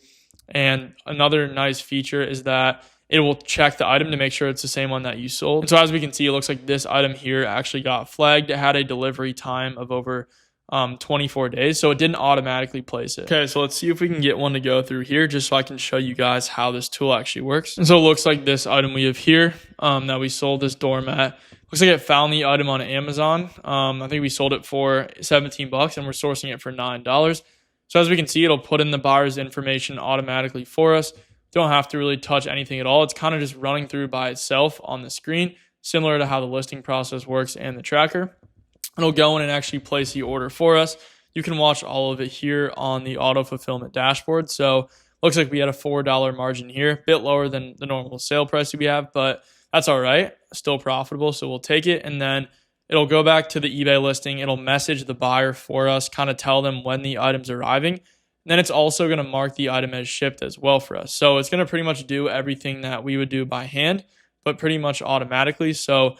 And another nice feature is that it will check the item to make sure it's the same one that you sold. And so as we can see, it looks like this item here actually got flagged. It had a delivery time of over 24 days, so it didn't automatically place it. Okay, so let's see if we can get one to go through here just so I can show you guys how this tool actually works. And so it looks like this item we have here that we sold, this doormat, looks like it found the item on Amazon. I think we sold it for $17 and we're sourcing it for $9. So as we can see, it'll put in the buyer's information automatically for us. Don't have to really touch anything at all. It's kind of just running through by itself on the screen, similar to how the listing process works and the tracker. It'll go in and actually place the order for us. You can watch all of it here on the auto fulfillment dashboard. So looks like we had a $4 margin here, a bit lower than the normal sale price we have, but that's all right. Still profitable, so we'll take it. And then it'll go back to the eBay listing. It'll message the buyer for us, kind of tell them when the item's arriving. And then it's also going to mark the item as shipped as well for us. So it's going to pretty much do everything that we would do by hand, but pretty much automatically. So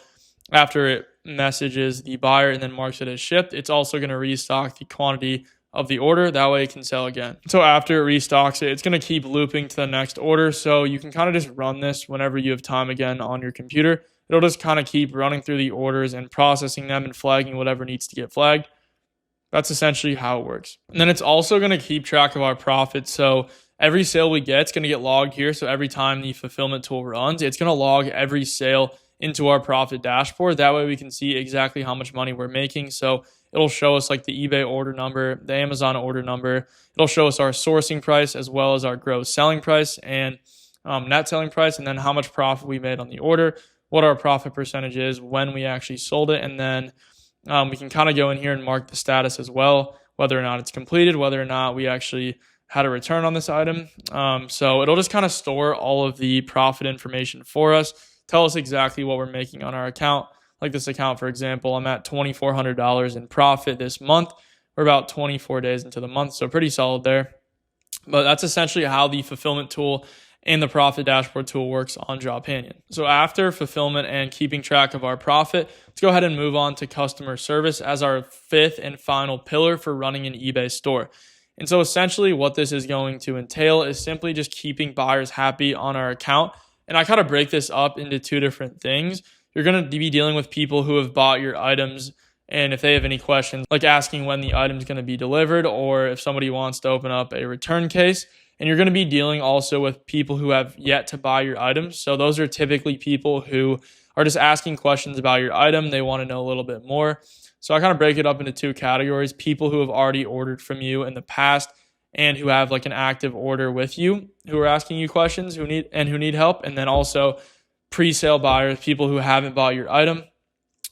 after it messages the buyer and then marks it as shipped, it's also going to restock the quantity of the order. That way it can sell again. So after it restocks it, it's going to keep looping to the next order. So you can kind of just run this whenever you have time again on your computer. It'll just kind of keep running through the orders and processing them and flagging whatever needs to get flagged. That's essentially how it works. And then it's also going to keep track of our profits. So every sale we get, it's going to get logged here. So every time the fulfillment tool runs, it's going to log every sale into our profit dashboard. That way we can see exactly how much money we're making. So it'll show us like the eBay order number, the Amazon order number. It'll show us our sourcing price as well as our gross selling price and net selling price, and then how much profit we made on the order, what our profit percentage is when we actually sold it. And then we can kind of go in here and mark the status as well, whether or not it's completed, whether or not we actually had a return on this item. So it'll just kind of store all of the profit information for us, tell us exactly what we're making on our account. Like this account, for example, I'm at $2,400 in profit this month, We're about 24 days into the month, so pretty solid there. But that's essentially how the fulfillment tool and the profit dashboard tool works on Dropanion. So after fulfillment and keeping track of our profit, let's go ahead and move on to customer service as our fifth and final pillar for running an eBay store. And so essentially what this is going to entail is simply just keeping buyers happy on our account. And I kind of break this up into two different things. You're going to be dealing with people who have bought your items, and if they have any questions, like asking when the item is going to be delivered, or if somebody wants to open up a return case. And you're going to be dealing also with people who have yet to buy your items. So those are typically people who are just asking questions about your item. They want to know a little bit more. So I kind of break it up into two categories: people who have already ordered from you in the past and who have like an active order with you, who are asking you questions, who need help. And then also pre-sale buyers, people who haven't bought your item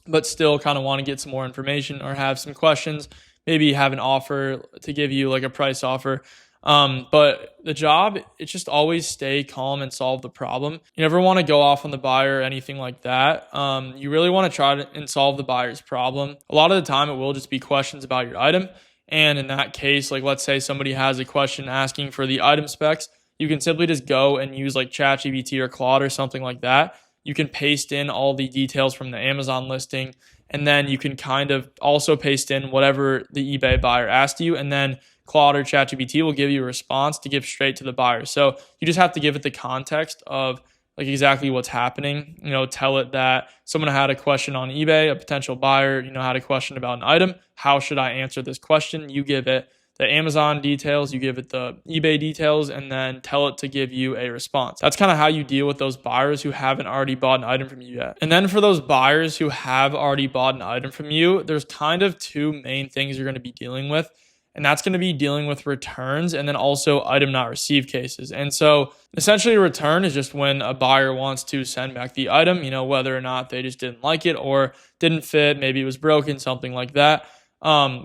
but still kind of want to get some more information or have some questions, maybe have an offer to give you, like a price offer. But the job, it's just always stay calm and solve the problem. You never want to go off on the buyer or anything like that. You really want to try and solve the buyer's problem. A lot of the time it will just be questions about your item. And in that case, like let's say somebody has a question asking for the item specs, you can simply just go and use like ChatGPT or Claude or something like that. You can paste in all the details from the Amazon listing, and then you can kind of also paste in whatever the eBay buyer asked you, and then Claude or ChatGPT will give you a response to give straight to the buyer. So you just have to give it the context of like exactly what's happening. Tell it that someone had a question on eBay, a potential buyer, had a question about an item. How should I answer this question? You give it the Amazon details, you give it the eBay details, and then tell it to give you a response. That's kind of how you deal with those buyers who haven't already bought an item from you yet. And then for those buyers who have already bought an item from you, there's kind of two main things you're going to be dealing with. And that's going to be dealing with returns and then also item not received cases. And so essentially a return is just when a buyer wants to send back the item, whether or not they just didn't like it or didn't fit, maybe it was broken, something like that.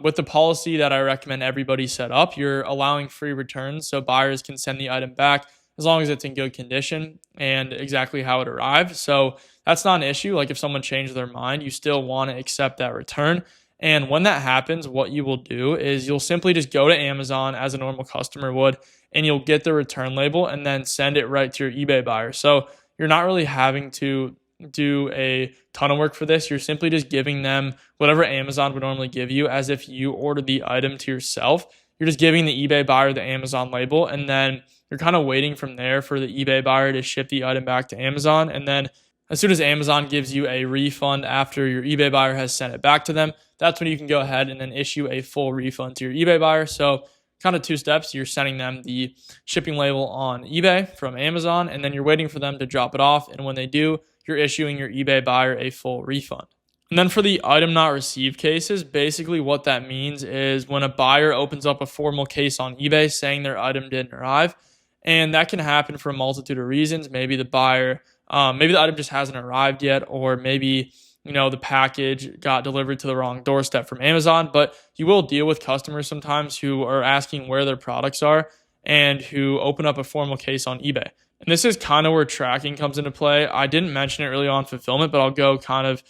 With the policy that I recommend everybody set up, you're allowing free returns so buyers can send the item back as long as it's in good condition and exactly how it arrived. So that's not an issue. Like if someone changed their mind, you still want to accept that return. And when that happens, what you will do is you'll simply just go to Amazon as a normal customer would, and you'll get the return label and then send it right to your eBay buyer. So you're not really having to do a ton of work for this. You're simply just giving them whatever Amazon would normally give you as if you ordered the item to yourself. You're just giving the eBay buyer the Amazon label, and then you're kind of waiting from there for the eBay buyer to ship the item back to Amazon. And then as soon as Amazon gives you a refund after your eBay buyer has sent it back to them, that's when you can go ahead and then issue a full refund to your eBay buyer. So kind of two steps. You're sending them the shipping label on eBay from Amazon, and then you're waiting for them to drop it off. And when they do, you're issuing your eBay buyer a full refund. And then for the item not received cases, basically what that means is when a buyer opens up a formal case on eBay saying their item didn't arrive, and that can happen for a multitude of reasons. Maybe the item just hasn't arrived yet, or maybe the package got delivered to the wrong doorstep from Amazon. But you will deal with customers sometimes who are asking where their products are and who open up a formal case on eBay. And this is kind of where tracking comes into play. I didn't mention it really on fulfillment, but I'll go kind of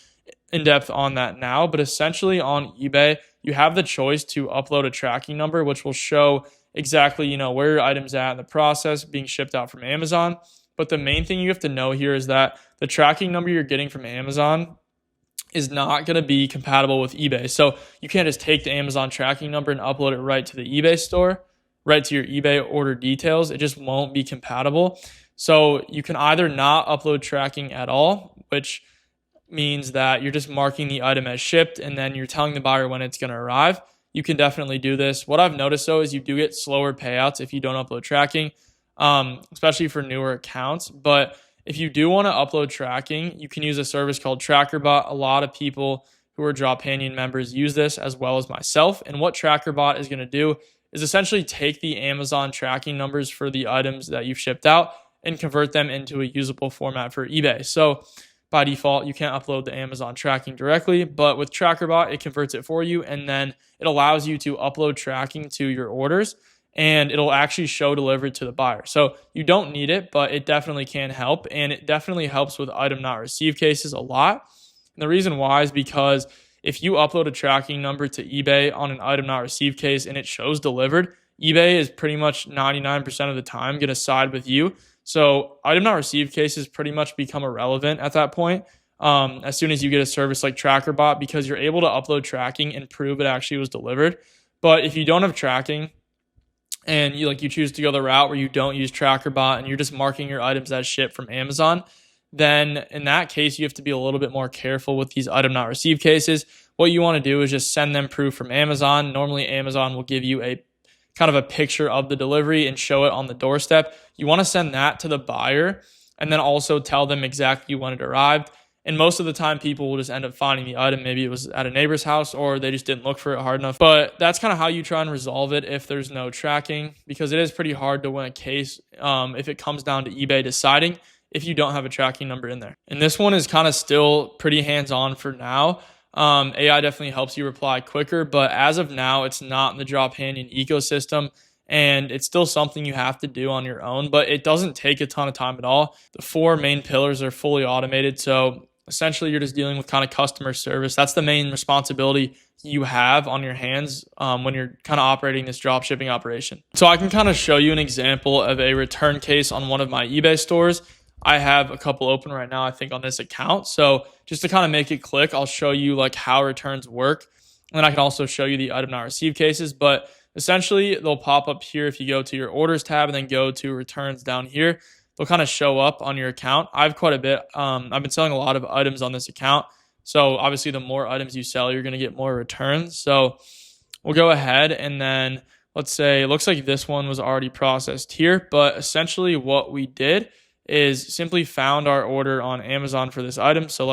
in depth on that now. But essentially on eBay, you have the choice to upload a tracking number, which will show exactly, where your item's at in the process being shipped out from Amazon. But the main thing you have to know here is that the tracking number you're getting from Amazon is not going to be compatible with eBay. So you can't just take the Amazon tracking number and upload it right to the eBay store, right to your eBay order details. It just won't be compatible. So you can either not upload tracking at all, which means that you're just marking the item as shipped and then you're telling the buyer when it's going to arrive. You can definitely do this. What I've noticed though is you do get slower payouts if you don't upload tracking, especially for newer accounts. But if you do want to upload tracking, you can use a service called TrackerBot. A lot of people who are Dropanion members use this, as well as myself. And what TrackerBot is going to do is essentially take the Amazon tracking numbers for the items that you've shipped out and convert them into a usable format for eBay. So by default, you can't upload the Amazon tracking directly, but with TrackerBot, it converts it for you, and then it allows you to upload tracking to your orders, and it'll actually show delivered to the buyer. So you don't need it, but it definitely can help, and it definitely helps with item not received cases a lot. And the reason why is because if you upload a tracking number to eBay on an item not received case and it shows delivered, eBay is pretty much 99% of the time going to side with you. So item not received cases pretty much become irrelevant at that point. As soon as you get a service like TrackerBot, because you're able to upload tracking and prove it actually was delivered. But if you don't have tracking and you choose to go the route where you don't use TrackerBot and you're just marking your items as shipped from Amazon, then in that case, you have to be a little bit more careful with these item not received cases. What you want to do is just send them proof from Amazon. Normally, Amazon will give you a kind of a picture of the delivery and show it on the doorstep. You want to send that to the buyer and then also tell them exactly when it arrived. And most of the time, people will just end up finding the item. Maybe it was at a neighbor's house or they just didn't look for it hard enough. But that's kind of how you try and resolve it if there's no tracking, because it is pretty hard to win a case if it comes down to eBay deciding if you don't have a tracking number in there. And this one is kind of still pretty hands-on for now. AI definitely helps you reply quicker, but as of now, it's not in the Dropanion ecosystem. And it's still something you have to do on your own, but it doesn't take a ton of time at all. The 4 main pillars are fully automated. So essentially, you're just dealing with kind of customer service. That's the main responsibility you have on your hands when you're kind of operating this drop shipping operation. So I can kind of show you an example of a return case on one of my eBay stores. I have a couple open right now, I think, on this account. So just to kind of make it click, I'll show you how returns work. And then I can also show you the item not received cases. But essentially, they'll pop up here if you go to your orders tab and then go to returns down here. They'll kind of show up on your account. I have quite a bit. I've been selling a lot of items on this account. So obviously, the more items you sell, you're going to get more returns. So we'll go ahead and then let's say it looks like this one was already processed here. But essentially, what we did is simply found our order on Amazon for this item. So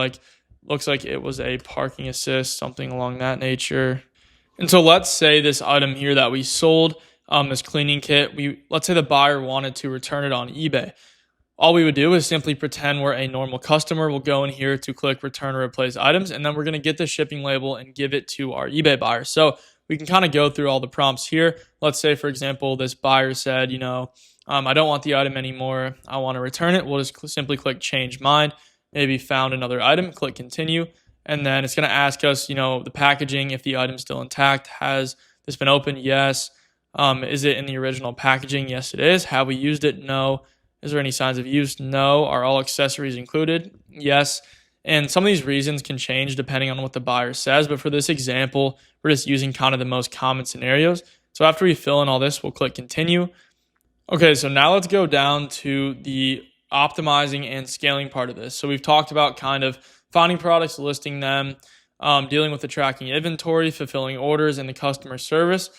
looks like it was a parking assist, something along that nature. And so let's say this item here that we sold, this cleaning kit, let's say the buyer wanted to return it on eBay. All we would do is simply pretend we're a normal customer. We'll go in here to click return or replace items, and then we're going to get the shipping label and give it to our eBay buyer. So we can kind of go through all the prompts here. Let's say, for example, this buyer said, I don't want the item anymore. I want to return it. We'll just simply click change mind, maybe found another item, click continue. And then it's going to ask us, the packaging, if the item's still intact. Has this been opened? Yes. Is it in the original packaging? Yes, it is. Have we used it? No. Is there any signs of use? No. Are all accessories included? Yes. And some of these reasons can change depending on what the buyer says. But for this example, we're just using kind of the most common scenarios. So after we fill in all this, we'll click continue. Okay, so now let's go down to the optimizing and scaling part of this. So we've talked about kind of finding products, listing them, dealing with the tracking inventory, fulfilling orders, and the customer service.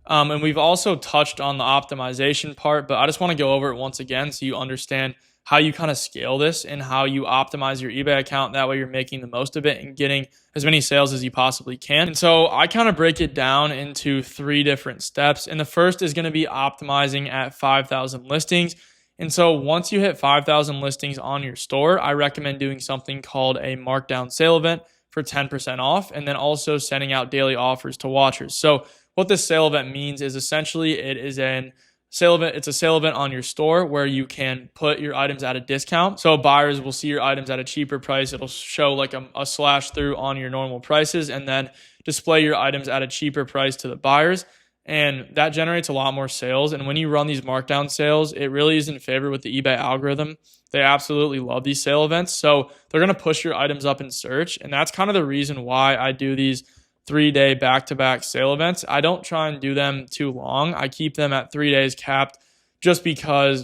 And we've also touched on the optimization part, but I just want to go over it once again so you understand how you kind of scale this and how you optimize your eBay account. That way you're making the most of it and getting as many sales as you possibly can. And so I kind of break it down into 3 different steps. And the first is going to be optimizing at 5,000 listings. And so once you hit 5,000 listings on your store, I recommend doing something called a markdown sale event for 10% off, and then also sending out daily offers to watchers. So what this sale event means is essentially it's a sale event on your store where you can put your items at a discount. So buyers will see your items at a cheaper price. It'll show a slash through on your normal prices and then display your items at a cheaper price to the buyers. And that generates a lot more sales. And when you run these markdown sales, it really is in favor with the eBay algorithm. They absolutely love these sale events. So they're going to push your items up in search. And that's kind of the reason why I do these 3-day back-to-back sale events. I don't try and do them too long. I keep them at 3 days capped just because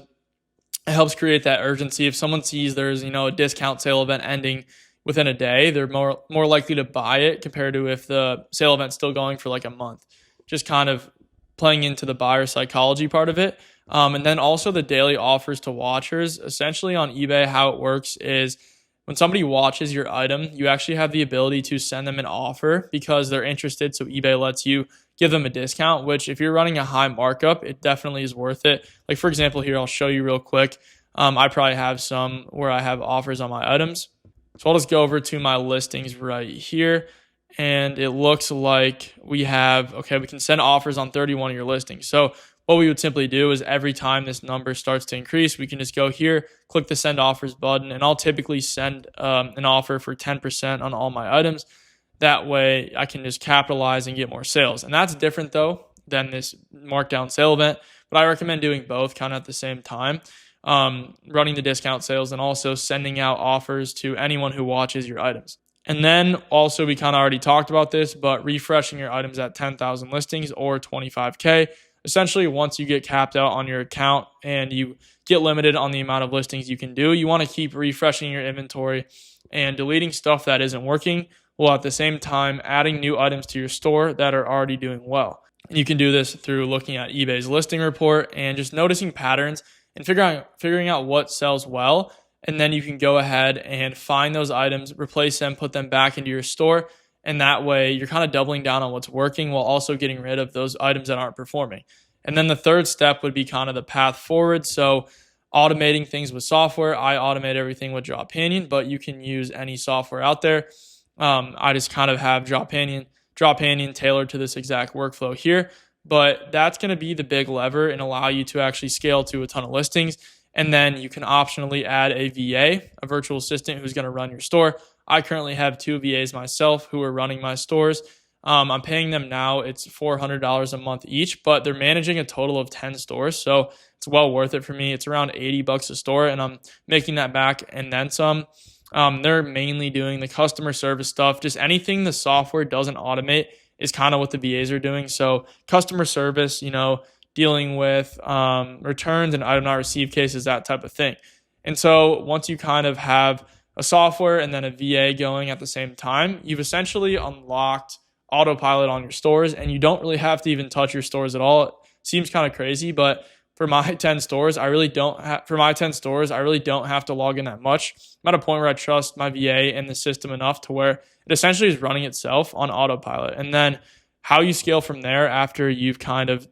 it helps create that urgency. If someone sees there's, a discount sale event ending within a day, they're more likely to buy it compared to if the sale event's still going for a month. Just kind of playing into the buyer psychology part of it. And then also the daily offers to watchers. Essentially on eBay, how it works is when somebody watches your item, you actually have the ability to send them an offer because they're interested. So eBay lets you give them a discount, which if you're running a high markup, it definitely is worth it. For example, here, I'll show you real quick. I probably have some where I have offers on my items. So I'll just go over to my listings right here. And it looks like we can send offers on 31 of your listings. So what we would simply do is every time this number starts to increase, we can just go here, click the send offers button, and I'll typically send an offer for 10% on all my items. That way I can just capitalize and get more sales. And that's different though than this markdown sale event, but I recommend doing both kind of at the same time. Running the discount sales and also sending out offers to anyone who watches your items. And then also, we kind of already talked about this, but refreshing your items at 10,000 listings or 25K. Essentially, once you get capped out on your account and you get limited on the amount of listings you can do, you want to keep refreshing your inventory and deleting stuff that isn't working, while at the same time adding new items to your store that are already doing well. And you can do this through looking at eBay's listing report and just noticing patterns and figuring out what sells well. And then you can go ahead and find those items, replace them, put them back into your store. And that way you're kind of doubling down on what's working while also getting rid of those items that aren't performing. And then the third step would be kind of the path forward. So automating things with software. I automate everything with Dropanion, but you can use any software out there. I just kind of have Dropanion tailored to this exact workflow here. But that's going to be the big lever and allow you to actually scale to a ton of listings. And then you can optionally add a VA, a virtual assistant who's going to run your store. I currently have 2 VAs myself who are running my stores. I'm paying them now. It's $400 a month each, but they're managing a total of 10 stores. So it's well worth it for me. It's around $80 a store, and I'm making that back and then some. They're mainly doing the customer service stuff. Just anything the software doesn't automate is kind of what the VAs are doing. So customer service, dealing with returns and item not received cases, that type of thing. And so once you kind of have a software and then a VA going at the same time, you've essentially unlocked autopilot on your stores, and you don't really have to even touch your stores at all. It seems kind of crazy, but for my 10 stores, I really don't have to log in that much. I'm at a point where I trust my VA and the system enough to where it essentially is running itself on autopilot. And then how you scale from there after you've kind of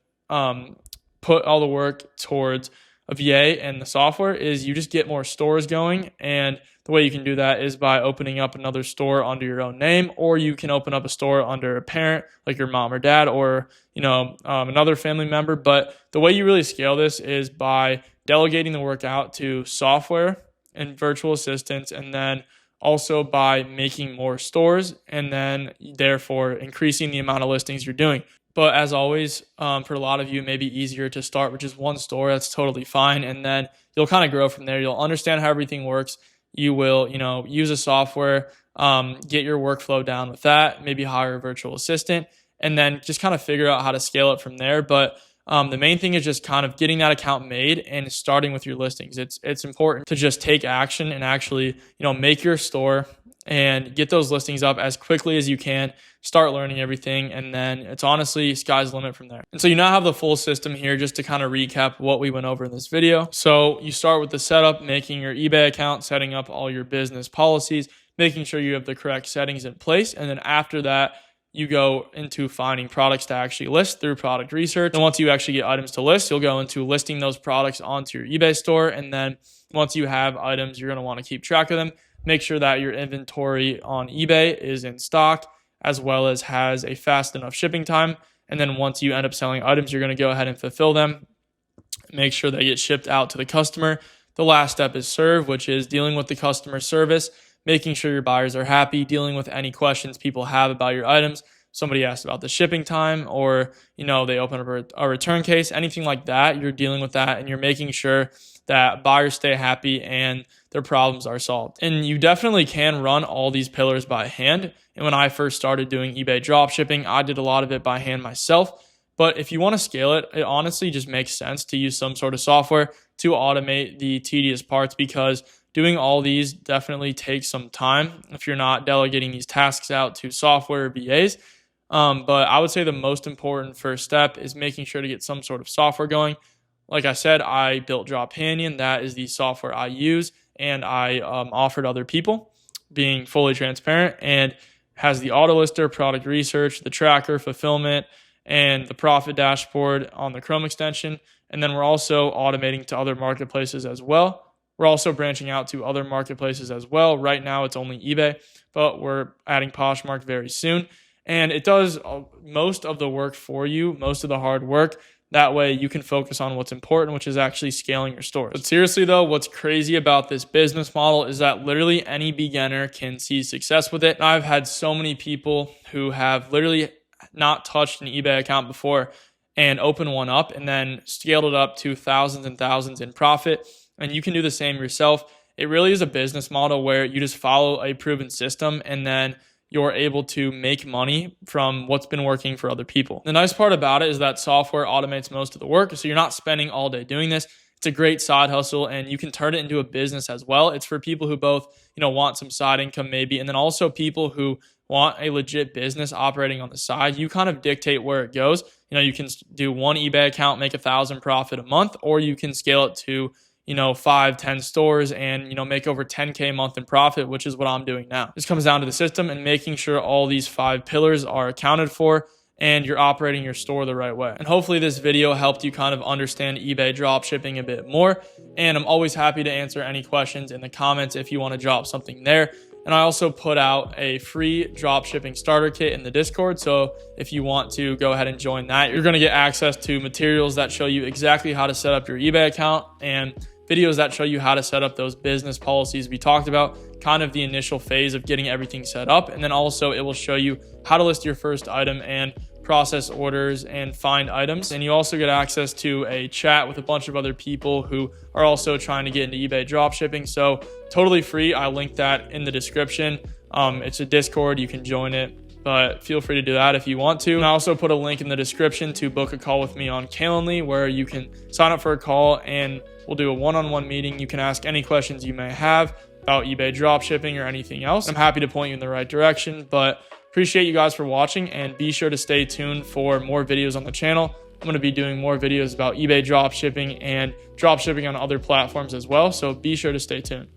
put all the work towards a VA and the software is you just get more stores going. And the way you can do that is by opening up another store under your own name, or you can open up a store under a parent like your mom or dad, or another family member. But the way you really scale this is by delegating the work out to software and virtual assistants, and then also by making more stores, and then therefore increasing the amount of listings you're doing. But as always, for a lot of you, it may be easier to start with just one store. That's totally fine. And then you'll kind of grow from there. You'll understand how everything works. You will, use a software, get your workflow down with that, maybe hire a virtual assistant, and then just kind of figure out how to scale it from there. But the main thing is just kind of getting that account made and starting with your listings. It's important to just take action and actually, make your store and get those listings up as quickly as you can, start learning everything, and then it's honestly sky's the limit from there. And so you now have the full system here. Just to kind of recap what we went over in this video. So you start with the setup, making your eBay account, setting up all your business policies, making sure you have the correct settings in place, and then after that, you go into finding products to actually list through product research. And once you actually get items to list, you'll go into listing those products onto your eBay store. And then once you have items, you're going to want to keep track of them. Make sure that your inventory on eBay is in stock, as well as has a fast enough shipping time. And then once you end up selling items, you're going to go ahead and fulfill them. Make sure they get shipped out to the customer. The last step is serve, which is dealing with the customer service, making sure your buyers are happy, dealing with any questions people have about your items. Somebody asked about the shipping time, or they open up a return case, anything like that. You're dealing with that, and you're making sure that buyers stay happy and their problems are solved. And you definitely can run all these pillars by hand. And when I first started doing eBay dropshipping, I did a lot of it by hand myself. But if you want to scale it, it honestly just makes sense to use some sort of software to automate the tedious parts, because doing all these definitely takes some time if you're not delegating these tasks out to software or VAs. But I would say the most important first step is making sure to get some sort of software going. Like I said, I built Dropanion. That is the software I use, and I offered other people, being fully transparent, and has the auto lister, product research, the tracker, fulfillment, and the profit dashboard on the Chrome extension. And then we're also automating to other marketplaces as well. We're also branching out to other marketplaces as well. Right now it's only eBay, but we're adding Poshmark very soon. And it does most of the work for you, most of the hard work. That way you can focus on what's important, which is actually scaling your stores. But seriously though, what's crazy about this business model is that literally any beginner can see success with it. And I've had so many people who have literally not touched an eBay account before and opened one up and then scaled it up to thousands and thousands in profit. And you can do the same yourself. It really is a business model where you just follow a proven system and then you're able to make money from what's been working for other people. The nice part about it is that software automates most of the work, so you're not spending all day doing this. It's a great side hustle, and you can turn it into a business as well. It's for people who both, want some side income maybe, and then also people who want a legit business operating on the side. You kind of dictate where it goes. You can do one eBay account, make 1,000 profit a month, or you can scale it to 5, 10 stores and, make over 10K a month in profit, which is what I'm doing now. This comes down to the system and making sure all these 5 pillars are accounted for and you're operating your store the right way. And hopefully this video helped you kind of understand eBay dropshipping a bit more. And I'm always happy to answer any questions in the comments if you want to drop something there. And I also put out a free dropshipping starter kit in the Discord. So if you want to go ahead and join that, you're going to get access to materials that show you exactly how to set up your eBay account and videos that show you how to set up those business policies we talked about, kind of the initial phase of getting everything set up. And then also it will show you how to list your first item and process orders and find items. And you also get access to a chat with a bunch of other people who are also trying to get into eBay dropshipping. So totally free. I linked that in the description. It's a Discord. You can join it, but feel free to do that if you want to. And I also put a link in the description to book a call with me on Calendly, where you can sign up for a call and we'll do a one-on-one meeting. You can ask any questions you may have about eBay dropshipping or anything else. I'm happy to point you in the right direction, but appreciate you guys for watching, and be sure to stay tuned for more videos on the channel. I'm going to be doing more videos about eBay dropshipping and dropshipping on other platforms as well, so be sure to stay tuned.